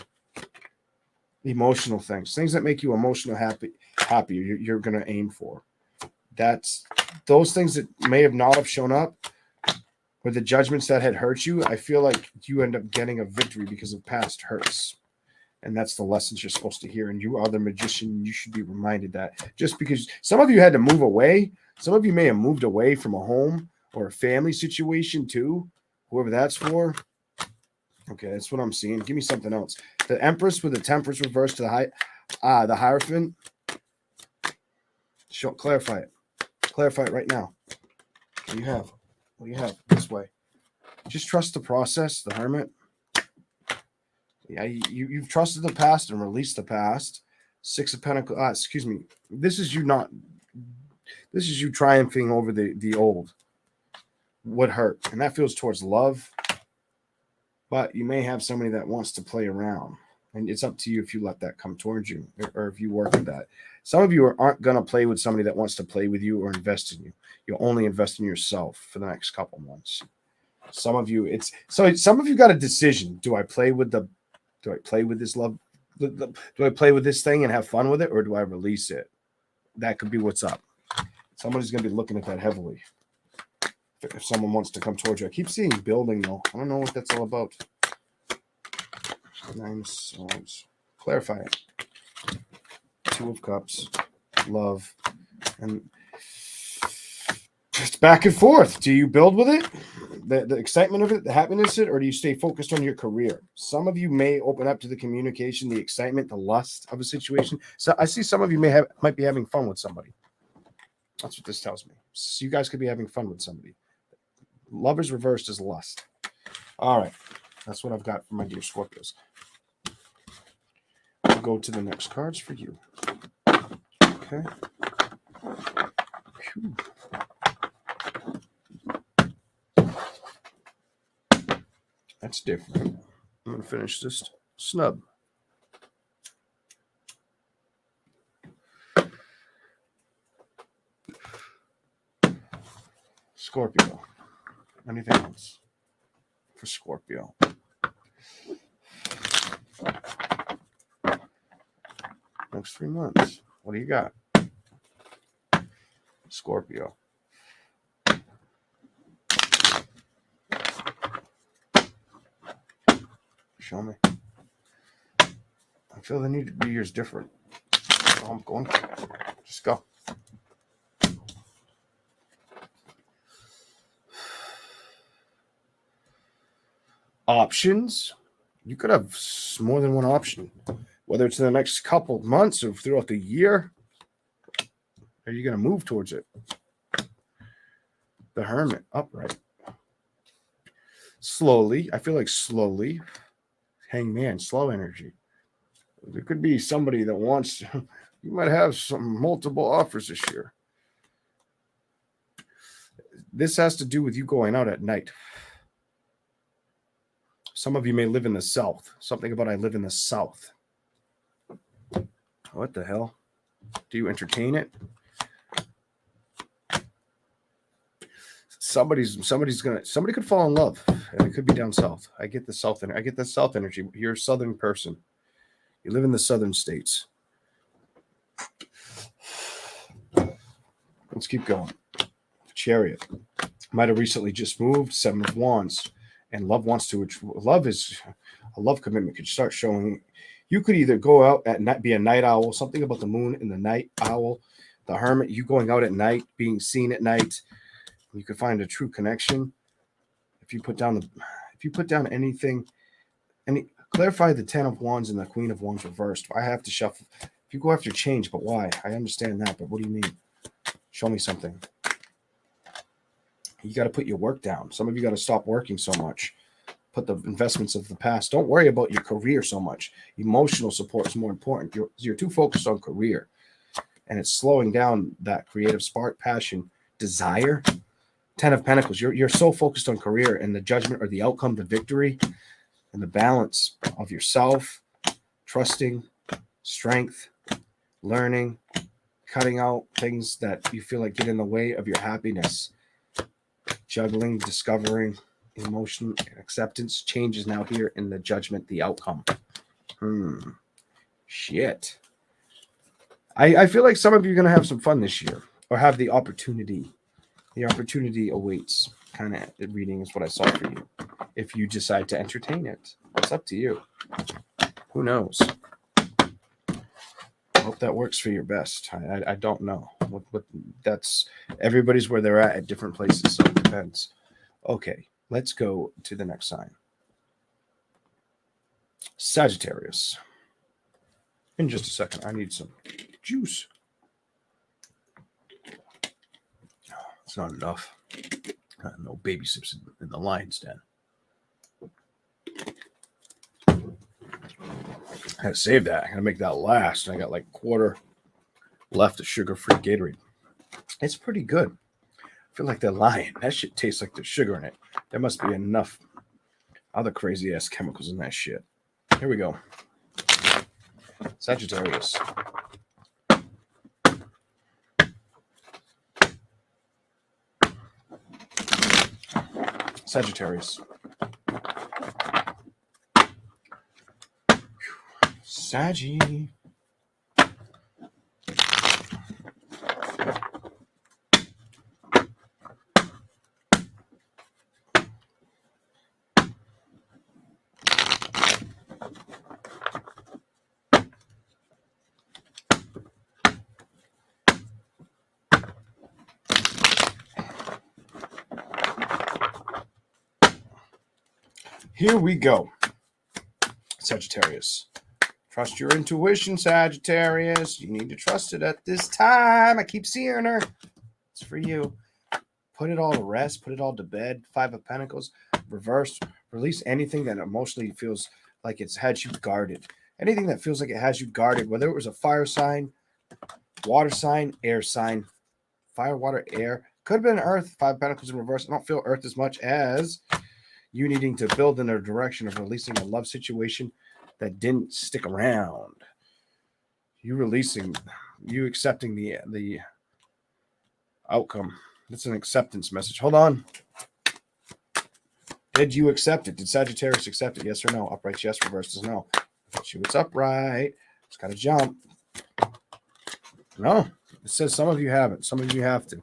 Emotional things. Things that make you emotional happy you're going to aim for. That's those things that may have not have shown up, or the judgments that had hurt you. I feel like you end up getting a victory because of past hurts. And that's the lessons you're supposed to hear. And you are the magician. You should be reminded that. Just because some of you had to move away. Some of you may have moved away from a home or a family situation too. Whoever that's for. Okay, that's what I'm seeing. Give me something else. The Empress with the Temperance reversed to the Hierophant. Clarify it. Clarify it right now. What do you have? What do you have? This way. Just trust the process, the Hermit. Yeah, you've trusted the past and released the past. Six of Pentacles. Excuse me. This is you triumphing over the old. What hurt? And that feels towards love. But you may have somebody that wants to play around. And it's up to you if you let that come towards you, or if you work with that. Some of you aren't going to play with somebody that wants to play with you or invest in you. You'll only invest in yourself for the next couple months. Some of you got a decision. Do I play with this love? Do I play with this thing and have fun with it, or do I release it? That could be what's up. Somebody's going to be looking at that heavily. If someone wants to come towards you. I keep seeing building, though. I don't know what that's all about. 9 of Swords. Clarify it. 2 of Cups. Love. And it's back and forth. Do you build with it? The excitement of it, the happiness of it, or do you stay focused on your career? Some of you may open up to the communication, the excitement, the lust of a situation. So I see some of you might be having fun with somebody. That's what this tells me. So you guys could be having fun with somebody. Love is reversed as lust. All right. That's what I've got for my dear Scorpios. I'll go to the next cards for you. Okay. Whew. That's different. I'm going to finish this snub. Scorpio. Anything else for Scorpio? Next 3 months. What do you got? Scorpio. Show me. I'm feel the need to be yours different. So I'm going. Just go. Options. You could have more than one option, whether it's in the next couple months or throughout the year. Are you going to move towards it? The Hermit, upright. Slowly. I feel like slowly. Hangman, slow energy. There could be somebody that wants, you might have some multiple offers this year. This has to do with you going out at night. Some of you may live in the South. Something about I live in the South. What the hell? Do you entertain it? Somebody could fall in love, and it could be down south. I get the South energy. You're a Southern person. You live in the Southern states. Let's keep going. Chariot might have recently just moved. 7 of Wands, and love is a love commitment. Could start showing. You could either go out at night, be a night owl. Something about the moon and the night owl. The Hermit. You going out at night, being seen at night. You could find a true connection if you put down clarify the 10 of Wands and the Queen of Wands reversed. I have to shuffle. If you go after change, but why? I understand that, but what do you mean? Show me something. You got to put your work down. Some of you got to stop working so much. Put the investments of the past. Don't worry about your career so much. Emotional support is more important. You're too focused on career, and it's slowing down that creative spark, passion, desire. 10 of Pentacles, you're so focused on career and the judgment or the outcome, the victory, and the balance of yourself, trusting, strength, learning, cutting out things that you feel like get in the way of your happiness, juggling, discovering, emotion, acceptance, change is now here in the judgment, the outcome. Shit. I feel like some of you are going to have some fun this year or have the opportunity. The opportunity awaits kind of reading is what I saw for you. If you decide to entertain it, it's up to you. Who knows? I hope that works for your best. I don't know. What that's everybody's where they're at different places, so it depends. Okay, let's go to the next sign. Sagittarius. In just a second, I need some juice. It's not enough. No baby sips in the lion's den. I had to save that. I gotta make that last. I got like quarter left of sugar-free Gatorade. It's pretty good. I feel like the lion. That shit tastes like there's sugar in it. There must be enough other crazy ass chemicals in that shit. Here we go. Sagittarius. Sagittarius. Saggy. Here we go. Sagittarius. Trust your intuition, Sagittarius. You need to trust it at this time. I keep seeing her. It's for you. Put it all to rest. Put it all to bed. 5 of Pentacles. Reverse. Release anything that emotionally feels like it's had you guarded. Anything that feels like it has you guarded, whether it was a fire sign, water sign, air sign. Fire, water, air. Could have been earth. 5 of Pentacles in reverse. I don't feel earth as much as you needing to build in a direction of releasing a love situation that didn't stick around. You accepting the outcome. It's an acceptance message. Hold on. Did you accept it? Did Sagittarius accept it? Yes or no? Upright, yes. Reversed is no. She was upright. It's got to jump. No. It says some of you haven't. Some of you have to.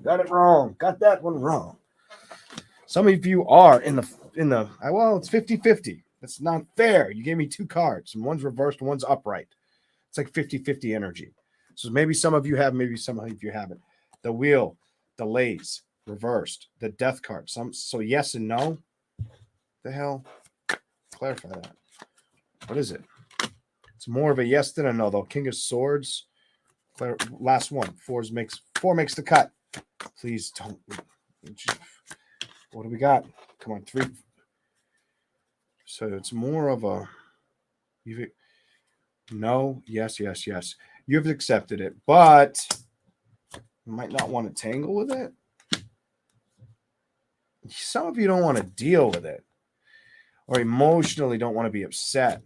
Got it wrong. Got that one wrong. Some of you are in the well, it's 50-50. That's not fair. You gave me 2 cards, and one's reversed, one's upright. It's like 50-50 energy. So maybe some of you have, maybe some of you haven't. The wheel, delays, reversed. The death card. So yes and no. The hell? Clarify that. What is it? It's more of a yes than a no, though. King of Swords. Last one. 4 makes the cut. Please don't. What do we got? Come on, 3. So it's more of a no, yes. You've accepted it, but you might not want to tangle with it. Some of you don't want to deal with it, or emotionally don't want to be upset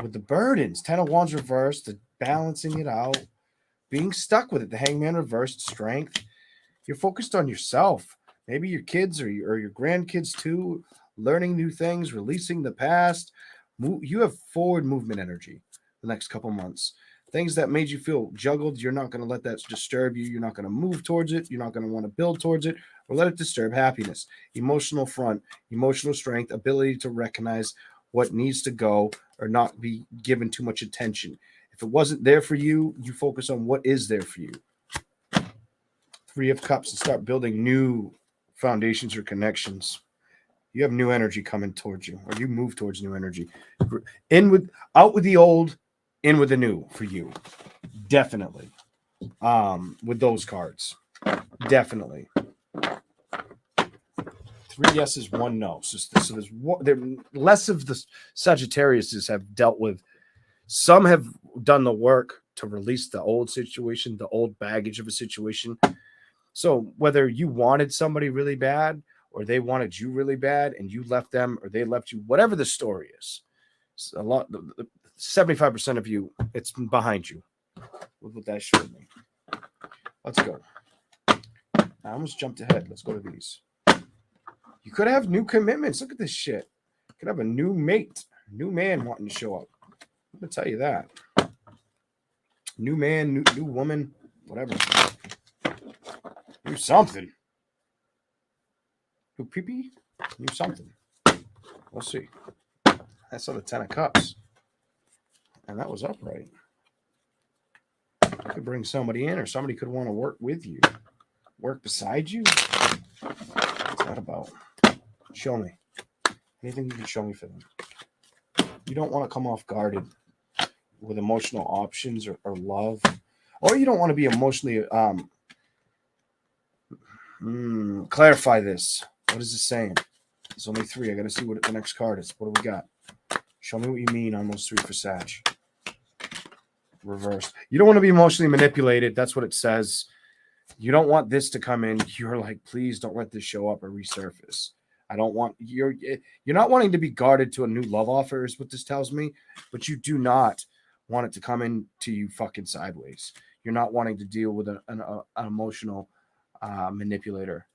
with the burdens. 10 of Wands reversed, the balancing it out, being stuck with it. The Hangman reversed, strength. You're focused on yourself. Maybe your kids or your grandkids too, learning new things, releasing the past. You have forward movement energy the next couple months. Things that made you feel juggled, you're not going to let that disturb you. You're not going to move towards it. You're not going to want to build towards it or let it disturb happiness. Emotional front, emotional strength, ability to recognize what needs to go or not be given too much attention. If it wasn't there for you, you focus on what is there for you. 3 of Cups, and start building new foundations or connections. You have new energy coming towards you, or you move towards new energy. Out with the old, in with the new for you. Definitely. With those cards. Definitely. 3 yeses, 1 no. So there's less of the Sagittariuses have dealt with. Some have done the work to release the old situation, the old baggage of a situation. So whether you wanted somebody really bad or they wanted you really bad and you left them or they left you, whatever the story is, 75% of you, it's behind you. Look what that showed me. Let's go. I almost jumped ahead. Let's go to these. You could have new commitments. Look at this shit. You could have a new mate, new man wanting to show up. I'm going to tell you that. New man, new woman, whatever. New something. New pee-pee? New something. We'll see. That's on the 10 of Cups. And that was upright. You could bring somebody in, or somebody could want to work with you. Work beside you? What's that about? Show me. Anything you can show me for them. You don't want to come off guarded with emotional options or love. Or you don't want to be emotionally... clarify this. What is it saying? There's only 3. I got to see what the next card is. What do we got? Show me what you mean on those 3 for Sag. Reversed. You don't want to be emotionally manipulated. That's what it says. You don't want this to come in. You're like, please don't let this show up or resurface. I don't want you're not wanting to be guarded to a new love offer is what this tells me, but you do not want it to come in to you fucking sideways. You're not wanting to deal with an emotional manipulator.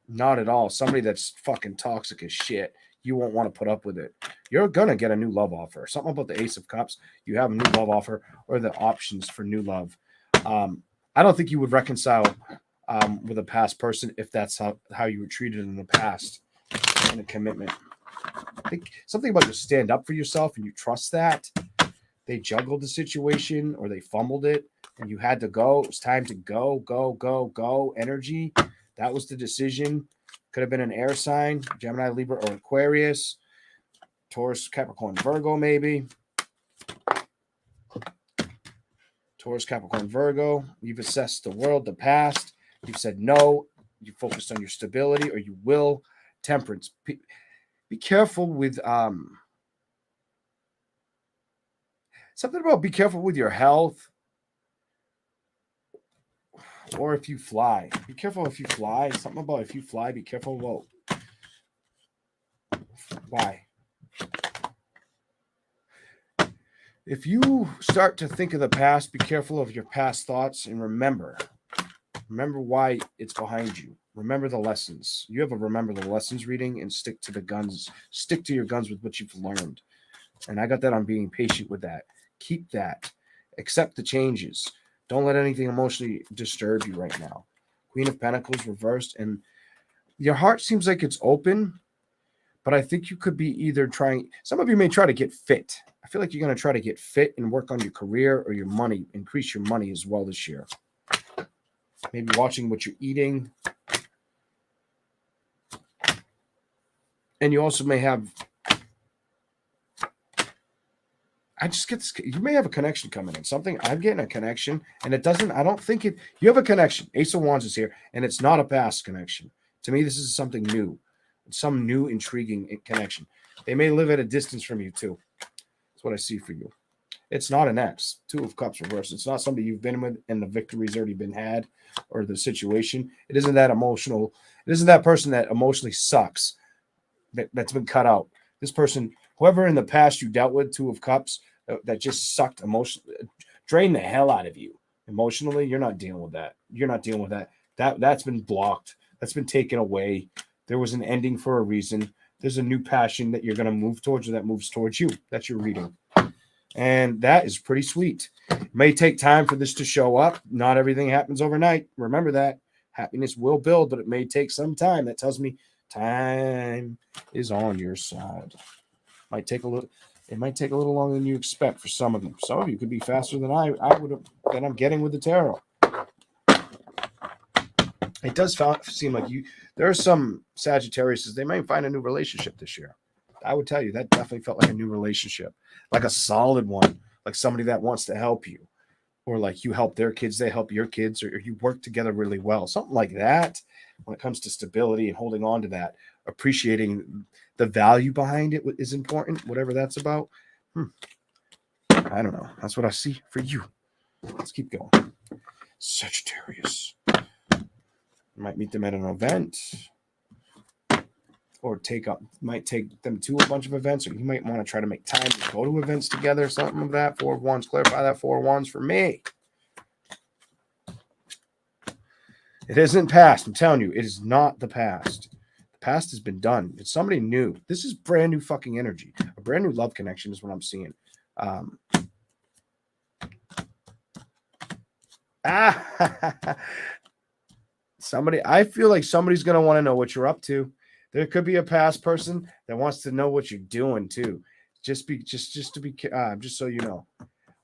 Not at all. Somebody that's fucking toxic as shit. You won't want to put up with it. You're going to get a new love offer. Something about the Ace of Cups. You have a new love offer or the options for new love. I don't think you would reconcile with a past person if that's how you were treated in the past in a commitment. I think something about you stand up for yourself and you trust that. They juggled the situation or they fumbled it and you had to go. It was time to go. Energy. That was the decision. Could have been an air sign, Gemini, Libra, or Aquarius. Taurus, Capricorn, Virgo, maybe. Taurus, Capricorn, Virgo. You've assessed the world, the past. You've said no. You focused on your stability, or you will. Temperance. Be careful with something about be careful with your health. Or if you fly. Be careful if you fly. Something about if you fly, be careful about why. If you start to think of the past, be careful of your past thoughts and remember why it's behind you. Remember the lessons. You have a remember the lessons reading and stick to the guns. Stick to your guns with what you've learned. And I got that on being patient with that. Keep that. Accept the changes. Don't let anything emotionally disturb you right now. Queen of Pentacles reversed. And your heart seems like it's open, But I think you could be either trying, some of you may try to get fit. I feel like you're going to try to get fit and work on your career or your money, increase your money as well this year. Maybe watching what you're eating. And you also may have, I just get this, you may have a connection coming in. Something, I'm getting a connection, and it doesn't, I don't think it, you have a connection. Ace of Wands is here, and it's not a past connection. To me, this is something new. Some new, intriguing connection. They may live at a distance from you, too. That's what I see for you. It's not an ex. Two of Cups reversed. It's not somebody you've been with and the victory's already been had, or the situation. It isn't that emotional. It isn't that person that emotionally sucks, that's been cut out. This person, whoever in the past you dealt with, Two of Cups, that just sucked emotionally, drained the hell out of you emotionally. You're not dealing with that. You're not dealing with that. That's been blocked. That's been taken away. There was an ending for a reason. There's a new passion that you're going to move towards, or that moves towards you. That's your reading. And that is pretty sweet. It may take time for this to show up. Not everything happens overnight. Remember that. Happiness will build, but it may take some time. That tells me time is on your side. Might take a little. It might take a little longer than you expect for some of you. Some of you could be faster than I would have, than I'm getting with the tarot. It does seem like you. There are some Sagittariuses. They might find a new relationship this year. I would tell you that definitely felt like a new relationship, like a solid one, like somebody that wants to help you, or like you help their kids, they help your kids, or you work together really well. Something like that. When it comes to stability and holding on to that, appreciating the value behind it is important. Whatever that's about. I don't know. That's what I see for you. Let's keep going. Sagittarius. You might meet them at an event, or might take them to a bunch of events, or you might want to try to make time to go to events together, something like that. Four of Wands, clarify that. Four of Wands for me. It isn't past. I'm telling you, it is not the past. The past has been done. It's somebody new. This is brand new fucking energy. A brand new love connection is what I'm seeing. Somebody, I feel like somebody's going to want to know what you're up to. There could be a past person that wants to know what you're doing too. Just so you know.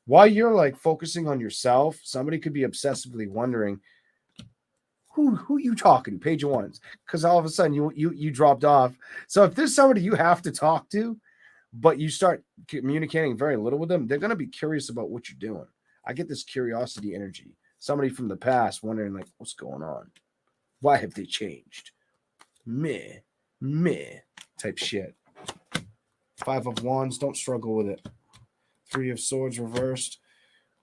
While you're like focusing on yourself, somebody could be obsessively wondering who you talking to, Page of Wands, because all of a sudden you dropped off. So if there's somebody you have to talk to, but you start communicating very little with them, they're going to be curious about what you're doing. I get this curiosity energy. Somebody from the past wondering like, what's going on? Why have they changed? Meh type shit. Five of Wands, don't struggle with it. Three of Swords reversed.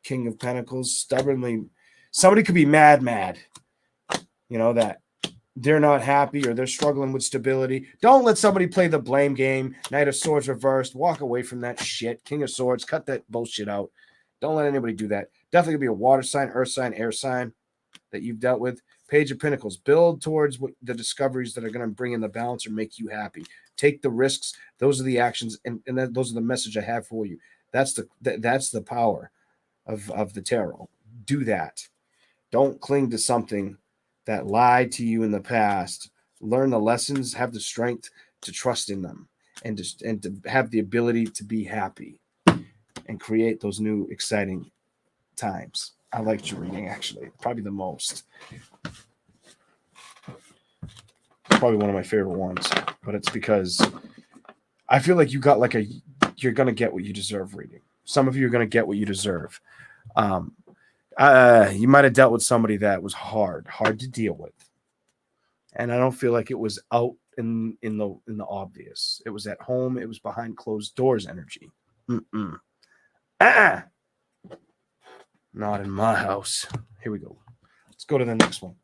King of Pentacles, stubbornly. Somebody could be mad. You know, that they're not happy or they're struggling with stability. Don't let somebody play the blame game. Knight of Swords reversed. Walk away from that shit. King of Swords, cut that bullshit out. Don't let anybody do that. Definitely gonna be a water sign, earth sign, air sign that you've dealt with. Page of Pentacles, build towards the discoveries that are going to bring in the balance or make you happy. Take the risks. Those are the actions, and those are the message I have for you. That's the power of the tarot. Do that. Don't cling to something that lied to you in the past. Learn the lessons. Have the strength to trust in them, and to have the ability to be happy and create those new exciting times. I liked your reading, actually. Probably the most. Probably one of my favorite ones. But it's because I feel like you got like you're going to get what you deserve reading. Some of you are going to get what you deserve. You might have dealt with somebody that was hard to deal with. And I don't feel like it was out in the obvious. It was at home. It was behind closed doors energy. Not in my house. Here we go. Let's go to the next one.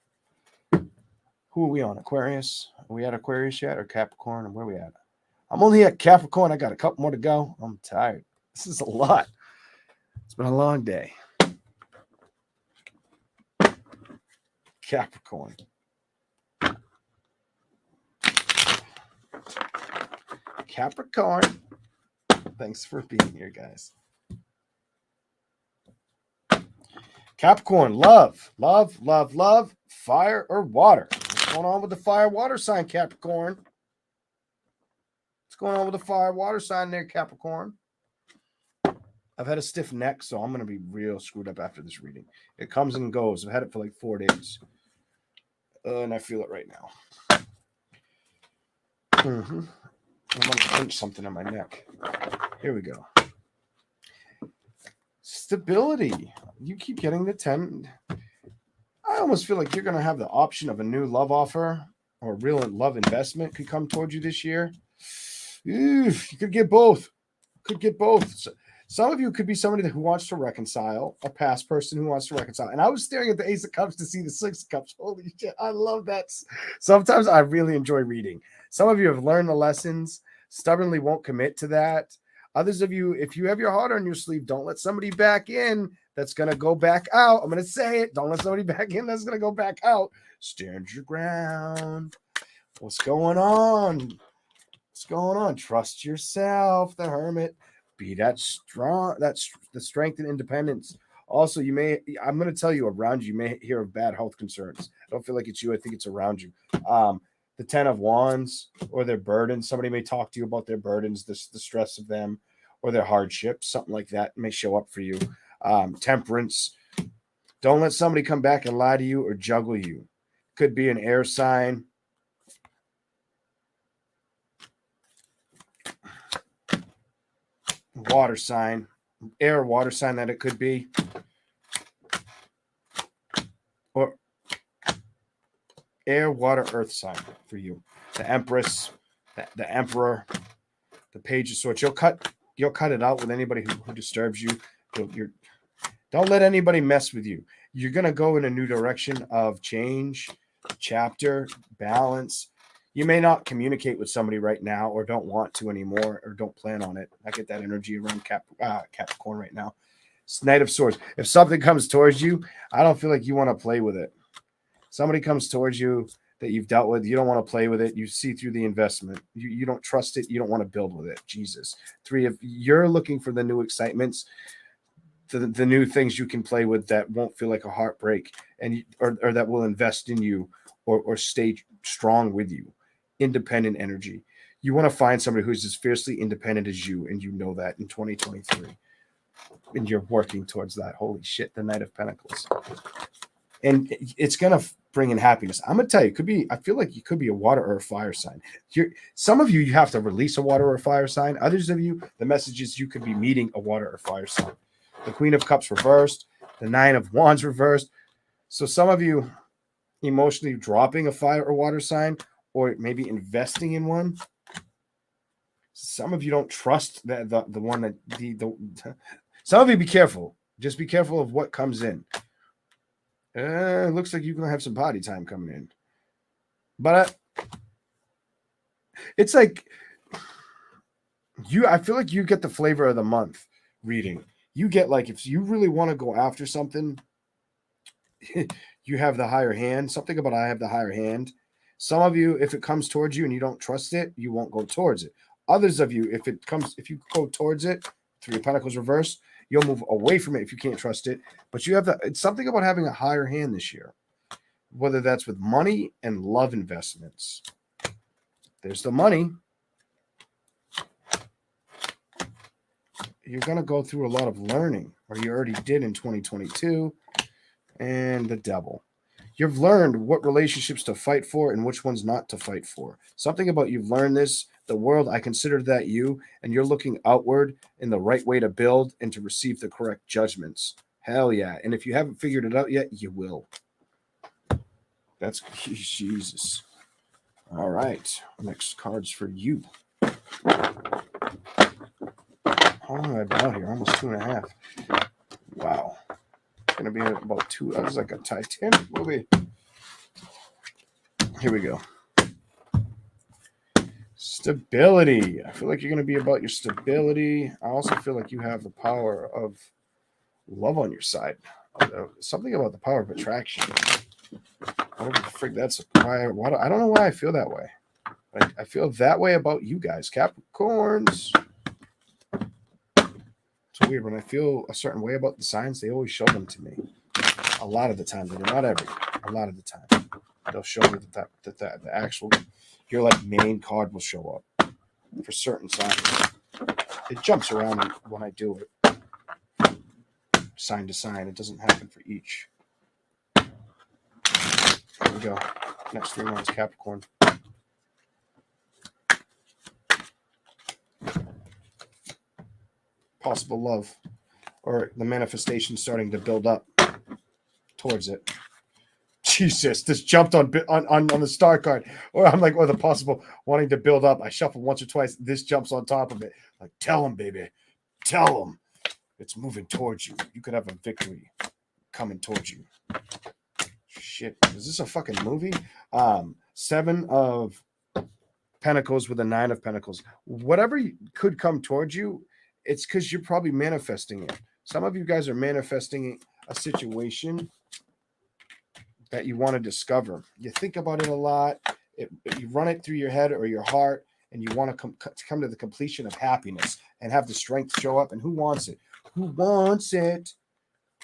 Who are we on? Aquarius? Are we at Aquarius yet, or Capricorn? Where are we at? I'm only at Capricorn. I got a couple more to go. I'm tired. This is a lot. It's been a long day. Capricorn. Capricorn. Thanks for being here, guys. Capricorn, love, fire or water. What's going on with the fire water sign, Capricorn? What's going on with the fire water sign there, Capricorn? I've had a stiff neck, so I'm going to be real screwed up after this reading. It comes and goes. I've had it for like 4 days. And I feel it right now. I'm going to clench something on my neck. Here we go. Stability. You keep getting the 10. I almost feel like you're going to have the option of a new love offer or real love investment could come towards you this year. You could get both. So, some of you could be somebody who wants to reconcile, a past person who wants to reconcile. And I was staring at the Ace of Cups to see the Six of Cups. Holy shit, I love that. Sometimes I really enjoy reading. Some of you have learned the lessons, stubbornly won't commit to that. Others of you, if you have your heart on your sleeve, don't let somebody back in that's going to go back out. I'm going to say it. Don't let somebody back in that's going to go back out. Stand your ground. What's going on? What's going on? Trust yourself, the Hermit. Be that strong. That's the strength and independence. Also, I'm going to tell you around you may hear of bad health concerns. I don't feel like it's you. I think it's around you. The 10 of Wands or their burdens. Somebody may talk to you about their burdens, the stress of them, or their hardships. Something like that may show up for you. Temperance. Don't let somebody come back and lie to you or juggle you. Could be an air sign. Water sign. Air or water sign that it could be. Or air, water, earth sign for you. The Empress, the Emperor, the Page of Swords. You'll cut it out with anybody who disturbs you. Don't let anybody mess with you. You're going to go in a new direction of change, chapter, balance. You may not communicate with somebody right now or don't want to anymore or don't plan on it. I get that energy around Capricorn right now. It's Knight of Swords. If something comes towards you, I don't feel like you want to play with it. Somebody comes towards you that you've dealt with, you don't want to play with it. You see through the investment. You don't trust it. You don't want to build with it. Jesus. 3, if you're looking for the new excitements, the new things you can play with that won't feel like a heartbreak or that will invest in you or stay strong with you. Independent energy. You want to find somebody who's as fiercely independent as you, and you know that in 2023. And you're working towards that. Holy shit, the Knight of Pentacles. And it's going to bring in happiness. I'm going to tell you, I feel like you could be a water or a fire sign. Some of you have to release a water or a fire sign. Others of you, the message is you could be meeting a water or fire sign. The Queen of Cups reversed, the 9 of Wands reversed. So some of you emotionally dropping a fire or water sign, or maybe investing in one. Some of you don't trust the one that some of you be careful. Just be careful of what comes in. It looks like you're gonna have some party time coming in. But it's like I feel like you get the flavor of the month reading. You get like if you really want to go after something, you have the higher hand. Something about I have the higher hand. Some of you, if it comes towards you and you don't trust it, you won't go towards it. Others of you, if you go towards it, 3 of Pentacles reversed, you'll move away from it if you can't trust it. But you have it's something about having a higher hand this year, whether that's with money and love investments. There's the money. You're going to go through a lot of learning, or you already did in 2022, and the Devil. You've learned what relationships to fight for and which ones not to fight for. Something about you've learned this. The world, I consider that you, and you're looking outward in the right way to build and to receive the correct judgments. Hell yeah. And if you haven't figured it out yet, you will. That's Jesus. All right. Next card's for you. How long have I been out here? Almost 2.5. Wow. It's going to be about 2. That was like a Titanic movie. Here we go. Stability. I feel like you're going to be about your stability. I also feel like you have the power of love on your side. Something about the power of attraction. Whatever the frick that's why. I don't know why I feel that way. I feel that way about you guys, Capricorns. It's weird. When I feel a certain way about the signs, they always show them to me. A lot of the time, but not every. A lot of the time, they'll show me that the actual your like main card will show up. for certain signs. It jumps around when I do it. Sign to sign. It doesn't happen for each. Here we go. Next 3 months, Capricorn. Possible love, or the manifestation starting to build up towards it. Jesus, this jumped on the star card. Or I'm like, or the possible wanting to build up. I shuffle once or twice. This jumps on top of it. Like, tell them, baby. Tell them. It's moving towards you. You could have a victory coming towards you. Shit. Is this a fucking movie? 7 of Pentacles with a 9 of Pentacles. Whatever could come towards you, it's because you're probably manifesting it. Some of you guys are manifesting a situation that you want to discover. You think about it a lot. You run it through your head or your heart, and you want to come to the completion of happiness and have the strength show up. And who wants it? Who wants it?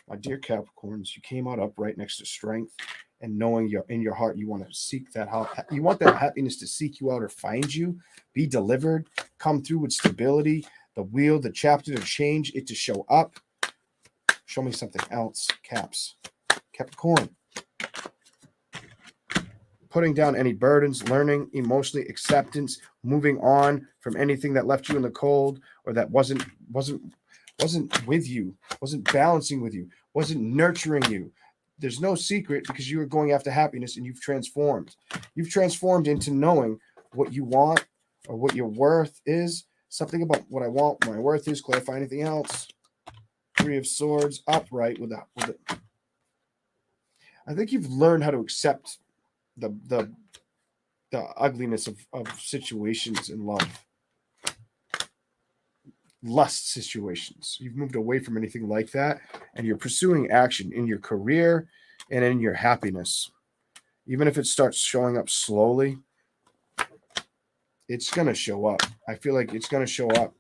My dear Capricorns, you came out upright next to strength, and knowing you're in your heart, you want to seek that. You want that happiness to seek you out or find you, be delivered, come through with stability. The wheel, the chapter to change, it to show up. Show me something else, Caps. Capricorn. Putting down any burdens, learning, emotionally, acceptance, moving on from anything that left you in the cold or that wasn't with you, wasn't balancing with you, wasn't nurturing you. There's no secret because you were going after happiness and you've transformed. You've transformed into knowing what you want or what your worth is. Something about what I want, what my worth is, clarify anything else. 3 of Swords, upright with it. I think you've learned how to accept the ugliness of situations in love. Lust situations. You've moved away from anything like that, and you're pursuing action in your career and in your happiness. Even if it starts showing up slowly, it's going to show up. I feel like it's going to show up,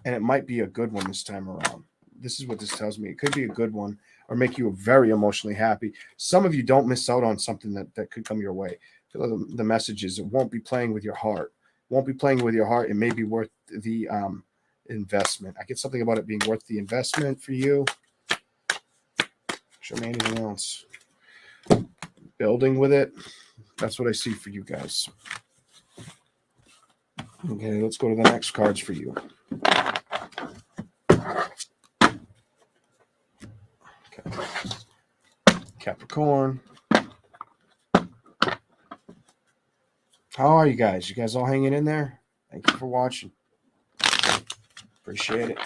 and it might be a good one this time around. This is what this tells me. It could be a good one or make you very emotionally happy. Some of you don't miss out on something that could come your way. I feel like the message is it won't be playing with your heart. It won't be playing with your heart. It may be worth the investment. I get something about it being worth the investment for you. Show me anything else. Building with it. That's what I see for you guys. Okay, let's go to the next cards for you. Okay. Capricorn. How are you guys? You guys all hanging in there? Thank you for watching. Appreciate it.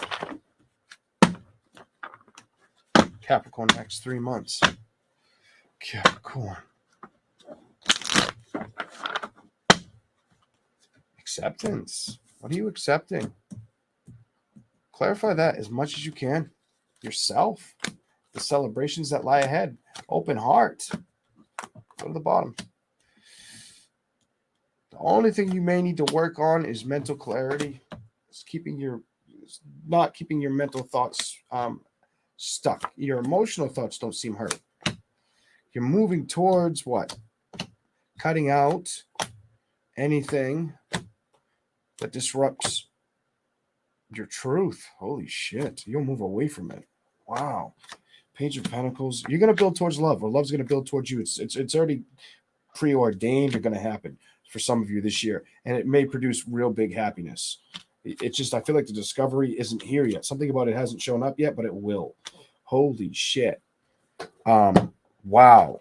Capricorn, next 3 months. Capricorn. Acceptance. What are you accepting? Clarify that as much as you can. Yourself. The celebrations that lie ahead. Open heart. Go to the bottom. The only thing you may need to work on is mental clarity. It's not keeping your mental thoughts stuck. Your emotional thoughts don't seem hurt. You're moving towards what? Cutting out anything that disrupts your truth. Holy shit. You'll move away from it. Wow. Page of Pentacles. You're going to build towards love, or love's going to build towards you. It's already preordained or going to happen for some of you this year, and it may produce real big happiness. It's just, I feel like the discovery isn't here yet. Something about it hasn't shown up yet, but it will. Holy shit. Wow.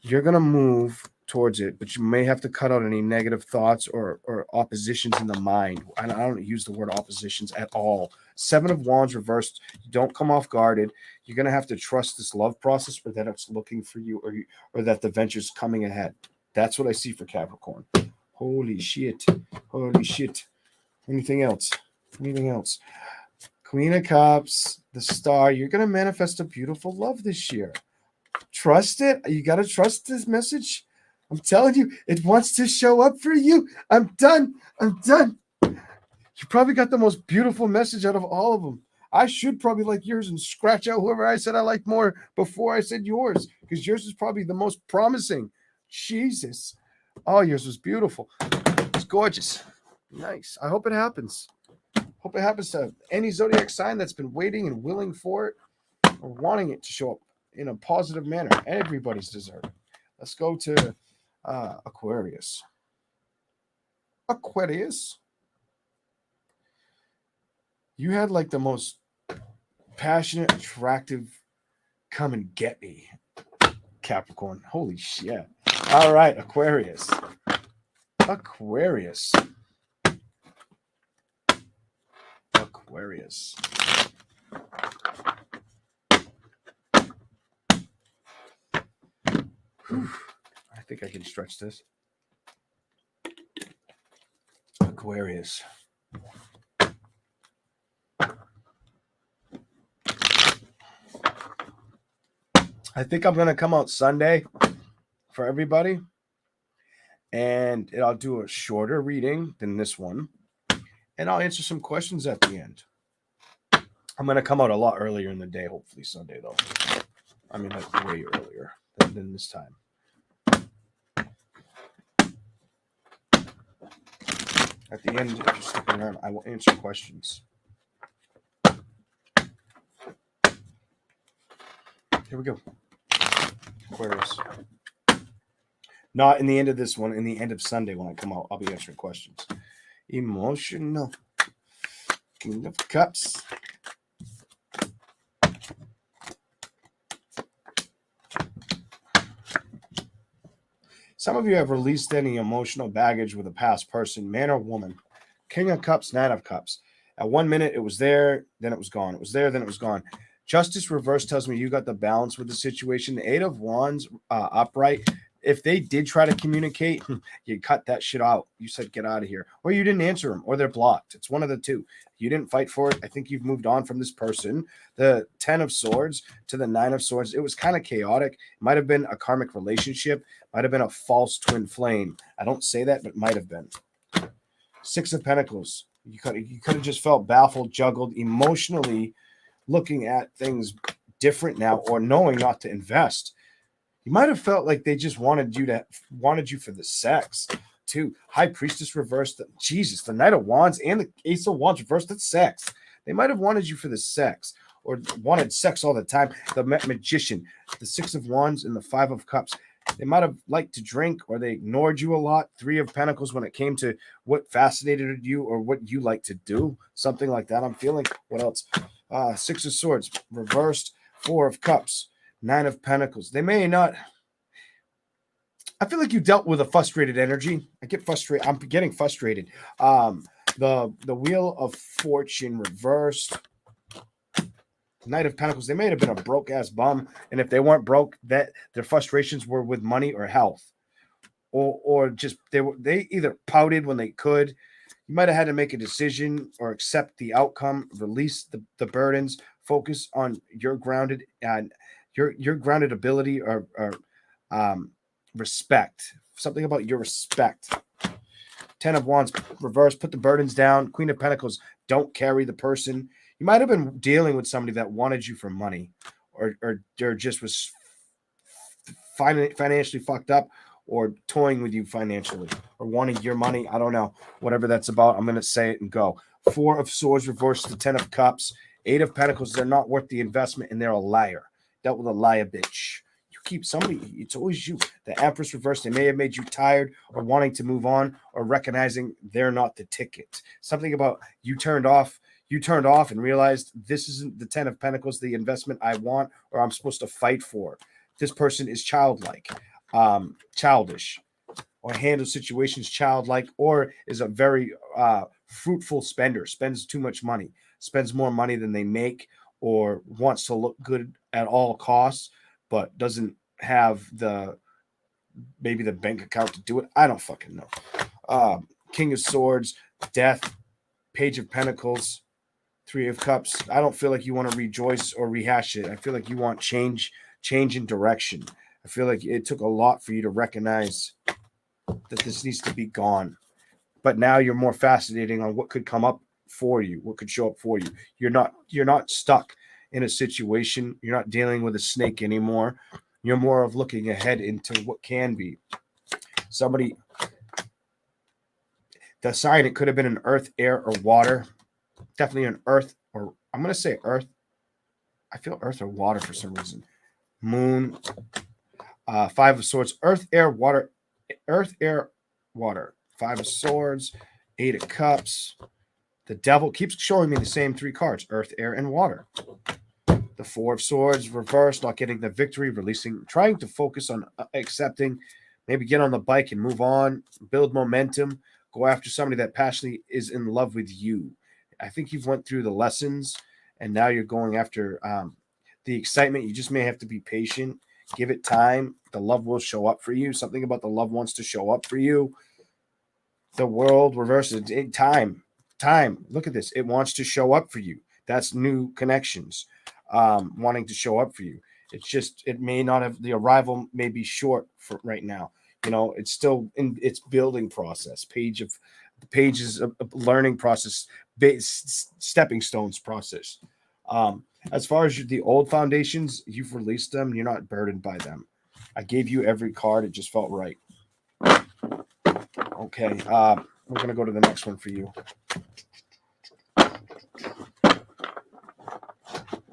You're going to move towards it, but you may have to cut out any negative thoughts or oppositions in the mind. I don't use the word oppositions at all. 7 of Wands reversed. You don't come off guarded. You're going to have to trust this love process, or that it's looking for you, or that the venture's coming ahead. That's what I see for Capricorn. Holy shit. Holy shit. Anything else? Anything else? Queen of Cups, the Star. You're going to manifest a beautiful love this year. Trust it. You got to trust this message. I'm telling you, it wants to show up for you. I'm done. I'm done. You probably got the most beautiful message out of all of them. I should probably like yours and scratch out whoever I said I liked more before I said yours, because yours is probably the most promising. Jesus. Oh, yours was beautiful. It's gorgeous. Nice. I hope it happens. Hope it happens to any zodiac sign that's been waiting and willing for it or wanting it to show up in a positive manner. Everybody's deserving. Let's go to Aquarius. Aquarius. You had like the most passionate, attractive, come and get me, Capricorn. Holy shit. All right, Aquarius. Aquarius. Aquarius. Whew. I think I can stretch this. Aquarius. I think I'm going to come out Sunday for everybody. And I'll do a shorter reading than this one. And I'll answer some questions at the end. I'm going to come out a lot earlier in the day, hopefully Sunday, though. I mean, like way earlier than this time. At the end, if you're sticking around, I will answer questions. Here we go. Aquarius. Not in the end of this one, in the end of Sunday when I come out, I'll be answering questions. Emotional. King of Cups. Some of you have released any emotional baggage with a past person, man or woman. King of Cups, Nine of Cups. At 1 minute, it was there, then it was gone. It was there, then it was gone. Justice reverse tells me you got the balance with the situation. The Eight of Wands upright. If they did try to communicate, you cut that shit out. You said, get out of here. Or you didn't answer them, or they're blocked. It's one of the two. You didn't fight for it. I think you've moved on from this person. The 10 of Swords to the 9 of Swords. It was kind of chaotic. It might have been a karmic relationship. Might have been a false twin flame. I don't say that, but might have been. 6 of Pentacles. You could have just felt baffled, juggled, emotionally looking at things different now, or knowing not to invest. You might have felt like they just wanted you for the sex too. High Priestess reversed. Jesus, the Knight of Wands and the Ace of Wands reversed. That's sex. They might have wanted you for the sex, or wanted sex all the time. The Magician, the 6 of Wands and the 5 of Cups. They might have liked to drink, or they ignored you a lot. 3 of Pentacles when it came to what fascinated you or what you like to do. Something like that, I'm feeling. What else? 6 of Swords reversed. 4 of Cups. 9 of Pentacles. They may not. I feel like you dealt with a frustrated energy. I get frustrated. I'm getting frustrated. The Wheel of Fortune reversed. Knight of Pentacles. They may have been a broke ass bum, and if they weren't broke, that their frustrations were with money or health, or just they either pouted when they could. You might have had to make a decision or accept the outcome, release the burdens, focus on your grounded and your grounded ability or respect. Something about your respect. 10 of Wands reverse, put the burdens down. Queen of Pentacles, don't carry the person. You might have been dealing with somebody that wanted you for money, or just was financially fucked up, or toying with you financially, or wanting your money. I don't know. Whatever that's about, I'm going to say it and go. 4 of Swords reversed to 10 of Cups. 8 of Pentacles, they're not worth the investment, and they're a liar. Dealt with a liar bitch. You keep somebody, it's always you. The Empress reversed, they may have made you tired or wanting to move on, or recognizing they're not the ticket. Something about you turned off and realized this isn't the 10 of Pentacles, the investment I want or I'm supposed to fight for. This person is childlike, childish, or handles situations childlike, or is a very fruitful spender, spends too much money, spends more money than they make, or wants to look good at all costs, but doesn't have maybe the bank account to do it. I don't fucking know. King of Swords, Death, Page of Pentacles, 3 of Cups. I don't feel like you want to rejoice or rehash it. I feel like you want change in direction. I feel like it took a lot for you to recognize that this needs to be gone. But now you're more fascinating on what could come up for you, what could show up for you. You're not stuck in a situation. You're not dealing with a snake anymore. You're more of looking ahead into what can be. Somebody, The sign, it could have been an earth, air, or water. Definitely an earth, or I'm going to say earth. I feel earth or water for some reason. Moon, Five of Swords, earth, air, water, earth, air, water. Five of Swords, Eight of Cups. The Devil keeps showing me the same three cards, earth, air, and water. The Four of Swords, reversed, not getting the victory, releasing, trying to focus on accepting, maybe get on the bike and move on, build momentum, go after somebody that passionately is in love with you. I think you've went through the lessons, and now you're going after the excitement. You just may have to be patient. Give it time. The love will show up for you. Something about the love wants to show up for you. The World reverses. Time. Look at this. It wants to show up for you. That's new connections wanting to show up for you. It's just, it may not have, the arrival may be short for right now. You know, it's still in its building process, pages of learning process, stepping stones process. As far as the old foundations, you've released them. You're not burdened by them. I gave you every card. It just felt right. Okay. We're going to go to the next one for you.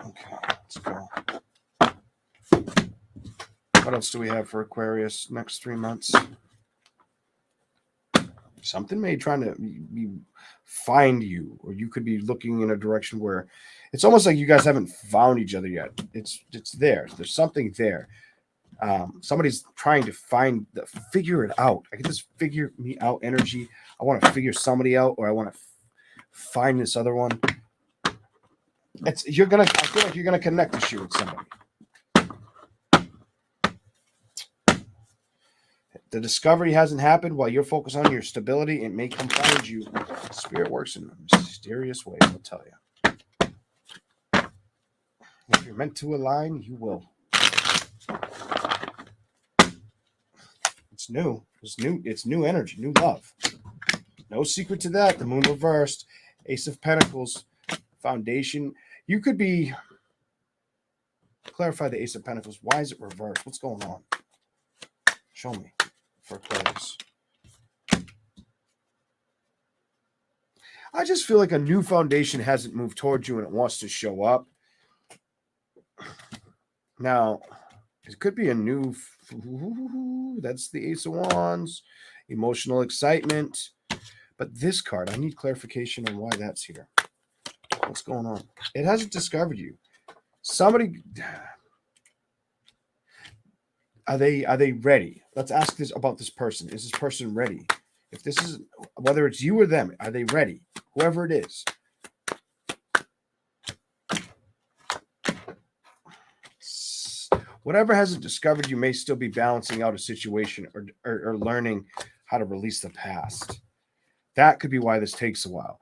Okay, let's go. What else do we have for Aquarius next 3 months? Something may try to find you, or you could be looking in a direction where it's almost like you guys haven't found each other yet. It's there. There's something there. Somebody's trying to figure it out. I get this figure me out energy. I want to figure somebody out, or I want to find this other one. I feel like you're gonna connect this year with somebody. The discovery hasn't happened while you're focused on your stability. It may come find you. Spirit works in mysterious ways, I'll tell you. If you're meant to align, you will. It's new. It's new energy, new love. No secret to that. The Moon reversed. Ace of Pentacles. Foundation. You could be... Clarify the Ace of Pentacles. Why is it reversed? What's going on? Show me. For Aquarius. I just feel like a new foundation hasn't moved towards you and it wants to show up. Now, it could be a new... That's the Ace of Wands. Emotional excitement. But this card, I need clarification on why that's here. What's going on? It hasn't discovered you. Somebody... Are they ready? Let's ask this about this person. Is this person ready? If this is, whether it's you or them, are they ready? Whoever it is. Whatever hasn't discovered you may still be balancing out a situation or learning how to release the past. That could be why this takes a while.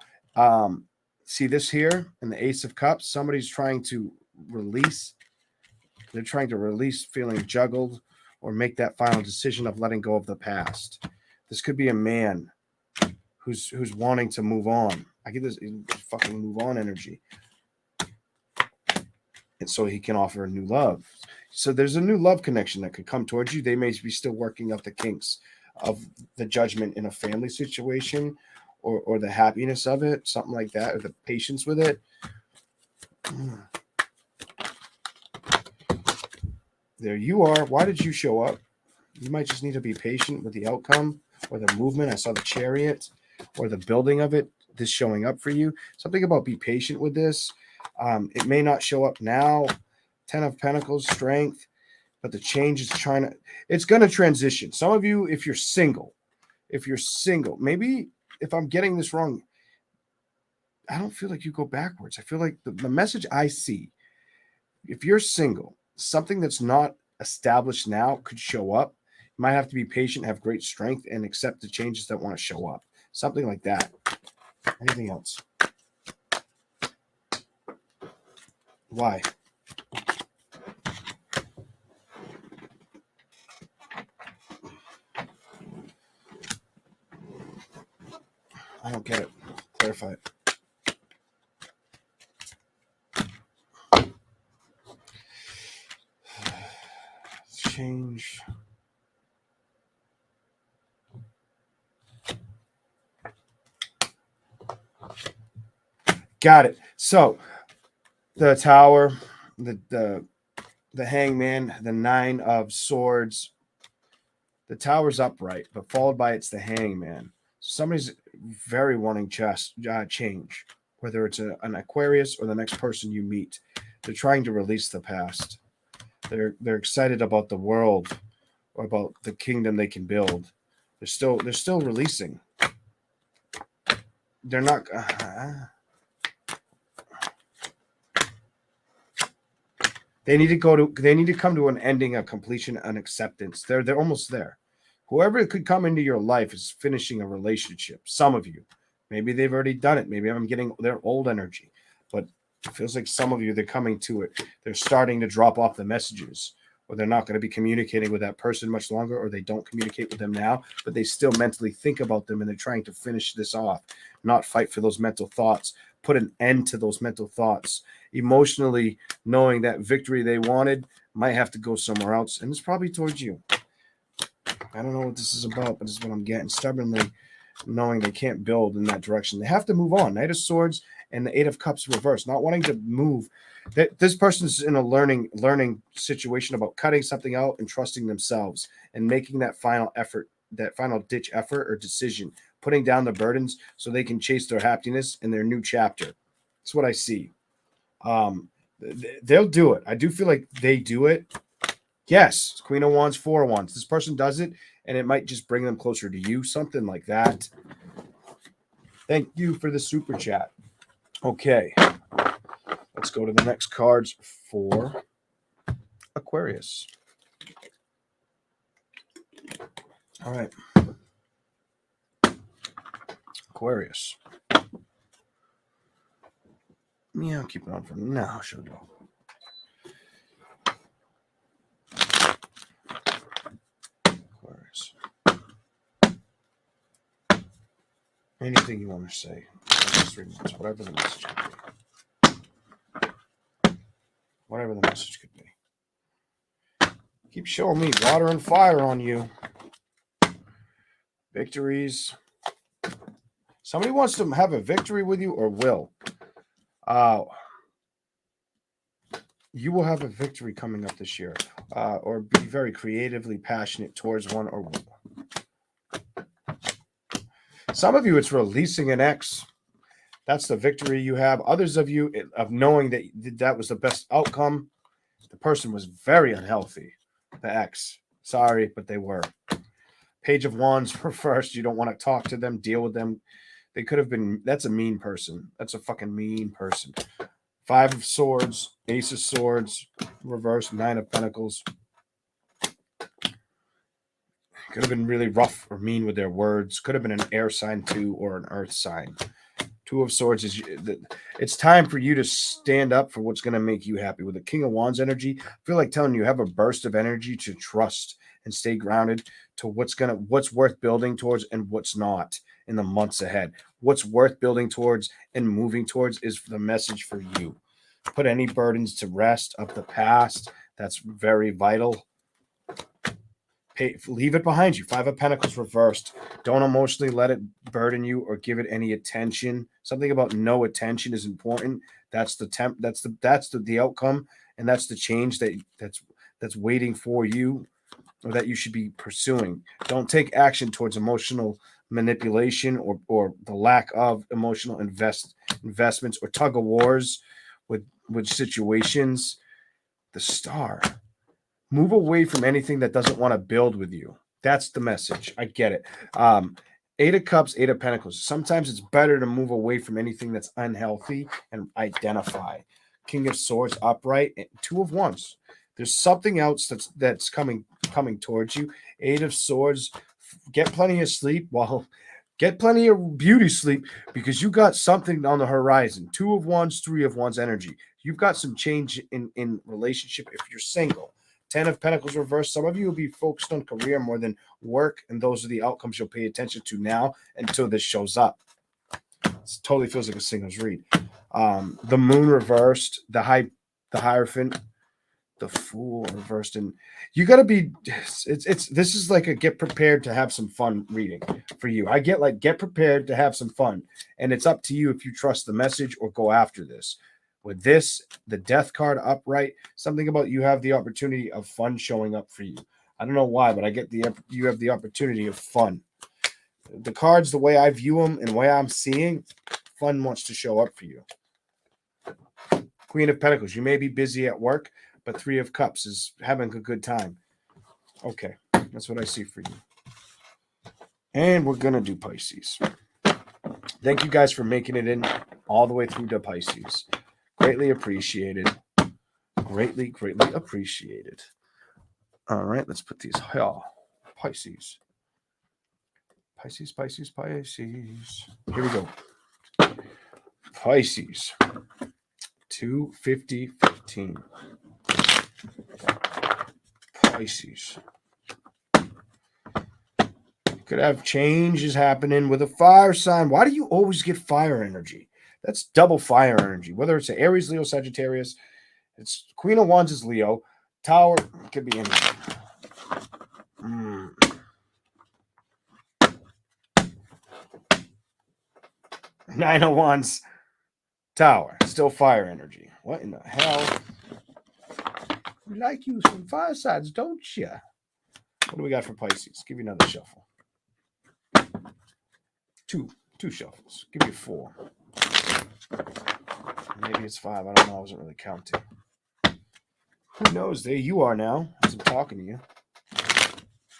See this here in the Ace of Cups? Somebody's trying to release. They're trying to release feeling juggled, or make that final decision of letting go of the past. This could be a man who's wanting to move on. I get this fucking move on energy. And so he can offer a new love. So there's a new love connection that could come towards you. They may be still working out the kinks of the judgment in a family situation, or the happiness of it, something like that, or the patience with it. There you are. Why did you show up? You might just need to be patient with the outcome or the movement. I saw the Chariot or the building of it, this showing up for you. Something about be patient with this. It may not show up now. 10 of Pentacles, strength, but the change is it's going to transition. Some of you, if you're single, maybe if I'm getting this wrong, I don't feel like you go backwards. I feel like the message I see, if you're single, something that's not established now could show up. You might have to be patient, have great strength, and accept the changes that want to show up. Something like that. Anything else? Why? I don't get it. Clarify it. Change. Got it. So the Tower, the Hangman, the Nine of Swords. The Tower's upright, but followed by it's the Hangman. Somebody's very wanting change, whether it's an Aquarius or the next person you meet. They're trying to release the past. They're excited about the world or about the kingdom they can build. They're still releasing. They're not. They need to come to an ending, a completion, an acceptance. They're almost there. Whoever could come into your life is finishing a relationship. Some of you, maybe they've already done it. Maybe I'm getting their old energy, but it feels like some of you, they're coming to it. They're starting to drop off the messages, or they're not going to be communicating with that person much longer, or they don't communicate with them now, but they still mentally think about them and they're trying to finish this off, not fight for those mental thoughts, put an end to those mental thoughts. Emotionally, knowing that victory they wanted might have to go somewhere else, and it's probably towards you. I don't know what this is about, but this is what I'm getting. Stubbornly knowing they can't build in that direction. They have to move on. Knight of Swords and the Eight of Cups reversed, not wanting to move. That this person's in a learning situation about cutting something out and trusting themselves and making that final effort, that final ditch effort or decision, putting down the burdens so they can chase their happiness in their new chapter. That's what I see. They'll do it. I do feel like they do it. Yes, Queen of Wands, Four of Wands. This person does it, and it might just bring them closer to you, something like that. Thank you for the super chat. Okay, let's go to the next cards for Aquarius. All right, Aquarius. Yeah, I'll keep it on for now. She'll go. Aquarius. Anything you want to say? Whatever the message could be. Whatever the message could be. Keep showing me water and fire on you. Victories. Somebody wants to have a victory with you or will. You will have a victory coming up this year, or be very creatively passionate towards one or one. Some of you, it's releasing an ex. That's the victory you have. Others of you, of knowing that that was the best outcome. The person was very unhealthy, the ex. Sorry, but they were. Page of Wands reversed. You don't want to talk to them, deal with them. They could have been, that's a mean person. That's a fucking mean person. Five of Swords, Ace of Swords, reverse, Nine of Pentacles. Could have been really rough or mean with their words. Could have been an air sign too, or an earth sign. Two of Swords is, it's time for you to stand up for what's going to make you happy. With the King of Wands energy, I feel like telling you have a burst of energy to trust and stay grounded to what's worth building towards and what's not in the months ahead. What's worth building towards and moving towards is the message for you. Put any burdens to rest of the past. That's very vital. Leave it behind you. Five of Pentacles reversed. Don't emotionally let it burden you or give it any attention. Something about no attention is important. That's the outcome, and that's the change that's waiting for you, or that you should be pursuing. Don't take action towards emotional manipulation or the lack of emotional investments or tug of wars with situations. The Star. Move away from anything that doesn't want to build with you. That's the message. I get it. Eight of Cups, Eight of Pentacles. Sometimes it's better to move away from anything that's unhealthy and identify. King of Swords upright. Two of Wands. There's something else that's coming towards you. Eight of Swords. Get plenty of sleep. Well, get plenty of beauty sleep, because you got something on the horizon. Two of Wands, Three of Wands energy. You've got some change in relationship if you're single. 10 of Pentacles reversed. Some of you will be focused on career more than work, and those are the outcomes you'll pay attention to now until this shows up. It totally feels like a singles read. The Moon reversed. The Hierophant. The Fool reversed, and you got to be. It's this is like a get prepared to have some fun reading for you. I get like get prepared to have some fun, and it's up to you if you trust the message or go after this. With this, the Death card upright, something about you have the opportunity of fun showing up for you. I don't know why, but I get you have the opportunity of fun. The cards, the way I view them and the way I'm seeing, fun wants to show up for you. Queen of Pentacles, you may be busy at work, but Three of Cups is having a good time. Okay, that's what I see for you. And we're going to do Pisces. Thank you guys for making it in all the way through to Pisces. Greatly appreciated. Greatly, greatly appreciated. All right, let's put these. Oh, Pisces. Pisces, Pisces, Pisces. Here we go. Pisces. 250-15. Pisces. Could have changes happening with a fire sign. Why do you always get fire energy? That's double fire energy. Whether it's an Aries, Leo, Sagittarius, it's Queen of Wands is Leo. Tower could be anything. Nine of Wands, Tower, still fire energy. What in the hell? You like you some fire signs, don't you? What do we got for Pisces? Give you another shuffle. Two shuffles. Give me 4. Maybe it's 5. I don't know. I wasn't really counting. Who knows? There you are now. As I'm talking to you.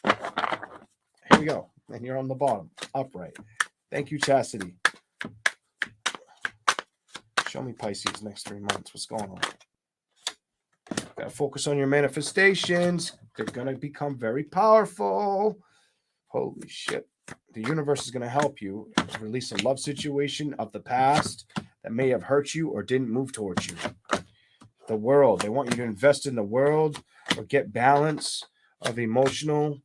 Here we go. And you're on the bottom. Upright. Thank you, Chastity. Show me Pisces next 3 months. What's going on? Gotta focus on your manifestations. They're gonna become very powerful. Holy shit. The universe is gonna help you release a love situation of the past that may have hurt you or didn't move towards you. The world. They want you to invest in the world or get balance of emotional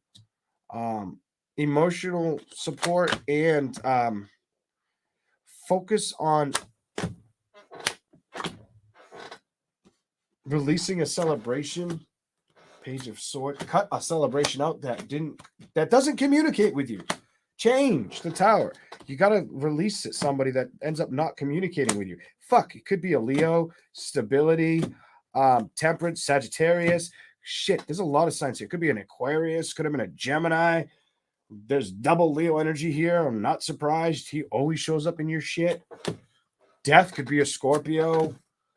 support and focus on releasing a celebration. Page of Swords. Cut a celebration out that doesn't communicate with you. Change the Tower. You got to release it. Somebody that ends up not communicating with you. Fuck, it could be a Leo, stability, Temperance, Sagittarius. Shit, there's a lot of signs here. It could be an Aquarius, could have been a Gemini. There's double Leo energy here. I'm not surprised. He always shows up in your shit. Death could be a Scorpio.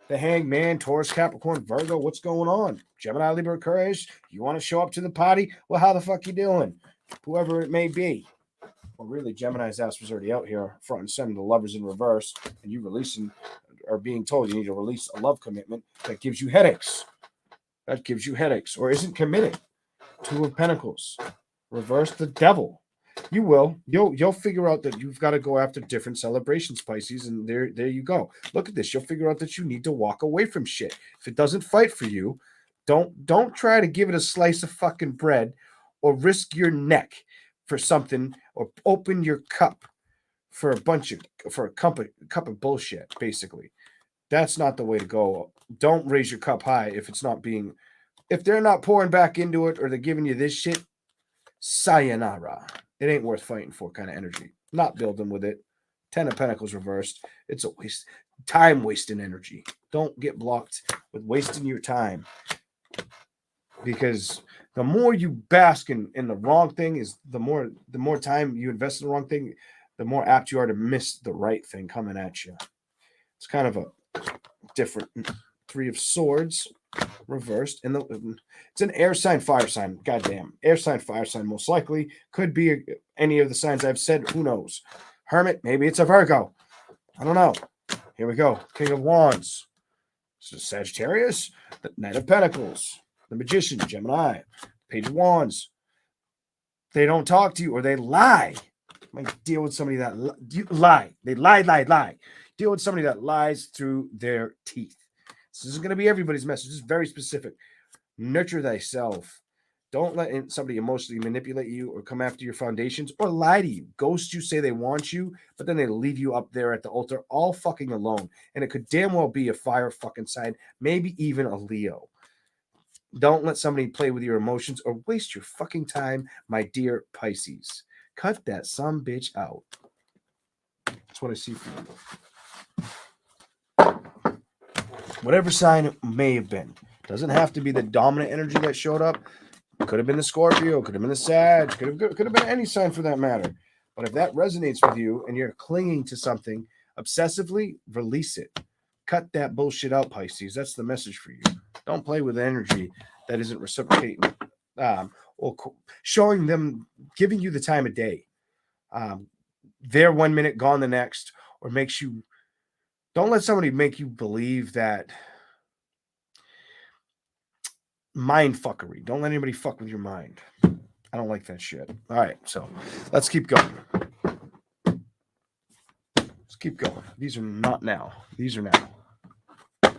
The Hangman, Taurus, Capricorn, Virgo. What's going on? Gemini, Libra, Aquarius. You want to show up to the party? Well, how the fuck you doing? Whoever it may be. Well, really, Gemini's ass was already out here front and center. The Lovers in reverse, and you releasing or being told you need to release a love commitment that gives you headaches. That gives you headaches or isn't committed. 2 of Pentacles. Reverse the Devil. You will. You'll figure out that you've got to go after different celebrations, Pisces, and there you go. Look at this. You'll figure out that you need to walk away from shit. If it doesn't fight for you, don't try to give it a slice of fucking bread or risk your neck for something or open your cup for a cup of bullshit, basically. That's not the way to go. Don't raise your cup high if they're not pouring back into it or they're giving you this shit. Sayonara. It ain't worth fighting for kind of energy. Not building with it. 10 of Pentacles reversed. It's a waste. Time wasting energy. Don't get blocked with wasting your time. Because the more you bask in the wrong thing is the more time you invest in the wrong thing, the more apt you are to miss the right thing coming at you. It's kind of a different 3 of Swords reversed, and it's an air sign, fire sign. Goddamn, air sign, fire sign. Most likely could be any of the signs I've said. Who knows? Hermit, maybe it's a Virgo. I don't know. Here we go. King of Wands. So Sagittarius, the Knight of Pentacles, the Magician, Gemini, Page of Wands. They don't talk to you or they lie. Might deal with somebody that lie. They lie. Deal with somebody that lies through their teeth. This is going to be everybody's message. This is very specific. Nurture thyself. Don't let somebody emotionally manipulate you or come after your foundations or lie to you. Ghost you, say they want you, but then they leave you up there at the altar all fucking alone. And it could damn well be a fire fucking sign, maybe even a Leo. Don't let somebody play with your emotions or waste your fucking time, my dear Pisces. Cut that some bitch out. That's what I see for you. Whatever sign it may have been. Doesn't have to be the dominant energy that showed up. Could have been the Scorpio, could have been the Sag, could have been any sign for that matter. But if that resonates with you and you're clinging to something obsessively, release it. Cut that bullshit out, Pisces. That's the message for you. Don't play with energy that isn't reciprocating or showing them, giving you the time of day. They're 1 minute, gone the next, or makes you. Don't let somebody make you believe that mind fuckery. Don't let anybody fuck with your mind. I don't like that shit. All right, so let's keep going. Let's keep going. These are not now. These are now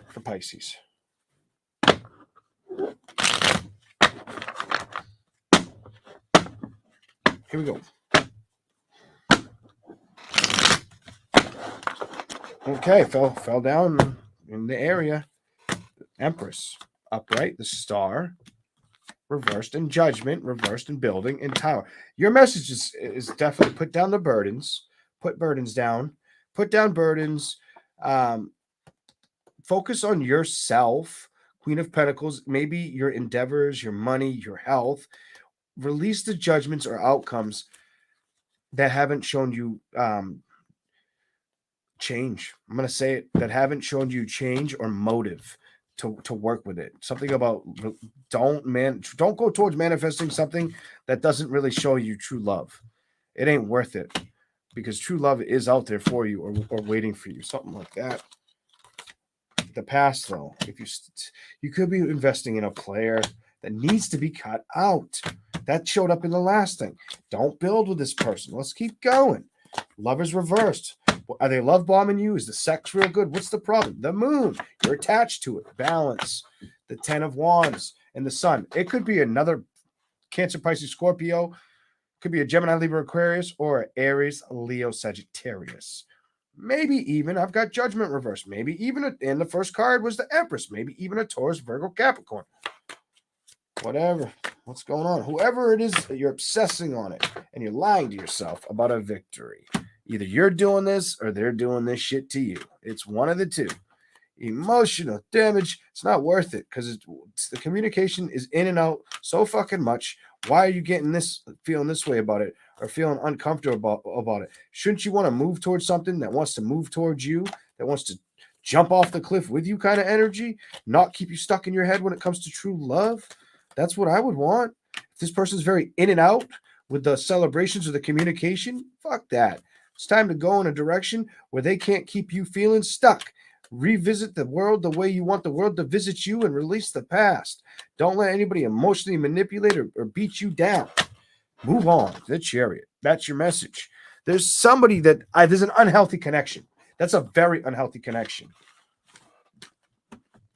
for Pisces. Here we go. Okay, fell down in the area. Empress, upright, the star, reversed, and judgment, reversed, and building, and tower. Your message is definitely put down the burdens. Put burdens down. Put down burdens. Focus on yourself. Queen of Pentacles, maybe your endeavors, your money, your health. Release the judgments or outcomes that haven't shown you change. I'm going to say it, that haven't shown you change or motive to work with it. Something about don't go towards manifesting something that doesn't really show you true love. It ain't worth it because true love is out there for you or waiting for you. Something like that. The past, though, if you could be investing in a player that needs to be cut out. That showed up in the last thing. Don't build with this person. Let's keep going. Love is reversed. Are they love bombing you? Is the sex real good? What's the problem? The moon. You're attached to it. Balance. The 10 of Wands and the sun. It could be another Cancer, Pisces, Scorpio. Could be a Gemini, Libra, Aquarius, or Aries, Leo, Sagittarius. Maybe even I've got Judgment reversed. Maybe even in the first card was the Empress. Maybe even a Taurus, Virgo, Capricorn. Whatever. What's going on? Whoever it is that you're obsessing on it and you're lying to yourself about a victory. Either you're doing this or they're doing this shit to you. It's one of the two. Emotional damage, it's not worth it because the communication is in and out so fucking much. Why are you getting this, feeling this way about it or feeling uncomfortable about it? Shouldn't you want to move towards something that wants to move towards you, that wants to jump off the cliff with you kind of energy, not keep you stuck in your head when it comes to true love? That's what I would want. If this person's very in and out with the celebrations or the communication, fuck that. It's time to go in a direction where they can't keep you feeling stuck. Revisit the world the way you want the world to visit you and release the past. Don't let anybody emotionally manipulate or beat you down. Move on. The Chariot. That's your message. There's somebody that there's an unhealthy connection. That's a very unhealthy connection.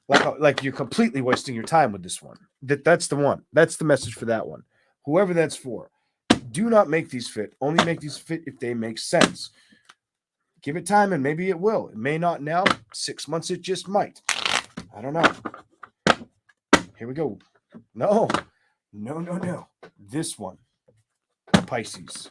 Like you're completely wasting your time with this one. That's the one. That's the message for that one. Whoever that's for. Do not make these fit. Only make these fit if they make sense. Give it time and maybe it will. It may not now. 6 months it just might. I don't know. Here we go. No. This one. Pisces.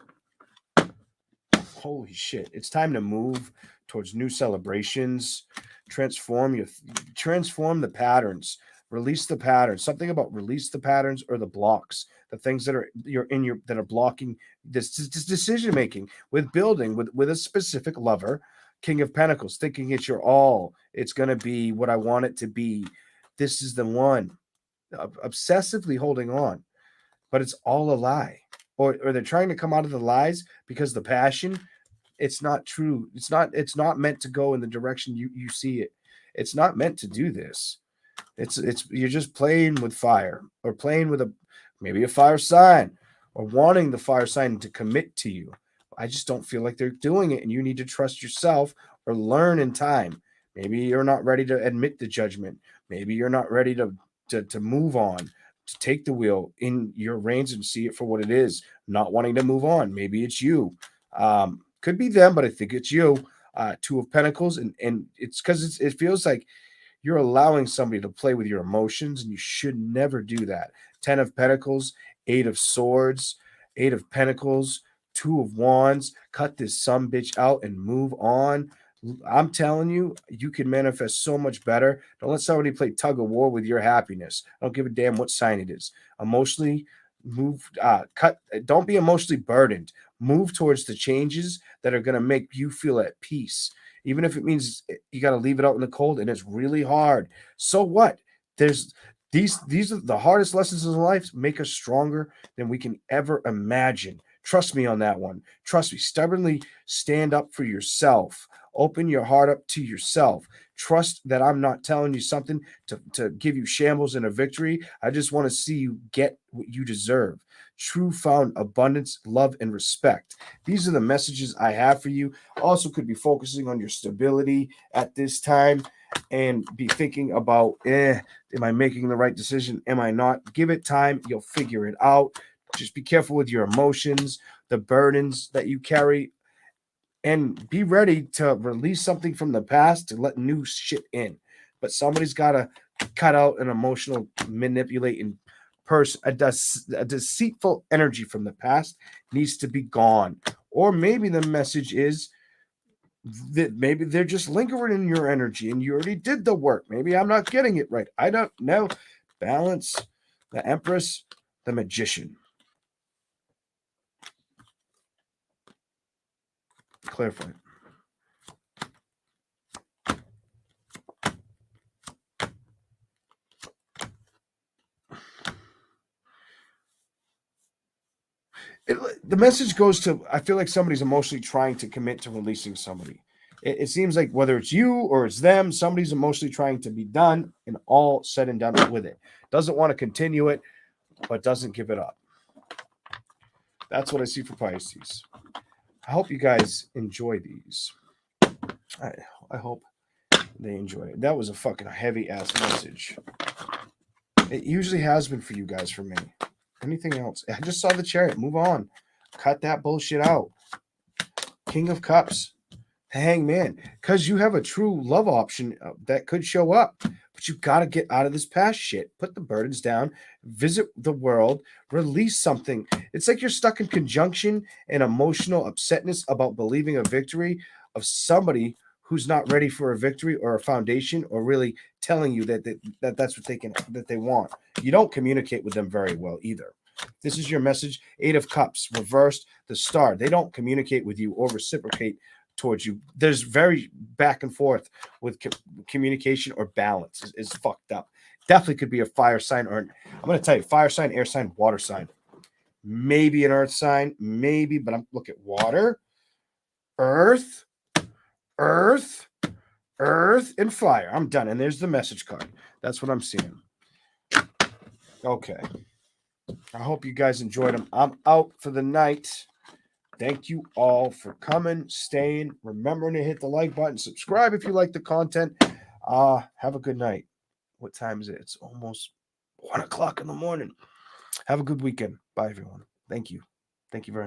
Holy shit. It's time to move towards new celebrations. Transform the patterns. Release the patterns. Something about release the patterns or the blocks. The things that are blocking this decision making with building with a specific lover, King of Pentacles, thinking it's your all. It's going to be what I want it to be. This is the one. Obsessively holding on, but it's all a lie. Or they're trying to come out of the lies because the passion, it's not true. It's not meant to go in the direction you see it. It's not meant to do this. It's you're just playing with fire or playing with maybe a fire sign or wanting the fire sign to commit to you. I just don't feel like they're doing it, and you need to trust yourself or learn in time. Maybe you're not ready to admit the judgment. Maybe you're not ready to move on, to take the wheel in your reins and see it for what it is, not wanting to move on. Maybe it's you. Could be them, but I think it's you. Two of Pentacles, and it's because it feels like You're allowing somebody to play with your emotions, and you should never do that. 10 of Pentacles, 8 of Swords, 8 of Pentacles, 2 of Wands. Cut this sumbitch out and move on. I'm telling you, you can manifest so much better. Don't let somebody play tug of war with your happiness. I don't give a damn what sign it is. Emotionally don't be emotionally burdened. Move towards the changes that are going to make you feel at peace, even if it means you got to leave it out in the cold and it's really hard. So what? There's these are the hardest lessons in life. Make us stronger than we can ever imagine. Trust me on that one. Trust me. Stubbornly stand up for yourself. Open your heart up to yourself. Trust that I'm not telling you something to give you shambles and a victory. I just want to see you get what you deserve. True found abundance, love, and respect. These are the messages I have for you. Also could be focusing on your stability at this time and be thinking about, am I making the right decision? Am I not? Give it time. You'll figure it out. Just be careful with your emotions, the burdens that you carry, and be ready to release something from the past to let new shit in. But somebody's got to cut out an emotional, manipulating person. A deceitful energy from the past needs to be gone. Or maybe the message is that maybe they're just lingering in your energy and you already did the work. Maybe I'm not getting it right. I don't know. Balance, the Empress, the Magician. Clarify. The message goes to, I feel like somebody's emotionally trying to commit to releasing somebody. It seems like whether it's you or it's them, somebody's emotionally trying to be done and all said and done with it. Doesn't want to continue it, but doesn't give it up. That's what I see for Pisces. I hope you guys enjoy these. I hope they enjoy it. That was a fucking heavy ass message. It usually has been for you guys, for me. Anything else? I just saw the Chariot. Move on. Cut that bullshit out. King of Cups. Hangman. Because you have a true love option that could show up. But you got to get out of this past shit. Put the burdens down. Visit the world. Release something. It's like you're stuck in conjunction and emotional upsetness about believing a victory of somebody who's not ready for a victory or a foundation, or really telling you that that's what they want. You don't communicate with them very well either. This is your message. 8 of Cups reversed, the Star. They don't communicate with you or reciprocate towards you. There's very back and forth with communication, or balance is fucked up. Definitely could be a fire sign, or I'm going to tell you, fire sign, air sign, water sign. Maybe an earth sign, maybe, but I'm look at water, earth, and fire. I'm done. And there's the message card. That's what I'm seeing. Okay. I hope you guys enjoyed them. I'm out for the night. Thank you all for coming, staying, remembering to hit the like button, subscribe if you like the content. Have a good night. What time is it? It's almost 1 o'clock in the morning. Have a good weekend. Bye, everyone. Thank you. Thank you very much.